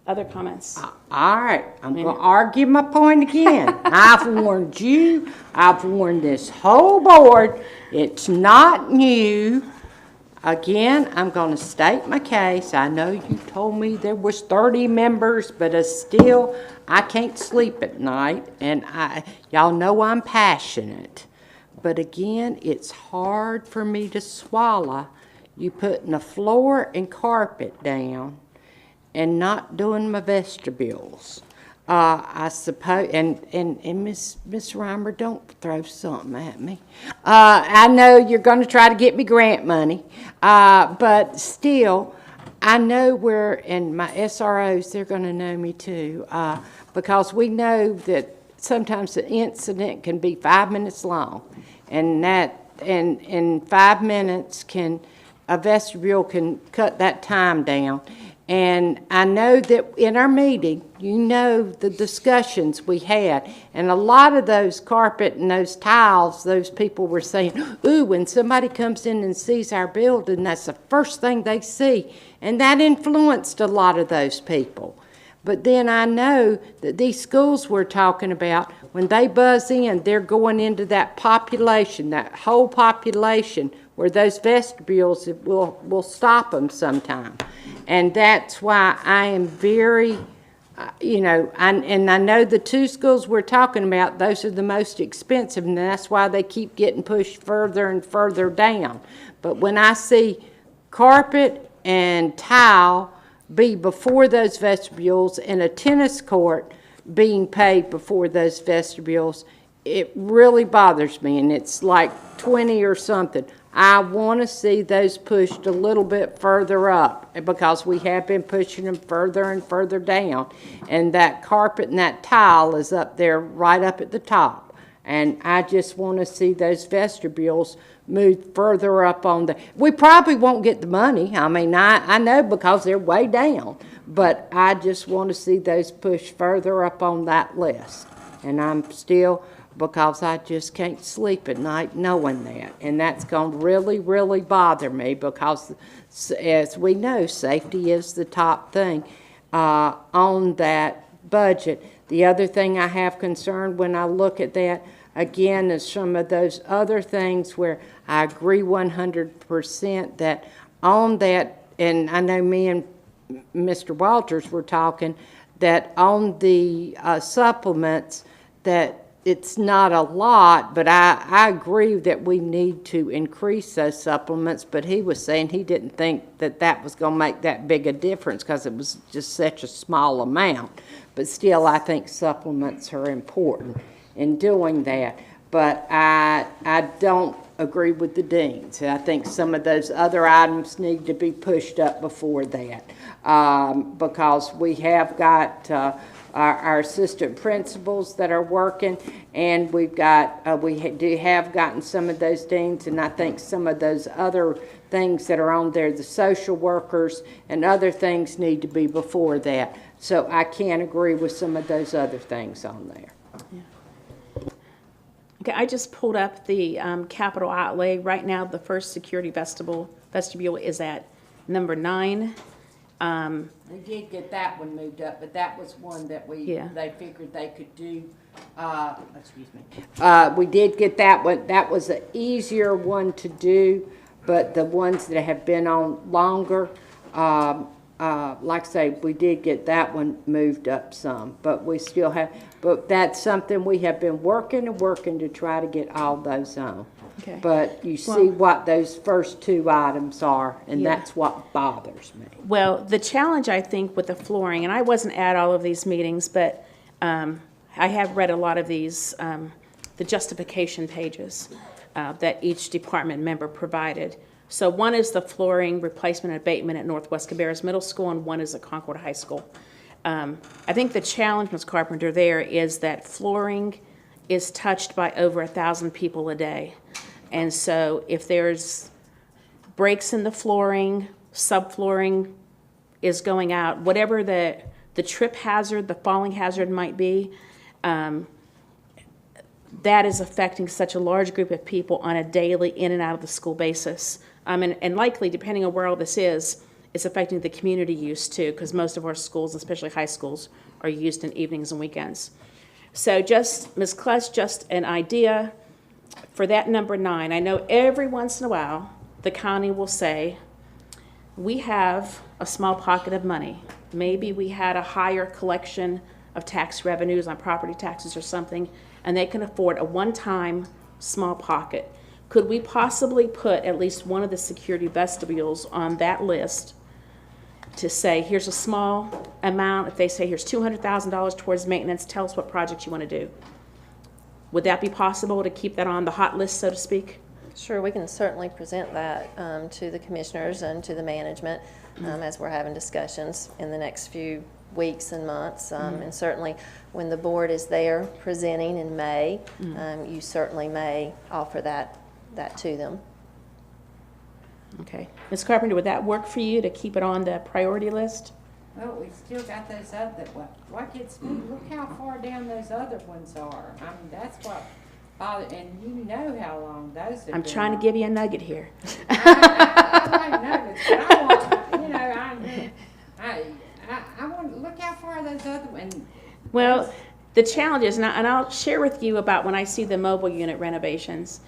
other comments? All right, I'm going to argue my point again. I've warned you, I've warned this whole board, it's not new. Again, I'm going to state my case. I know you told me there was 30 members, but still, I can't sleep at night, and y'all know I'm passionate. But again, it's hard for me to swallow you putting the floor and carpet down and not doing my vestibules. I suppose, and Miss Reimer, don't throw something at me. I know you're going to try to get me grant money, but still, I know and my SROs, they're going to know me too, because we know that sometimes the incident can be 5 minutes long, and in 5 minutes a vestibule can cut that time down. And I know that in our meeting, you know the discussions we had, and a lot of those carpet and those tiles, those people were saying, ooh, when somebody comes in and sees our building, that's the first thing they see. And that influenced a lot of those people. But then I know that these schools we're talking about, when they buzz in, they're going into that population, that whole population, where those vestibules will stop them sometime. And that's why I am very, and I know the two schools we're talking about, those are the most expensive, and that's why they keep getting pushed further and further down. But when I see carpet and tile be before those vestibules and a tennis court being paid before those vestibules, it really bothers me, and it's like 20 or something. I want to see those pushed a little bit further up, because we have been pushing them further and further down. And that carpet and that tile is up there, right up at the top. And I just want to see those vestibules move further up on the... We probably won't get the money. I mean, I know, because they're way down. But I just want to see those pushed further up on that list. And I'm still... because I just can't sleep at night knowing that. And that's going to really, really bother me, because, as we know, safety is the top thing on that budget. The other thing I have concern when I look at that, again, is some of those other things where I agree 100% that on that, and I know me and Mr. Walters were talking, that on the supplements, that it's not a lot, but I agree that we need to increase those supplements, but he was saying he didn't think that was going to make that big a difference, because it was just such a small amount. But still, I think supplements are important in doing that. But I don't agree with the deans. I think some of those other items need to be pushed up before that, because we have got... our assistant principals that are working, and we've got, we have gotten some of those deans, and I think some of those other things that are on there, the social workers and other things need to be before that. So I can't agree with some of those other things on there. Yeah. Okay, I just pulled up the capital outlay. Right now, the first security vestibule is at number 9. They did get that one moved up, but that was one that they figured they could do. Excuse me. We did get that one. That was an easier one to do, but the ones that have been on longer, like I say, we did get that one moved up some, but we still have. But that's something we have been working to try to get all those on. Okay. But you see what those first two items are, and that's what bothers me. Well, the challenge, I think, with the flooring, and I wasn't at all of these meetings, but I have read a lot of these, the justification pages that each department member provided. So one is the flooring replacement and abatement at Northwest Cabarrus Middle School, and one is at Concord High School. I think the challenge, Ms. Carpenter, there is that flooring is touched by over 1,000 people a day. And so if there's breaks in the flooring, subflooring is going out, whatever the trip hazard, the falling hazard might be, that is affecting such a large group of people on a daily in and out of the school basis. And likely, depending on where all this is, it's affecting the community use too, because most of our schools, especially high schools, are used in evenings and weekends. So just, Ms. Klutz, just an idea for that number 9. I know every once in a while, the county will say, we have a small pocket of money. Maybe we had a higher collection of tax revenues on property taxes or something, and they can afford a one-time small pocket. Could we possibly put at least one of the security vestibules on that list to say, here's a small amount? If they say, here's $200,000 towards maintenance, tell us what project you want to do. Would that be possible to keep that on the hot list, so to speak? Sure, we can certainly present that to the commissioners and to the management as we're having discussions in the next few weeks and months. And certainly when the board is there presenting in May, you certainly may offer that to them. Okay. Ms. Carpenter, would that work for you to keep it on the priority list? Well, we still got those other, what gets me, look how far down those other ones are. I mean, that's what bothers, and you know how long those have been. I'm trying to give you a nugget here. I like nuggets, but I want, you know, I want, look how far those other ones. Well, the challenge is, and I'll share with you about when I see the mobile unit renovations,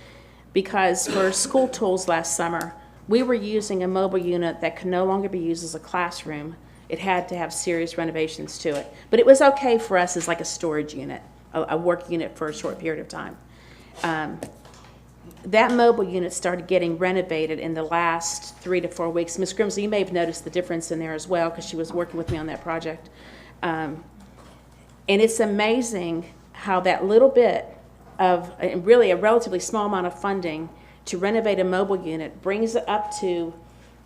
because for school tools last summer, we were using a mobile unit that could no longer be used as a classroom. It had to have serious renovations to it. But it was okay for us as like a storage unit, a work unit for a short period of time. That mobile unit started getting renovated in the last 3 to 4 weeks. Ms. Grimsley, you may have noticed the difference in there as well, because she was working with me on that project. And it's amazing how that little bit of really a relatively small amount of funding to renovate a mobile unit brings it up to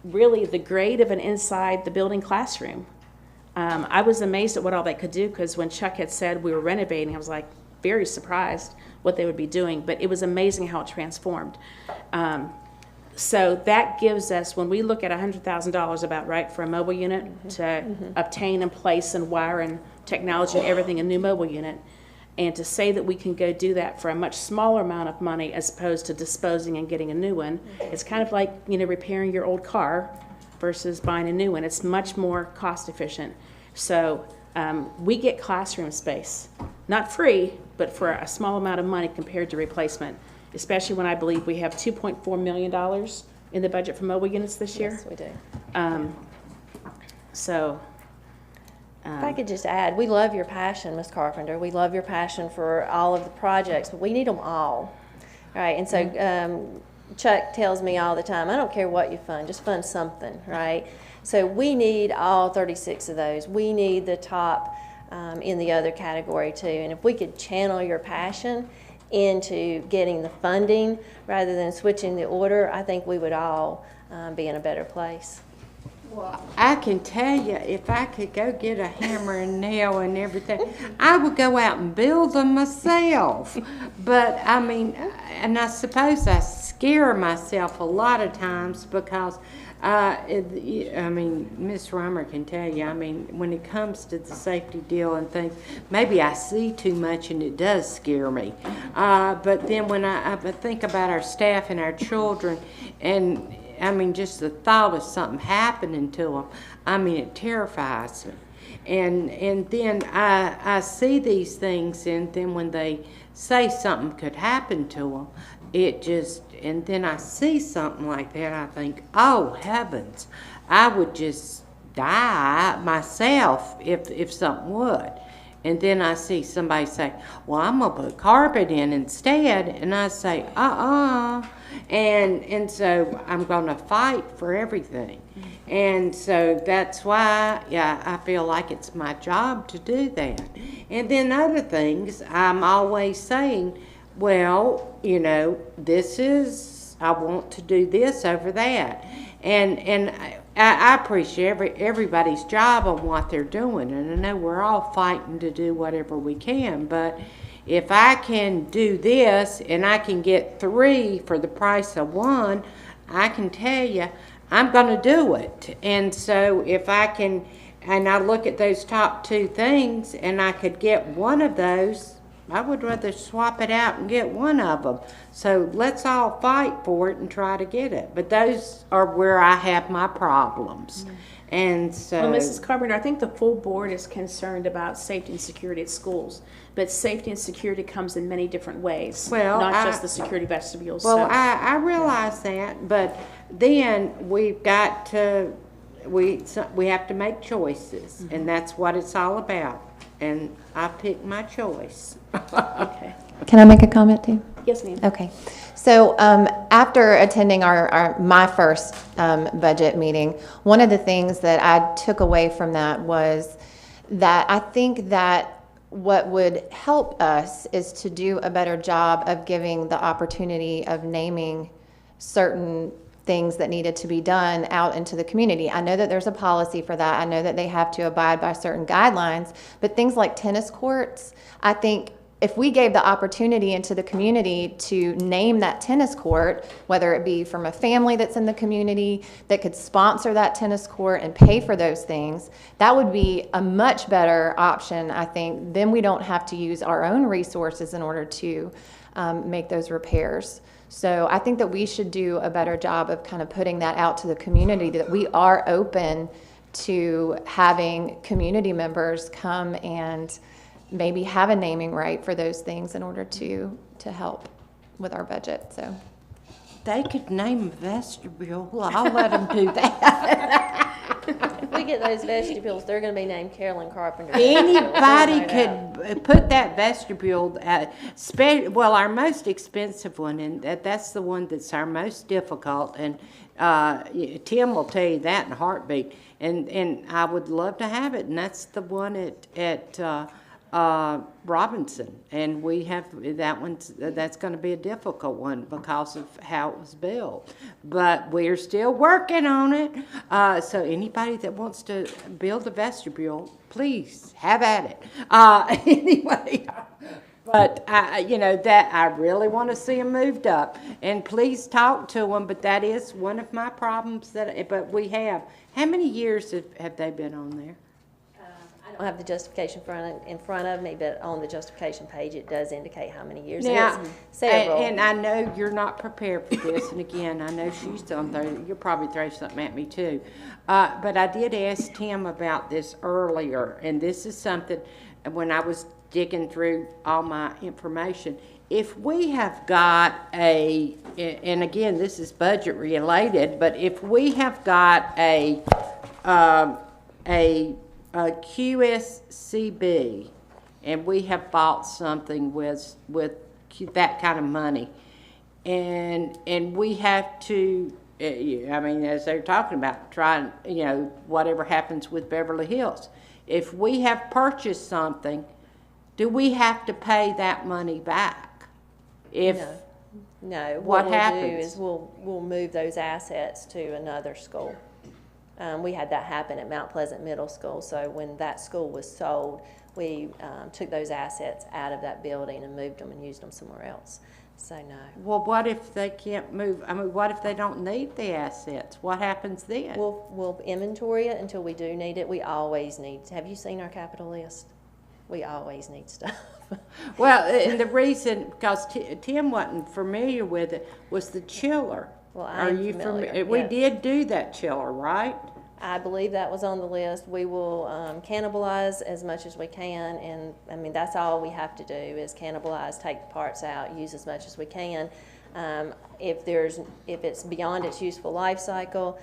really the grade of an inside the building classroom. I was amazed at what all that could do, because when Chuck had said we were renovating, I was like very surprised what they would be doing, but it was amazing how it transformed. So that gives us, when we look at $100,000 about right for a mobile unit to obtain and place and wire and technology and everything, a new mobile unit, and to say that we can go do that for a much smaller amount of money as opposed to disposing and getting a new one, it's kind of like, you know, repairing your old car versus buying a new one. It's much more cost efficient. So we get classroom space, not free, but for a small amount of money compared to replacement, especially when I believe we have $2.4 million in the budget for mobile units this year. Yes, we do. If I could just add, we love your passion, Ms. Carpenter. We love your passion for all of the projects, but we need them all. Right, and so Chuck tells me all the time, I don't care what you fund, just fund something, right? So we need all 36 of those. We need the top in the other category too. And if we could channel your passion into getting the funding rather than switching the order, I think we would all be in a better place. Well, I can tell you, if I could go get a hammer and nail and everything, I would go out and build them myself. But, I mean, and I suppose I scare myself a lot of times because, I mean, Miss Reimer can tell you, I mean, when it comes to the safety deal and things, maybe I see too much and it does scare me. But then when I think about our staff and our children, and I mean, just the thought of something happening to them, I mean, it terrifies me. And then I see these things, and then when they say something could happen to them, it just, and then I see something like that, I think, oh, heavens, I would just die myself if something would. And then I see somebody say, well, I'm going to put carpet in instead. And I say, And so I'm going to fight for everything. And so that's why, yeah, I feel like it's my job to do that. And then other things, I'm always saying, well, you know, I want to do this over that. And I appreciate everybody's job on what they're doing, and I know we're all fighting to do whatever we can, but if I can do this and I can get 3 for the price of 1, I can tell you, I'm going to do it. And so if I can, and I look at those top two things and I could get one of those, I would rather swap it out and get one of them. So let's all fight for it and try to get it. But those are where I have my problems. And so, Well, Mrs. Carpenter, I think the full board is concerned about safety and security at schools, but safety and security comes in many different ways, well, not just the security vestibules. Well, so. I realize that, but then we've got to, we have to make choices, and that's what it's all about. And I picked my choice. Okay. Can I make a comment too? Yes, ma'am. Okay. So after attending my first budget meeting, one of the things that I took away from that was that I think that what would help us is to do a better job of giving the opportunity of naming certain things that needed to be done out into the community. I know that there's a policy for that. I know that they have to abide by certain guidelines, but things like tennis courts, I think if we gave the opportunity into the community to name that tennis court, whether it be from a family that's in the community that could sponsor that tennis court and pay for those things, that would be a much better option, I think. Then we don't have to use our own resources in order to make those repairs. So I think that we should do a better job of kind of putting that out to the community, that we are open to having community members come and maybe have a naming right for those things in order to help with our budget. So they could name a vestibule. I'll let them do that. If we get those vestibules, they're going to be named Carolyn Carpenter. Anybody could put that vestibule at, well, our most expensive one, and that's the one that's our most difficult, and Tim will tell you that in a heartbeat, and I would love to have it, and that's the one at Robinson, and we have that one. That's going to be a difficult one because of how it was built, but we're still working on it. So anybody that wants to build a vestibule, please have at it. Anyway, but that I really want to see them moved up, and please talk to them. But that is one of my problems. But we have. How many years have they been on there? I don't have the justification in front of me, but on the justification page it does indicate how many years. Now, and it's several. And I know you're not prepared for this, and again, I know she's done throw. You'll probably throw something at me too. But I did ask Tim about this earlier, and this is something when I was digging through all my information. If we have got and again, this is budget related, but if we have got a QSCB, and we have bought something with that kind of money, and we have to, I mean, as they're talking about, trying, whatever happens with Beverly Hills, if we have purchased something, do we have to pay that money back? No. What we'll happens? do is we'll move those assets to another school. We had that happen at Mount Pleasant Middle School. So when that school was sold, we took those assets out of that building and moved them and used them somewhere else. So no. Well, what if they can't move? I mean, what if they don't need the assets? What happens then? We'll inventory it until we do need it. We always need. Have you seen our capital list? We always need stuff. Well, and the reason, because Tim wasn't familiar with it, was the chiller. Well, I'm familiar. We yes. did do that chiller, right? I believe that was on the list. We will cannibalize as much as we can, and I mean that's all we have to do is cannibalize, take the parts out, use as much as we can. If it's beyond its useful life cycle,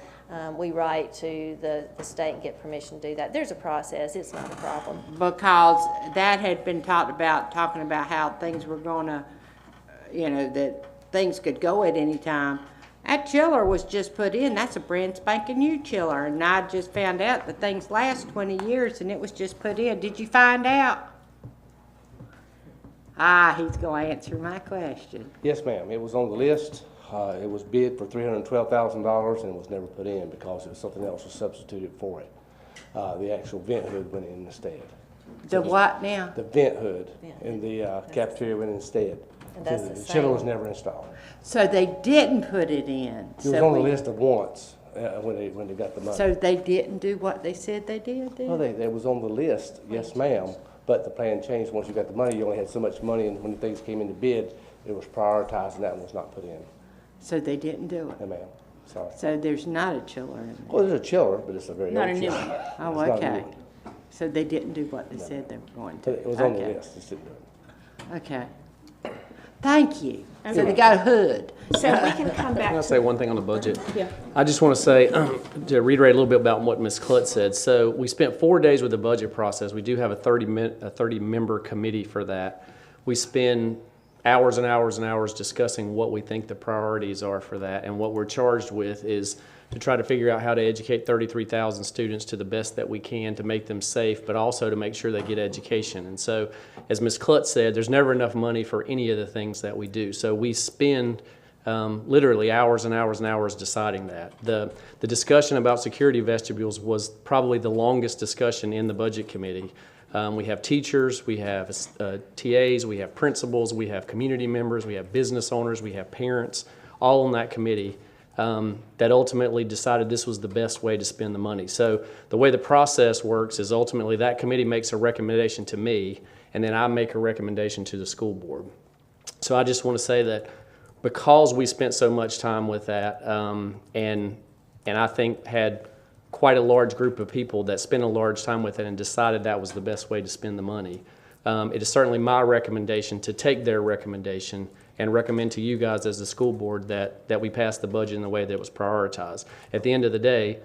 we write to the state and get permission to do that. There's a process. It's not a problem. Because that had been talking about how things were going to, that things could go at any time. That chiller was just put in. That's a brand spanking new chiller. And I just found out that things last 20 years and it was just put in. Did you find out? He's going to answer my question. Yes, ma'am. It was on the list. It was bid for $312,000 and it was never put in because it was something else was substituted for it. The actual vent hood went in instead. The what now? The vent hood in the cafeteria went instead. And that's the The chiller was same. never installed. So they didn't put it in. It was on the list of wants when they got the money. So they didn't do what they said they did then? Well, they was on the list, yes, ma'am, but the plan changed. Once you got the money, you only had so much money, and when things came into bid, it was prioritized, and that one was not put in. So they didn't do it? No, ma'am, sorry. So there's not a chiller in there? Well, there's a chiller, but it's a very Not old a new chiller. one? It's Oh, not a new okay. one. So they didn't do what they said they were going to? But it was on the Okay. list, just didn't do it. Okay. Thank you. So Okay. they got a hood. So we can come back Can I to. say one thing on the budget? Yeah. I just want to say, to reiterate a little bit about what Ms. Klutz said. So we spent 4 days with the budget process. We do have a 30-member committee for that. We spend hours and hours and hours discussing what we think the priorities are for that. And what we're charged with is to try to figure out how to educate 33,000 students to the best that we can to make them safe, but also to make sure they get education. And so, as Ms. Klutz said, there's never enough money for any of the things that we do. So we spend literally hours and hours and hours deciding that. The discussion about security vestibules was probably the longest discussion in the budget committee. We have teachers, we have TAs, we have principals, we have community members, we have business owners, we have parents, all on that committee. That ultimately decided this was the best way to spend the money. So the way the process works is ultimately that committee makes a recommendation to me, and then I make a recommendation to the school board. So I just want to say that because we spent so much time with that, and I think had quite a large group of people that spent a large time with it and decided that was the best way to spend the money, it is certainly my recommendation to take their recommendation and recommend to you guys as the school board that we pass the budget in the way that was prioritized. At the end of the day,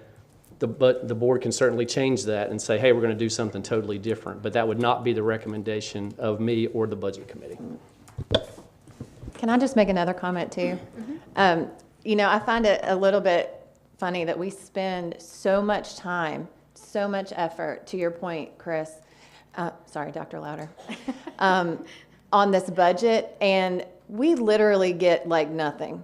the board can certainly change that and say, hey, we're going to do something totally different, but that would not be the recommendation of me or the budget committee. Can I just make another comment too? You know, I find it a little bit funny that we spend so much time, so much effort, to your point, Chris, sorry, Dr. Louder, on this budget, and we literally get like nothing.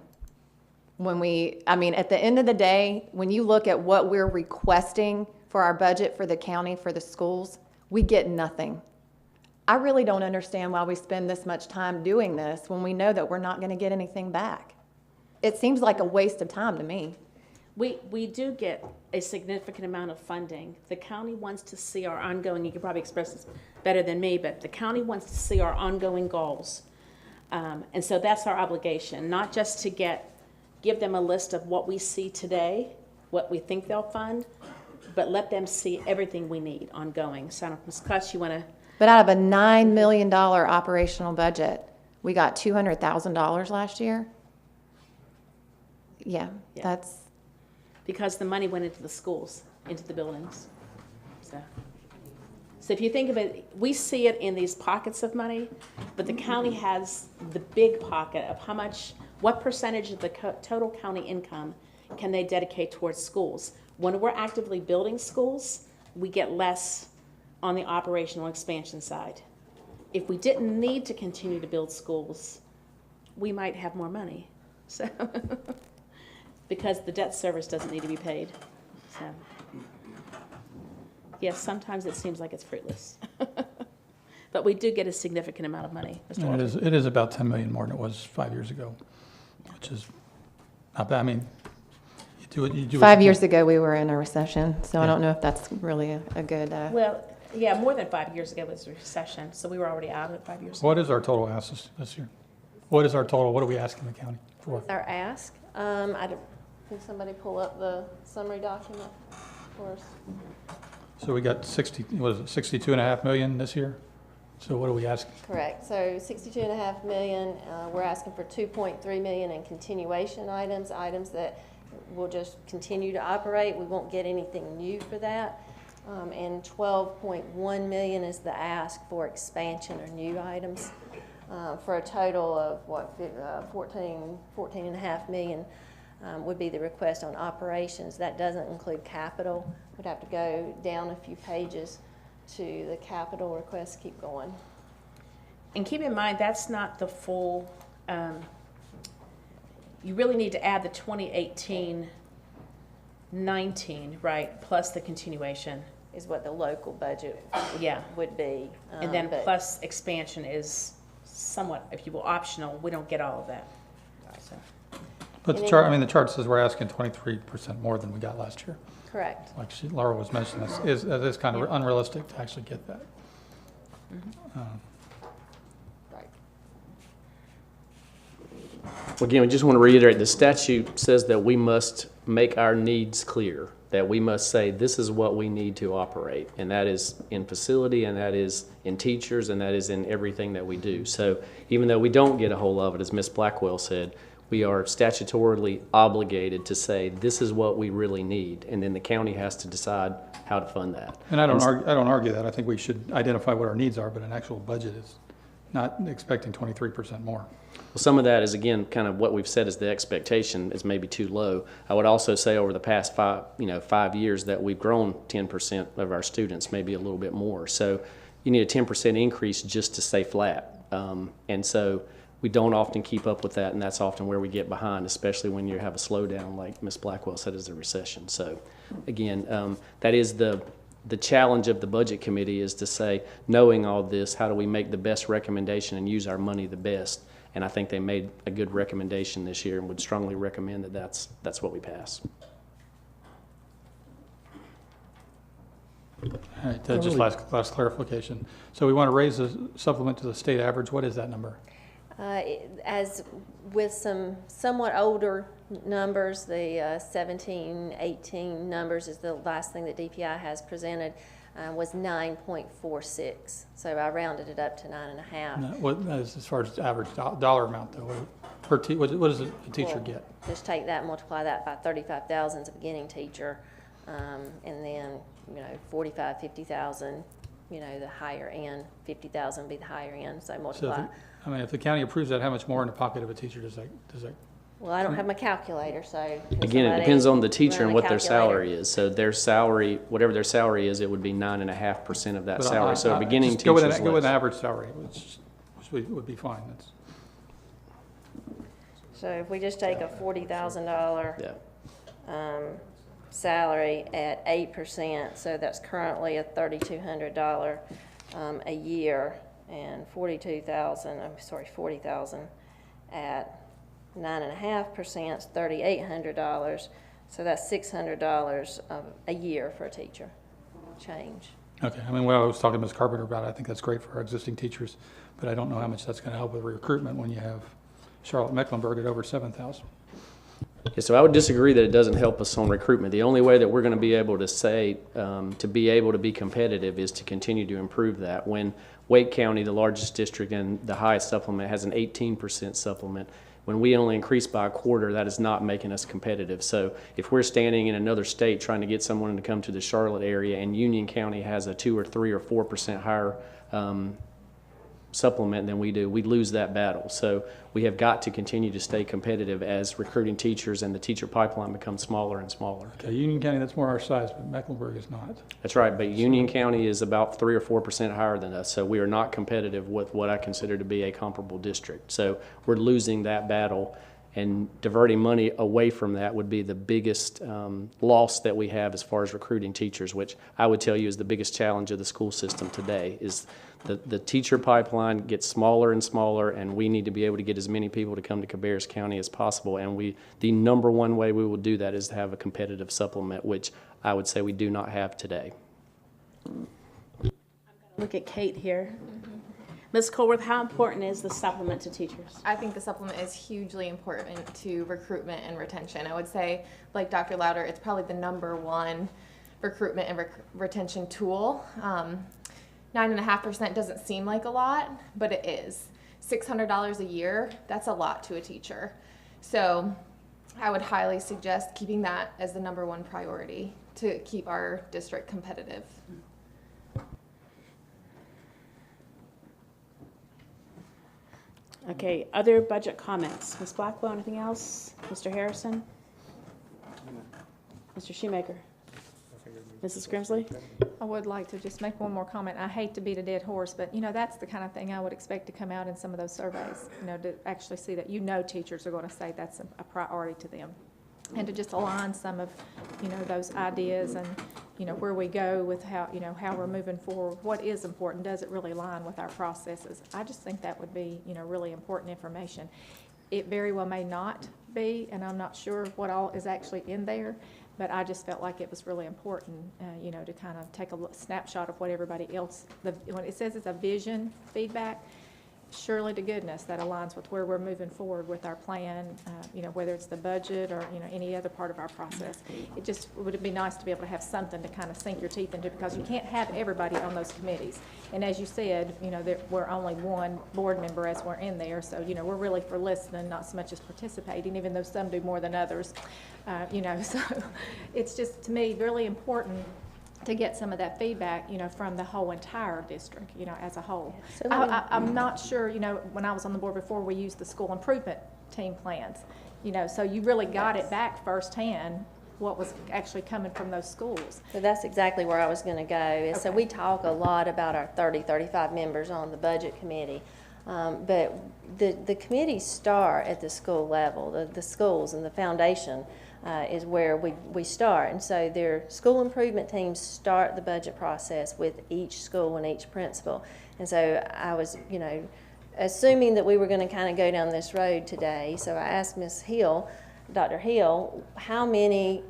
I mean, at the end of the day, when you look at what we're requesting for our budget for the county, for the schools, we get nothing. I really don't understand why we spend this much time doing this when we know that we're not going to get anything back. It seems like a waste of time to me. We do get a significant amount of funding. The county wants to see our ongoing, you could probably express this better than me, but the county wants to see our ongoing goals. And so that's our obligation, not just to give them a list of what we see today, what we think they'll fund, but let them see everything we need ongoing. So, Ms. Klutz, you want to? But out of a $9 million operational budget, we got $200,000 last year. Yeah, that's. Because the money went into the schools, into the buildings. So if you think of it, we see it in these pockets of money, but the county has the big pocket of what percentage of the total county income can they dedicate towards schools. When we're actively building schools, we get less on the operational expansion side. If we didn't need to continue to build schools, we might have more money. So, because the debt service doesn't need to be paid. So. Yes, sometimes it seems like it's fruitless. But we do get a significant amount of money. Mr. It is about 10 million more than it was 5 years ago, which is not bad. I mean, you do 5 years ago, we were in a recession, so I don't know if that's really a good... Well, yeah, more than 5 years ago was a recession, so we were already out of it 5 years ago. What is our total ask this year? What is our total? What are we asking the county for? Our ask, can somebody pull up the summary document for us? So we got 62.5 million this year? So what are we asking? Correct. So 62.5 million. We're asking for 2.3 million in continuation items that will just continue to operate. We won't get anything new for that. And 12.1 million is the ask for expansion or new items, for a total of 14.5 million would be the request on operations. That doesn't include capital. We'd have to go down a few pages to the capital requests. Keep going. And keep in mind, that's not the full, you really need to add the 2018-19, right, plus the continuation. Is what the local budget yeah. would be. And then plus expansion is somewhat, if you will, optional, we don't get all of that. So. But the chart, I mean, the chart says we're asking 23% more than we got last year. Correct. Like Laura was mentioning, that is kind of unrealistic to actually get that. Well, again, we just want to reiterate, the statute says that we must make our needs clear, that we must say, this is what we need to operate. And that is in facility, and that is in teachers, and that is in everything that we do. So even though we don't get a whole lot of it, as Ms. Blackwell said, we are statutorily obligated to say, this is what we really need. And then the county has to decide how to fund that. And I don't argue that. I think we should identify what our needs are, but an actual budget is not expecting 23% more. Well, some of that is, again, kind of what we've said is the expectation is maybe too low. I would also say over the past 5 years that we've grown 10% of our students, maybe a little bit more. So you need a 10% increase just to stay flat. And so we don't often keep up with that, and that's often where we get behind, especially when you have a slowdown, like Ms. Blackwell said, is a recession. So again, that is the challenge of the budget committee, is to say, knowing all this, how do we make the best recommendation and use our money the best? And I think they made a good recommendation this year and would strongly recommend that that's what we pass. All right, just last clarification. So we want to raise the supplement to the state average. What is that number? As with some somewhat older numbers, the 17, 18 numbers is the last thing that DPI has presented, was 9.46. So I rounded it up to 9.5. No, what is as far as average dollar amount though? What does a teacher get? Just take that, multiply that by 35,000 as a beginning teacher, and then 45, 50,000. The higher end, 50,000 would be the higher end. So multiply. So if the county approves that, how much more in the pocket of a teacher does that? Well, I don't have my calculator, so. Again, it depends on the teacher and what their salary is. So their salary, whatever their salary is, it would be 9.5% of that salary. So a beginning teacher is go with an average salary, which would be fine. So if we just take a $40,000 salary at 8%, so that's currently a $3,200 a year, and $40,000 at 9.5% is $3,800. So that's $600 a year for a teacher. Change. Okay. When I was talking to Ms. Carpenter about it, I think that's great for our existing teachers, but I don't know how much that's going to help with recruitment when you have Charlotte Mecklenburg at over 7,000. Yeah, so I would disagree that it doesn't help us on recruitment. The only way that we're going to be able to say, to be able to be competitive, is to continue to improve that. When Wake County, the largest district and the highest supplement, has an 18% supplement, when we only increase by a quarter, that is not making us competitive. So if we're standing in another state trying to get someone to come to the Charlotte area and Union County has a 2 or 3 or 4% higher supplement than we do, we lose that battle. So we have got to continue to stay competitive as recruiting teachers and the teacher pipeline becomes smaller and smaller. Okay, Union County, that's more our size, but Mecklenburg is not. That's right, but Union County is about 3 or 4% higher than us, so we are not competitive with what I consider to be a comparable district. So we're losing that battle, and diverting money away from that would be the biggest loss that we have as far as recruiting teachers, which I would tell you is the biggest challenge of the school system today. Is the teacher pipeline gets smaller and smaller, and we need to be able to get as many people to come to Cabarrus County as possible. And the number one way we will do that is to have a competitive supplement, which I would say we do not have today. Look at Kate here. Ms. Colworth, how important is the supplement to teachers? I think the supplement is hugely important to recruitment and retention. I would say, like Dr. Louder, it's probably the #1 recruitment and retention tool. 9.5% doesn't seem like a lot, but it is. $600 a year, that's a lot to a teacher. So I would highly suggest keeping that as the #1 priority to keep our district competitive. Okay, other budget comments. Ms. Blackwell, anything else? Mr. Harrison? Mr. Shoemaker? Mrs. Grimsley? I would like to just make one more comment. I hate to beat a dead horse, but that's the kind of thing I would expect to come out in some of those surveys, to actually see that teachers are going to say that's a priority to them. And to just align some of, those ideas and where we go with how, how we're moving forward, what is important, does it really align with our processes? I just think that would be, really important information. It very well may not be, and I'm not sure what all is actually in there, but I just felt like it was really important, to kind of take a snapshot of what everybody else, when it says it's a vision feedback, surely to goodness that aligns with where we're moving forward with our plan, whether it's the budget or, any other part of our process. It just would be nice to be able to have something to kind of sink your teeth into, because you can't have everybody on those committees. And as you said, we're only one board member as we're in there, so, we're really for listening, not so much as participating, even though some do more than others. So it's just, to me, really important to get some of that feedback, from the whole entire district, as a whole. I'm not sure, when I was on the board before, we used the school improvement team plans, so you really got it back firsthand, what was actually coming from those schools. So that's exactly where I was going to go. Okay. So we talk a lot about our 35 members on the budget committee, but the committees start at the school level, the schools and the foundation. Is where we start. And so their school improvement teams start the budget process with each school and each principal. And so I was, assuming that we were going to kind of go down this road today, so I asked Ms. Hill, Dr. Hill, how many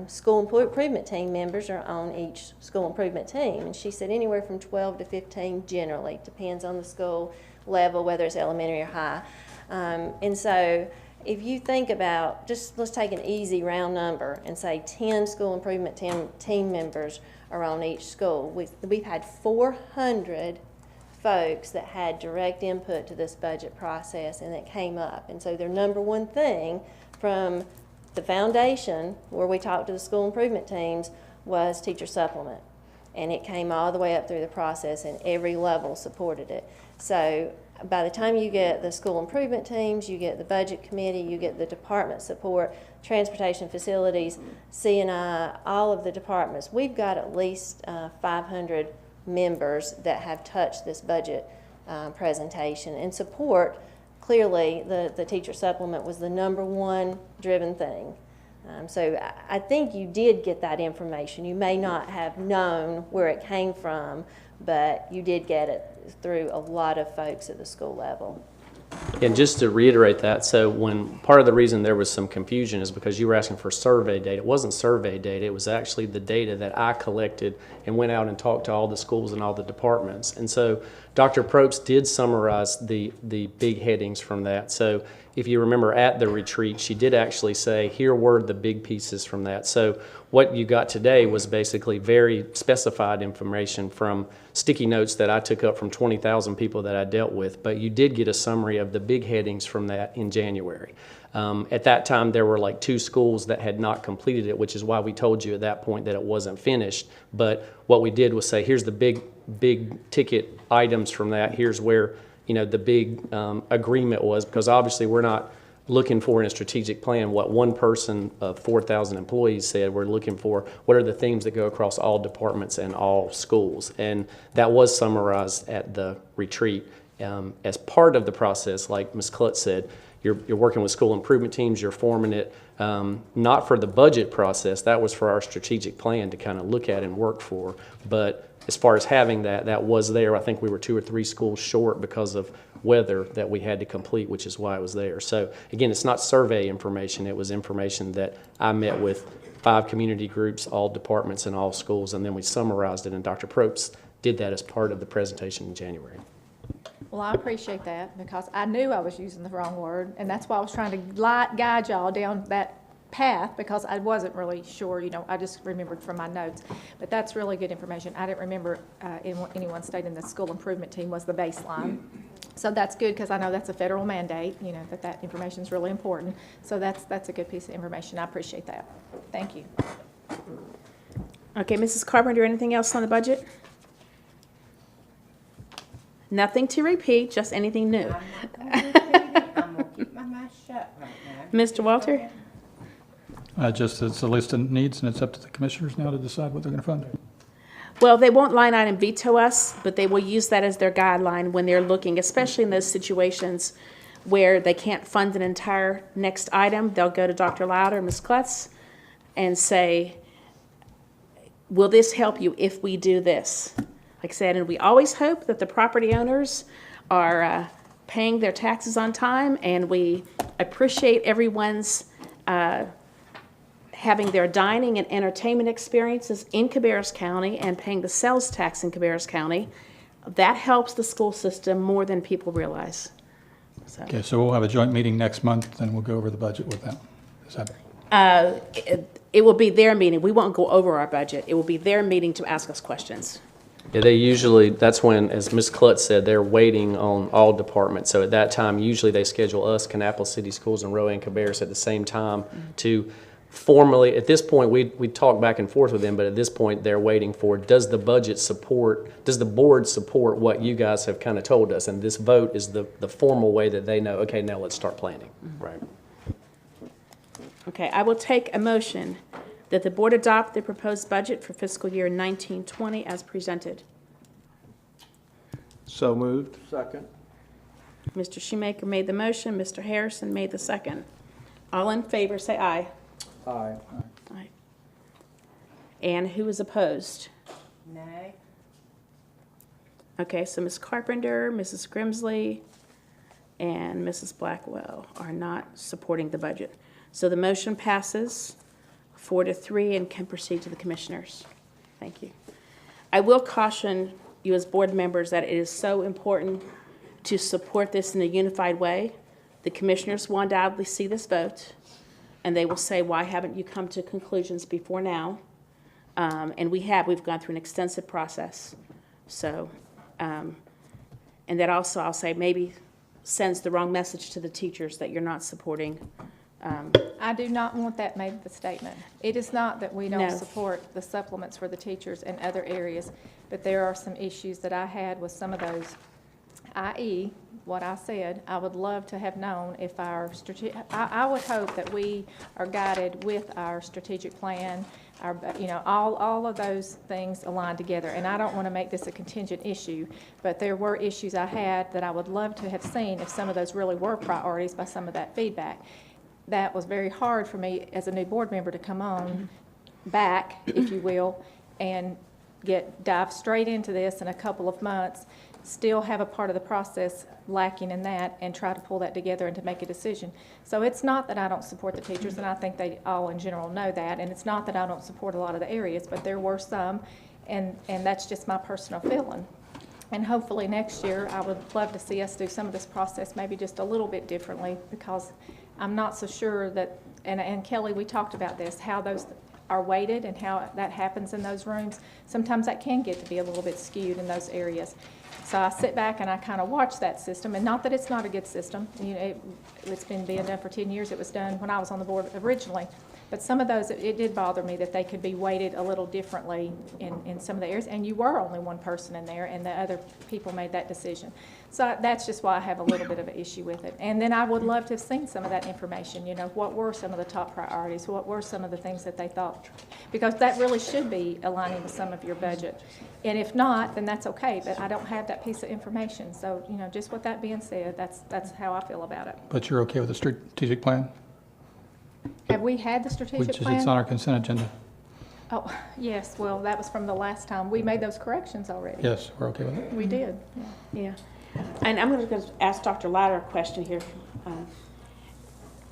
school improvement team members are on each school improvement team? And she said anywhere from 12 to 15 generally, depends on the school level, whether it's elementary or high. And so if you think about, let's take an easy round number and say 10 school improvement team members are on each school. We've had 400 folks that had direct input to this budget process and that came up. And so their number one thing from the foundation, where we talked to the school improvement teams, was teacher supplement. And it came all the way up through the process, and every level supported it. So by the time you get the school improvement teams, you get the budget committee, you get the department support, transportation facilities, C&I, all of the departments, we've got at least 500 members that have touched this budget presentation and support. Clearly, the teacher supplement was the number one driven thing. So I think you did get that information. You may not have known where it came from, but you did get it through a lot of folks at the school level. And just to reiterate that, so when part of the reason there was some confusion is because you were asking for survey data. It wasn't survey data, it was actually the data that I collected and went out and talked to all the schools and all the departments. And so Dr. Probst did summarize the big headings from that. So if you remember at the retreat, she did actually say, here were the big pieces from that. So what you got today was basically very specified information from sticky notes that I took up from 20,000 people that I dealt with, but you did get a summary of the big headings from that in January. At that time, there were like 2 schools that had not completed it, which is why we told you at that point that it wasn't finished. But what we did was say, here's the big ticket items from that. Here's where the big agreement was, because obviously we're not looking for in a strategic plan what one person of 4,000 employees said. We're looking for what are the themes that go across all departments and all schools. And that was summarized at the retreat as part of the process. Like Ms. Klutz said, you're working with school improvement teams, you're forming it, not for the budget process. That was for our strategic plan to kind of look at and work for. But as far as having that was there. I think we were 2 or 3 schools short because of weather that we had to complete, which is why it was there. So again, it's not survey information. It was information that I met with 5 community groups, all departments and all schools, and then we summarized it, and Dr. Probst did that as part of the presentation in January. Well, I appreciate that, because I knew I was using the wrong word, and that's why I was trying to guide y'all down that path, because I wasn't really sure, I just remembered from my notes. But that's really good information. I didn't remember anyone stating the school improvement team was the baseline. So that's good, because I know that's a federal mandate, that information is really important. So that's a good piece of information. I appreciate that. Thank you. Okay, Mrs. Carpenter, anything else on the budget? Nothing to repeat, just anything new. I'm gonna keep my mouth shut right now. Mr. Walter? Just it's a list of needs, and it's up to the commissioners now to decide what they're going to fund. Well, they won't line item veto us, but they will use that as their guideline when they're looking, especially in those situations where they can't fund an entire next item. They'll go to Dr. Louder, Ms. Klutz, and say, will this help you if we do this? Like I said, and we always hope that the property owners are paying their taxes on time, and we appreciate everyone's having their dining and entertainment experiences in Cabarrus County and paying the sales tax in Cabarrus County. That helps the school system more than people realize. So. Okay, so we'll have a joint meeting next month, and we'll go over the budget with them. Is that? It will be their meeting. We won't go over our budget. It will be their meeting to ask us questions. Yeah, they usually, that's when, as Ms. Klutz said, they're waiting on all departments. So at that time, usually they schedule us, Kannapolis City Schools, and Rowan and Cabarrus at the same time to formally, at this point, we talk back and forth with them, but at this point, they're waiting for, does the budget support, does the board support what you guys have kind of told us? And this vote is the formal way that they know, okay, now let's start planning. Right. Okay, I will take a motion that the board adopt the proposed budget for fiscal year 1920 as presented. So moved. Second. Mr. Shoemaker made the motion. Mr. Harrison made the second. All in favor, say aye. Aye. Aye. And who is opposed? Nay. Okay, so Ms. Carpenter, Mrs. Grimsley, and Mrs. Blackwell are not supporting the budget. So the motion passes 4-3 and can proceed to the commissioners. Thank you. I will caution you as board members that it is so important to support this in a unified way. The commissioners will undoubtedly see this vote, and they will say, why haven't you come to conclusions before now? And we've gone through an extensive process. So, and that also, I'll say, maybe sends the wrong message to the teachers that you're not supporting. I do not want that made the statement. It is not that we don't No. support the supplements for the teachers in other areas, but there are some issues that I had with some of those, i.e., what I said, I would love to have known if our I would hope that we are guided with our strategic plan, all of those things aligned together. And I don't want to make this a contingent issue, but there were issues I had that I would love to have seen if some of those really were priorities by some of that feedback. That was very hard for me as a new board member to come on back, if you will, and dive straight into this in a couple of months, still have a part of the process lacking in that, and try to pull that together and to make a decision. So it's not that I don't support the teachers, and I think they all in general know that, and it's not that I don't support a lot of the areas, but there were some, and that's just my personal feeling. And hopefully next year, I would love to see us do some of this process maybe just a little bit differently, because I'm not so sure that, and Kelly, we talked about this, how those are weighted and how that happens in those rooms. Sometimes that can get to be a little bit skewed in those areas. So I sit back and I kind of watch that system, and not that it's not a good system. It's been being done for 10 years. It was done when I was on the board originally. But some of those, it did bother me that they could be weighted a little differently in some of the areas. And you were only one person in there, and the other people made that decision. So that's just why I have a little bit of an issue with it. And then I would love to have seen some of that information. What were some of the top priorities? What were some of the things that they thought? Because that really should be aligning with some of your budget. And if not, then that's okay. But I don't have that piece of information. So, just with that being said, that's how I feel about it. But you're okay with the strategic plan? Have we had the strategic plan? It's on our consent agenda. Oh, yes. Well, that was from the last time. We made those corrections already. Yes, we're okay with it. We did. Yeah. And I'm going to ask Dr. Lauder a question here.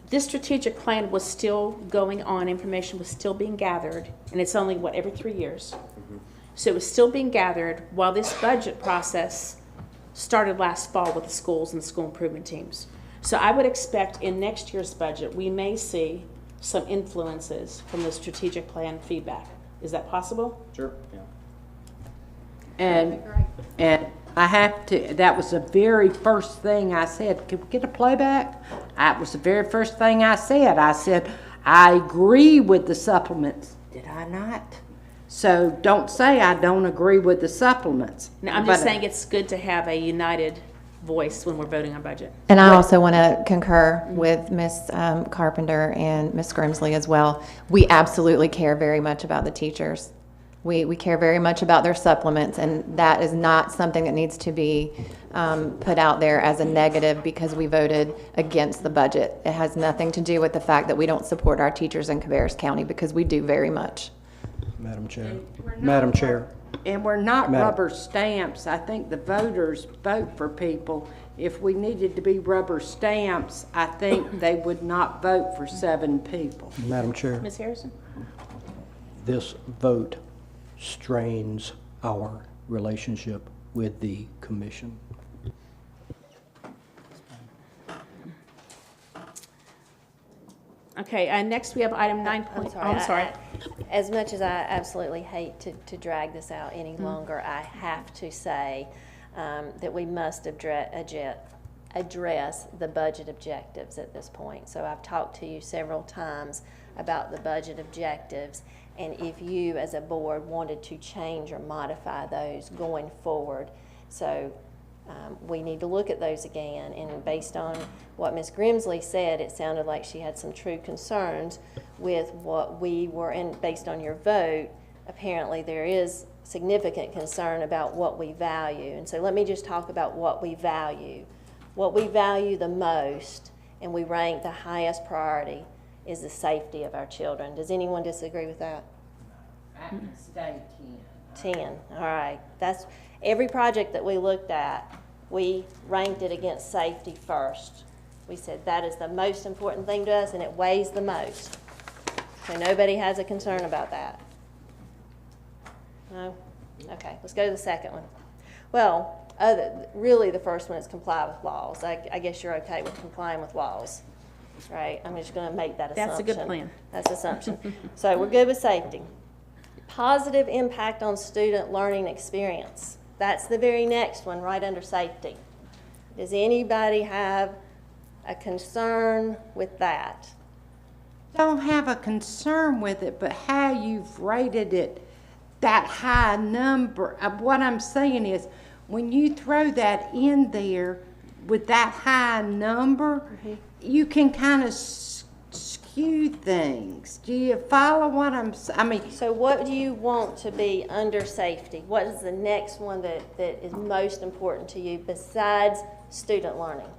This strategic plan was still going on, information was still being gathered, and it's only, every 3 years? Mm-hmm. So it was still being gathered while this budget process started last fall with the schools and the school improvement teams. So I would expect in next year's budget, we may see some influences from the strategic plan feedback. Is that possible? Sure, yeah. And I have to, that was the very first thing I said. Can we get a playback? That was the very first thing I said. I said, I agree with the supplements. Did I not? So don't say I don't agree with the supplements. No, I'm just saying it's good to have a united voice when we're voting on budget. And I also want to concur with Ms. Carpenter and Ms. Grimsley as well. We absolutely care very much about the teachers. We care very much about their supplements, and that is not something that needs to be put out there as a negative because we voted against the budget. It has nothing to do with the fact that we don't support our teachers in Cabarrus County, because we do very much. Madam Chair. We're not Madam Chair. And we're not Madam- rubber stamps. I think the voters vote for people. If we needed to be rubber stamps, I think they would not vote for 7 people. Madam Chair, Ms. Harrison? this vote strains our relationship with the commission. Okay, next we have item 9. I'm sorry. As much as I absolutely hate to drag this out any longer, I have to say that we must address the budget objectives at this point. So I've talked to you several times about the budget objectives, and if you as a board wanted to change or modify those going forward. So we need to look at those again, and based on what Ms. Grimsley said, it sounded like she had some true concerns with what we were, and based on your vote, apparently there is significant concern about what we value. And so let me just talk about what we value. What we value the most, and we rank the highest priority, is the safety of our children. Does anyone disagree with that? I can stay 10, all right. That's every project that we looked at, we ranked it against safety first. We said that is the most important thing to us, and it weighs the most. So nobody has a concern about that. No? Okay, let's go to the second one. Well, really the first one is comply with laws. I guess you're okay with complying with laws, right? I'm just going to make that assumption. That's a good plan. That's assumption. So we're good with safety. Positive impact on student learning experience. That's the very next one, right under safety. Does anybody have a concern with that? Don't have a concern with it, but how you've rated it, that high number. What I'm saying is, when you throw that in there with that high number, you can kind of skew things. Do you follow what I mean? So what do you want to be under safety? What is the next one that is most important to you besides student learning?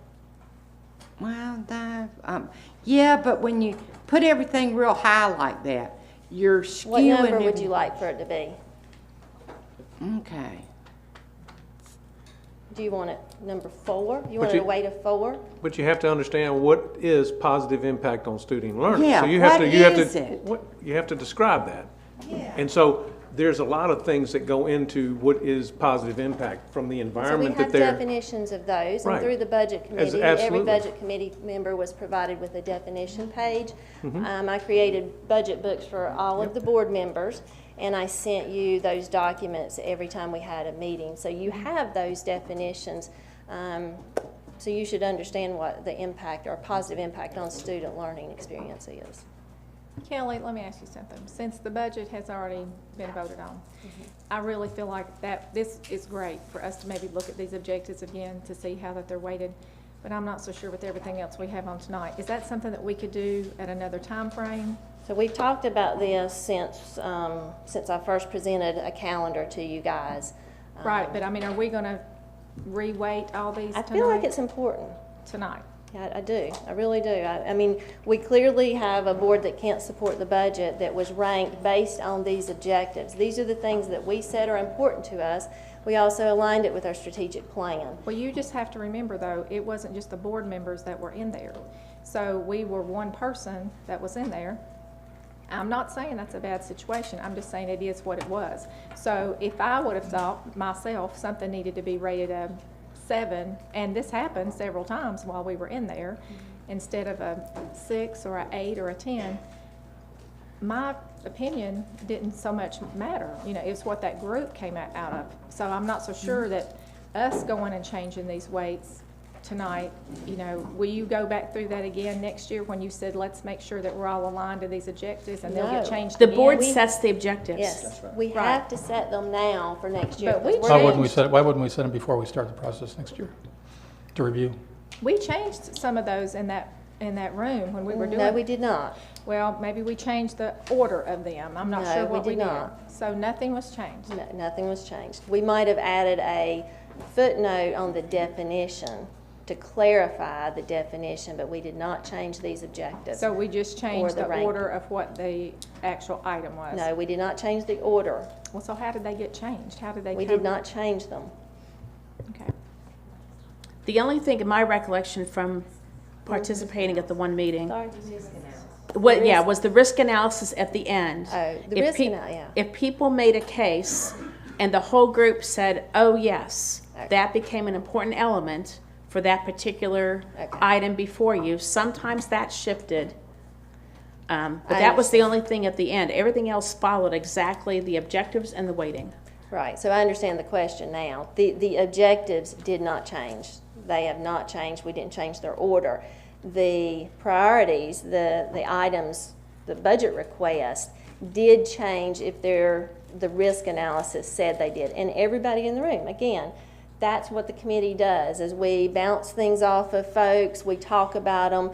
Well, yeah, but when you put everything real high like that, you're skewing. What number would you like for it to be? Okay. Do you want it number 4? You want it a weight of 4? But you have to understand what is positive impact on student learning. Yeah, so you have to describe that. Yeah. And so there's a lot of things that go into what is positive impact from the environment that So we they're. have definitions of those, Right. and through the budget committee, every Absolutely. budget committee member was provided with a definition page. I created budget books for all of the board members, and I sent you those documents every time we had a meeting. So you have those definitions, so you should understand what the impact or positive impact on student learning experience is. Kelly, let me ask you something. Since the budget has already been voted on, I really feel like this is great for us to maybe look at these objectives again to see how that they're weighted, but I'm not so sure with everything else we have on tonight. Is that something that we could do at another time frame? So we've talked about this since I first presented a calendar to you guys. Right, but I mean, are we going to re-weight all these tonight? I feel like it's important. Tonight. Yeah, I do. I really do. I mean, we clearly have a board that can't support the budget that was ranked based on these objectives. These are the things that we said are important to us. We also aligned it with our strategic plan. Well, you just have to remember, though, it wasn't just the board members that were in there. So we were one person that was in there. I'm not saying that's a bad situation. I'm just saying it is what it was. So if I would have thought myself something needed to be rated a 7, and this happened several times while we were in there, instead of a 6 or an 8 or a 10, my opinion didn't so much matter. You know, it's what that group came out of. So I'm not so sure that us going and changing these weights tonight, you know, will you go back through that again next year when you said, let's make sure that we're all aligned to these objectives and they'll get changed The again? board sets the objectives. Yes, we have to set them now for next year. But we Why wouldn't we set them before we start the process next year to review? We changed some of those in that room when we were doing. No, we did not. Well, maybe we changed the order of them. I'm not sure what we did. So nothing was changed. No, nothing was changed. We might have added a footnote on the definition to clarify the definition, but we did not change these objectives. So we just changed the rank. order of what the actual item was? No, we did not change the order. Well, so how did they get changed? How did they We come? did not change them. Okay. The only thing in my recollection from participating at the one meeting, Sorry. was the risk analysis at the end. Oh, the If risk pe- yeah. If people made a case and the whole group said, oh, yes, that became an important element for that particular item before you. Sometimes that shifted. But that was the only thing at the end. Everything else followed exactly the objectives and the weighting. Right, so I understand the question now. The objectives did not change. They have not changed. We didn't change their order. The priorities, the items, the budget request did change if the risk analysis said they did. And everybody in the room, again, that's what the committee does, is we bounce things off of folks, we talk about them.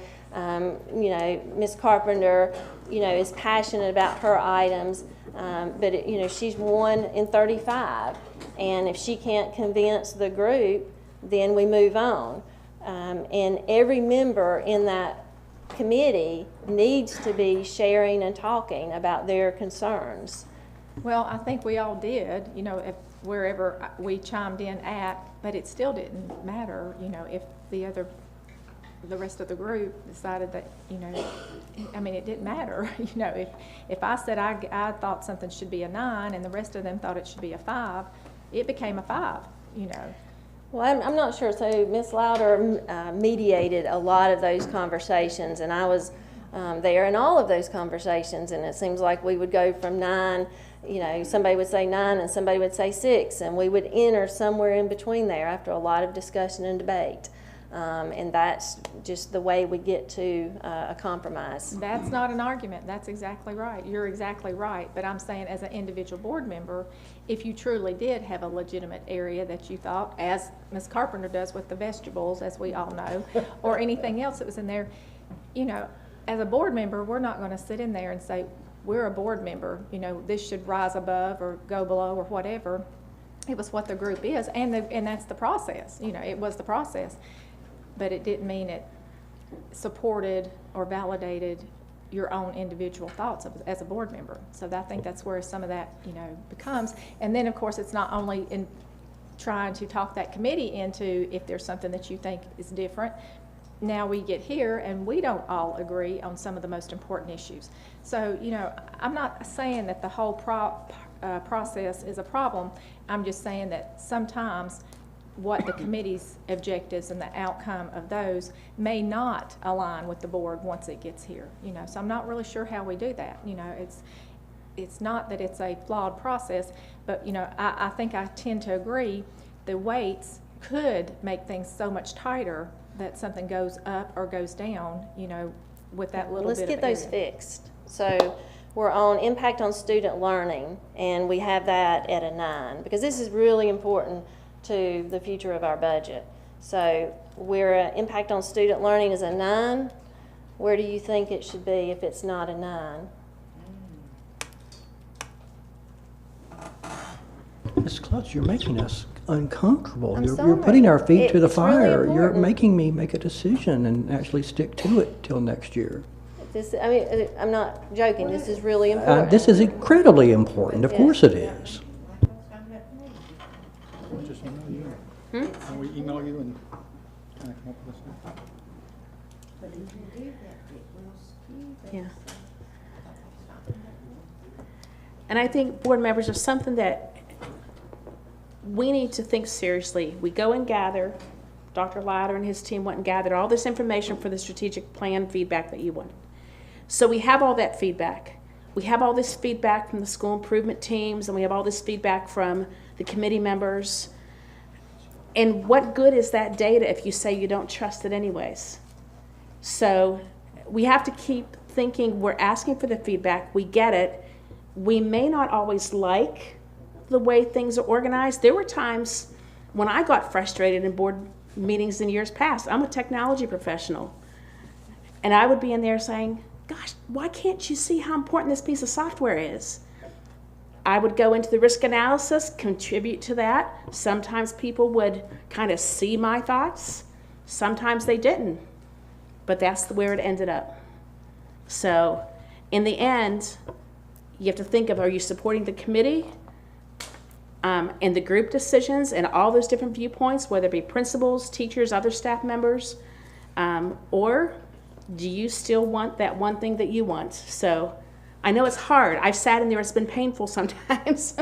Ms. Carpenter, is passionate about her items, but she's 1 in 35, and if she can't convince the group, then we move on. And every member in that committee needs to be sharing and talking about their concerns. Well, I think we all did, if wherever we chimed in at, but it still didn't matter, if the rest of the group decided that, it didn't matter. If I said I thought something should be a 9 and the rest of them thought it should be a 5, it became a 5, Well, I'm not sure. So Ms. Louder mediated a lot of those conversations, and I was there in all of those conversations, and it seems like we would go from 9, somebody would say 9 and somebody would say 6, and we would enter somewhere in between there after a lot of discussion and debate. And that's just the way we get to a compromise. That's not an argument. That's exactly right. You're exactly right. But I'm saying as an individual board member, if you truly did have a legitimate area that you thought, as Ms. Carpenter does with the vegetables, as we all know, or anything else that was in there, as a board member, we're not going to sit in there and say, we're a board member, this should rise above or go below or whatever. It was what the group is, and that's the process. It was the process. But it didn't mean it supported or validated your own individual thoughts as a board member. So I think that's where some of that, becomes. And then, of course, it's not only in trying to talk that committee into if there's something that you think is different. Now we get here and we don't all agree on some of the most important issues. So, I'm not saying that the whole process is a problem. I'm just saying that sometimes what the committee's objectives and the outcome of those may not align with the board once it gets here. So I'm not really sure how we do that. It's not that it's a flawed process, but I think I tend to agree the weights could make things so much tighter that something goes up or goes down, with that little bit of Let's get those area. fixed. So we're on impact on student learning, and we have that at a 9, because this is really important to the future of our budget. So impact on student learning is a 9. Where do you think it should be if it's not a 9? Ms. Klutz, you're making us uncomfortable. I'm You're sorry. putting our feet to the It's really fire. You're important. making me make a decision and actually stick to it till next year. I'm not joking. This is really important. This is incredibly important. Of course it is. We'll just email you. Can we email you and kind of come up with this? Yeah. And I think board members are something that we need to think seriously. We go and gather, Dr. Louder and his team went and gathered all this information for the strategic plan feedback that you wanted. So we have all that feedback. We have all this feedback from the school improvement teams, and we have all this feedback from the committee members. And what good is that data if you say you don't trust it anyways? So we have to keep thinking we're asking for the feedback. We get it. We may not always like the way things are organized. There were times when I got frustrated in board meetings in years past. I'm a technology professional. And I would be in there saying, gosh, why can't you see how important this piece of software is? I would go into the risk analysis, contribute to that. Sometimes people would kind of see my thoughts, Sometimes they didn't, but that's where it ended up. So in the end, you have to think of, are you supporting the committee and the group decisions and all those different viewpoints, whether it be principals, teachers, other staff members, or do you still want that one thing that you want? So I know it's hard. I've sat in there, it's been painful sometimes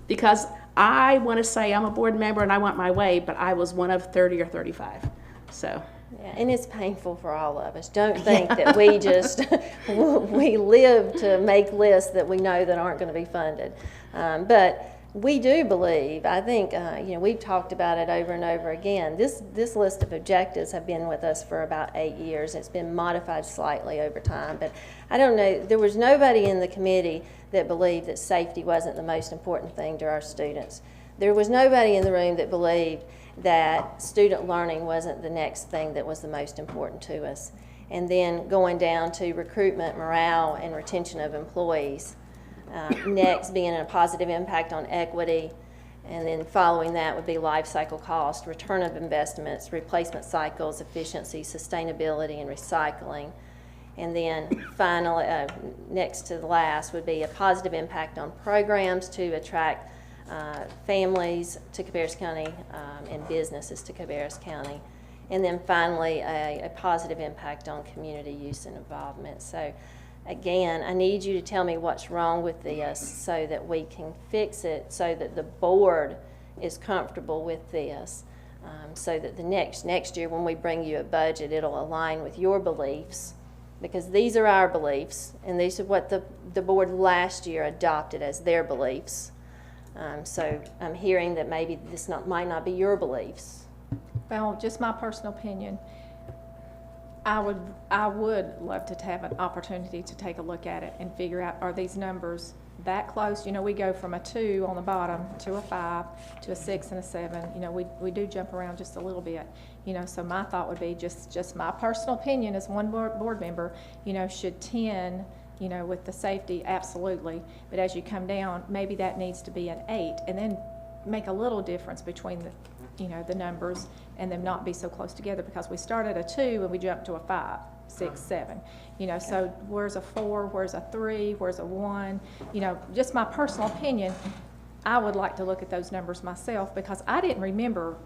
because I want to say I'm a board member and I want my way, but I was one of 30 or 35. So. Yeah, and it's painful for all of us. Don't think that we just, we live to make lists that we know that aren't going to be funded. But we do believe, I think, we've talked about it over and over again. This list of objectives have been with us for about 8 years. It's been modified slightly over time, but I don't know, there was nobody in the committee that believed that safety wasn't the most important thing to our students. There was nobody in the room that believed that student learning wasn't the next thing that was the most important to us. And then going down to recruitment, morale, and retention of employees. Next being a positive impact on equity, and then following that would be life cycle cost, return of investments, replacement cycles, efficiency, sustainability, and recycling. And then finally, next to the last would be a positive impact on programs to attract families to Cabarrus County and businesses to Cabarrus County. And then finally, a positive impact on community use and involvement. So again, I need you to tell me what's wrong with this so that we can fix it, so that the board is comfortable with this, so that the next year when we bring you a budget, it'll align with your beliefs, because these are our beliefs, and these are what the board last year adopted as their beliefs. So I'm hearing that maybe this might not be your beliefs. Well, just my personal opinion, I would love to have an opportunity to take a look at it and figure out, are these numbers that close? You know, we go from a 2 on the bottom to a 5 to a 6 and a 7. You know, we do jump around just a little bit. You know, so my thought would be just my personal opinion as one board member, you know, should 10, you know, with the safety, absolutely. But as you come down, maybe that needs to be an 8, and then make a little difference between the, you know, the numbers, and them not be so close together, because we start at a 2 and we jump to a 5, 6, 7. You know, so where's a 4, where's a 3, where's a 1? You know, just my personal opinion, I would like to look at those numbers myself, because I didn't remember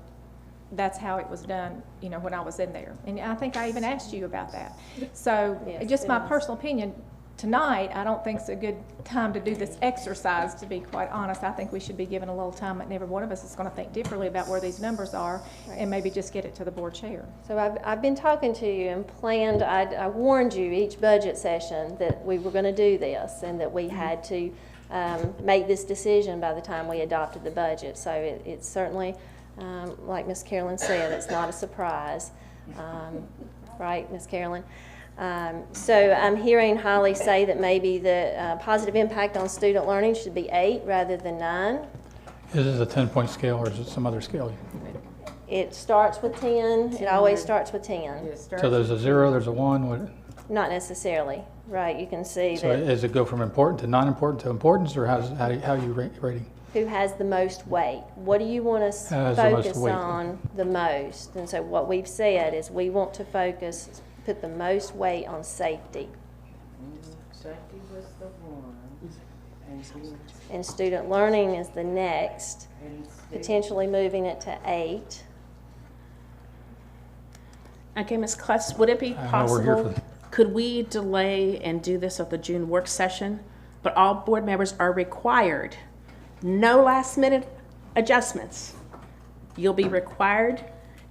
that's how it was done, you know, when I was in there. And I think I even asked you about that. So Yes, just my personal opinion, tonight, I don't think it's a good time to do this exercise, to be quite honest. I think we should be given a little time, and every one of us is going to think differently about where these numbers are, and maybe just get it to the board chair. So I've been talking to you and planned, I warned you each budget session that we were going to do this, and that we had to make this decision by the time we adopted the budget. So it's certainly, like Ms. Carolyn said, it's not a surprise. Right, Ms. Carolyn? So I'm hearing Holly say that maybe the positive impact on student learning should be 8 rather than 9. Is it a 10-point scale, or is it some other scale? It starts with 10. It always starts with 10. So there's a 0, there's a 1. What? Not necessarily. Right, you can see So that. does it go from important to non-important to importance, or how are you rating? Who has the most weight? What do you want us to focus on the most? And so what we've said is we want to put the most weight on safety. Safety was the 1. And student learning is the next, potentially moving it to 8. Okay, Ms. Klutz, would it be possible, could we delay and do this at the June work session? But all board members are required, no last minute adjustments. You'll be required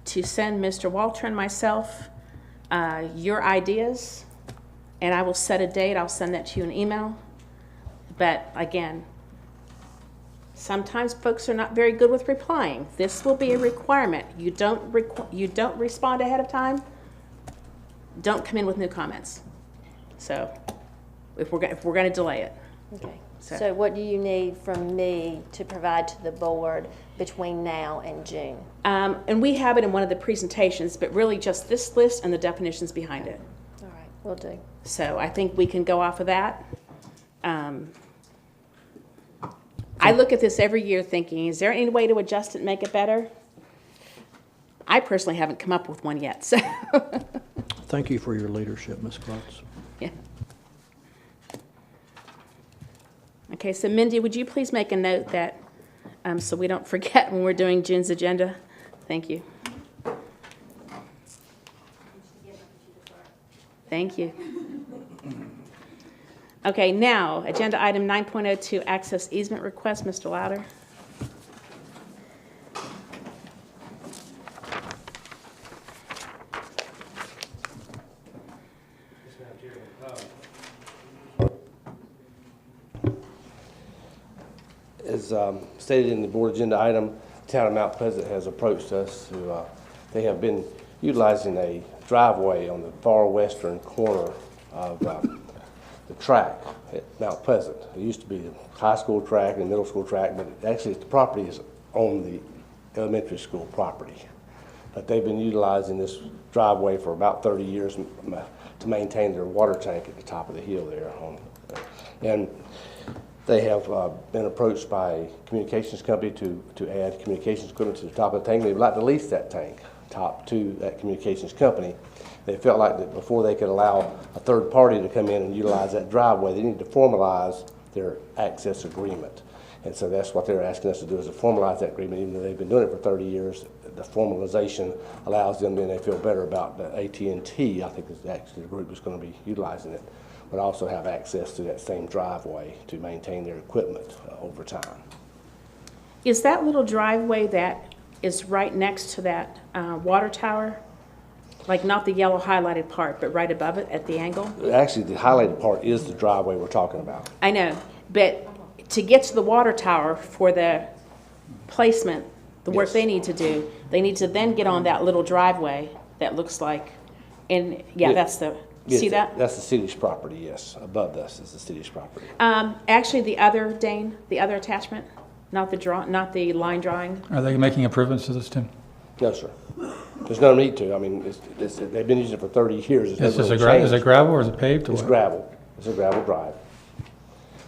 to send Mr. Walter and myself your ideas, and I will set a date. I'll send that to you in email. But again, sometimes folks are not very good with replying. This will be a requirement. You don't respond ahead of time, don't come in with new comments. So if we're going to delay it. Okay. So what do you need from me to provide to the board between now and June? And we have it in one of the presentations, but really just this list and the definitions behind it. All right, will do. So I think we can go off of that. I look at this every year thinking, is there any way to adjust it and make it better? I personally haven't come up with one yet, so. Thank you for your leadership, Ms. Klotz. Yeah. Okay, so Mindy, would you please make a note that, so we don't forget when we're doing June's agenda? Thank you. Thank you. Okay, now, agenda item 9.02, access easement request, Mr. Louder. As stated in the board agenda item, the town of Mount Pleasant has approached us to, they have been utilizing a driveway on the far western corner of the track at Mount Pleasant. It used to be the high school track and the middle school track, but actually the property is on the elementary school property. But they've been utilizing this driveway for about 30 years to maintain their water tank at the top of the hill there. And they have been approached by a communications company to add communications equipment to the top of the tank. They would like to lease that tank top to that communications company. They felt like that before they could allow a third party to come in and utilize that driveway, they need to formalize their access agreement. And so that's what they're asking us to do, is to formalize that agreement. Even though they've been doing it for 30 years, the formalization allows them, then they feel better about the AT&T, I think is actually the group that's going to be utilizing it, but also have access to that same driveway to maintain their equipment over time. Is that little driveway that is right next to that water tower? Like not the yellow highlighted part, but right above it at the angle? Actually, the highlighted part is the driveway we're talking about. I know, but to get to the water tower for the placement, the work they need to do, they need to then get on that little driveway that looks like, and yeah, that's the, Yes, see that? That's the city's property, yes. Above us is the city's property. Actually, the other, Dane, the other attachment, not the line drawing. Are they making improvements to this, Tim? No, sir. There's no need to. I mean, they've been using it for 30 years. Is it gravel or is it paved? It's gravel. It's a gravel drive.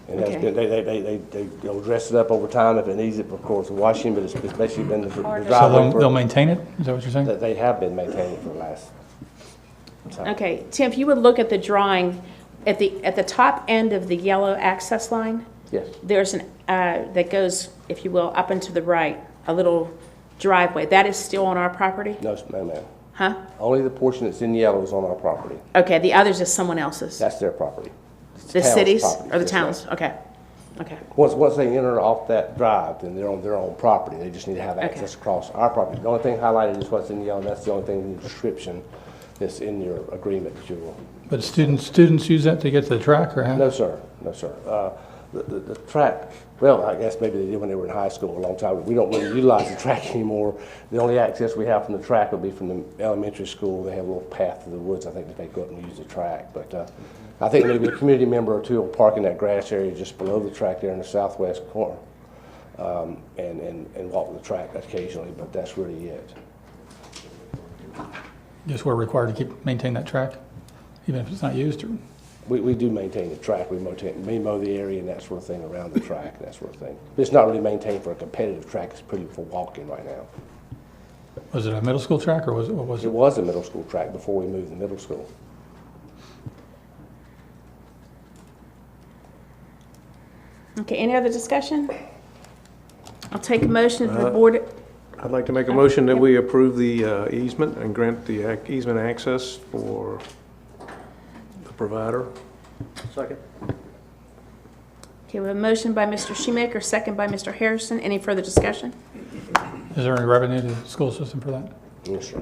And that's been, they'll dress it up over time if it needs it, of course, washing, but it's basically been the driveway. So they'll maintain it? Is that what you're saying? They have been maintaining it for the last time. Okay, Tim, if you would look at the drawing, at the top end of the yellow access line, yes, there's an that goes, if you will, up and to the right, a little driveway. That is still on our property? No, ma'am. Huh? Only the portion that's in yellow is on our property. Okay, the other's just someone else's. That's their property. The cities property. or the Yes, towns? ma'am. Okay. Okay. Once they enter off that drive, then they're on their own property. They just need to have access across our property. The only thing highlighted is what's in yellow. That's the only thing in the description that's in your agreement that you will. But students use that to get to the track, or how? No, sir. No, sir. The track, well, I guess maybe they did when they were in high school a long time, but we don't really utilize the track anymore. The only access we have from the track would be from the elementary school. They have a little path through the woods, I think, that they go up and use the track. But I think maybe a community member or two will park in that grass area just below the track there in the southwest corner and walk the track occasionally, but that's really it. Just we're required to maintain that track, even if it's not used? Or? We do maintain the track. We mow the area and that sort of thing around the track and that sort of thing. But it's not really maintained for a competitive track. It's pretty for walking right now. Was it a middle school track or what was it? It was a middle school track before we moved to middle school. Okay, any other discussion? I'll take a motion for the board. I'd like to make a motion that we approve the easement and grant the easement access for the provider. Second. Okay, we have a motion by Mr. Shoemaker, second by Mr. Harrison. Any further discussion? Is there any revenue to the school system for that? Yes, sir.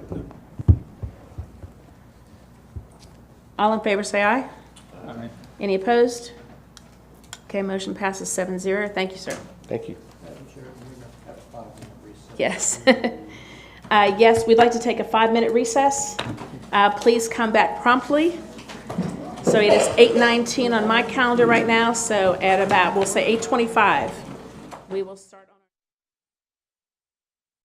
All in favor say aye. Aye. Any opposed? Okay, motion passes 7-0. Thank you, sir. Thank you. Yes. Yes, we'd like to take a 5-minute recess. Please come back promptly. So it is 8:19 on my calendar right now, so at about, we'll say 8:25, we will start on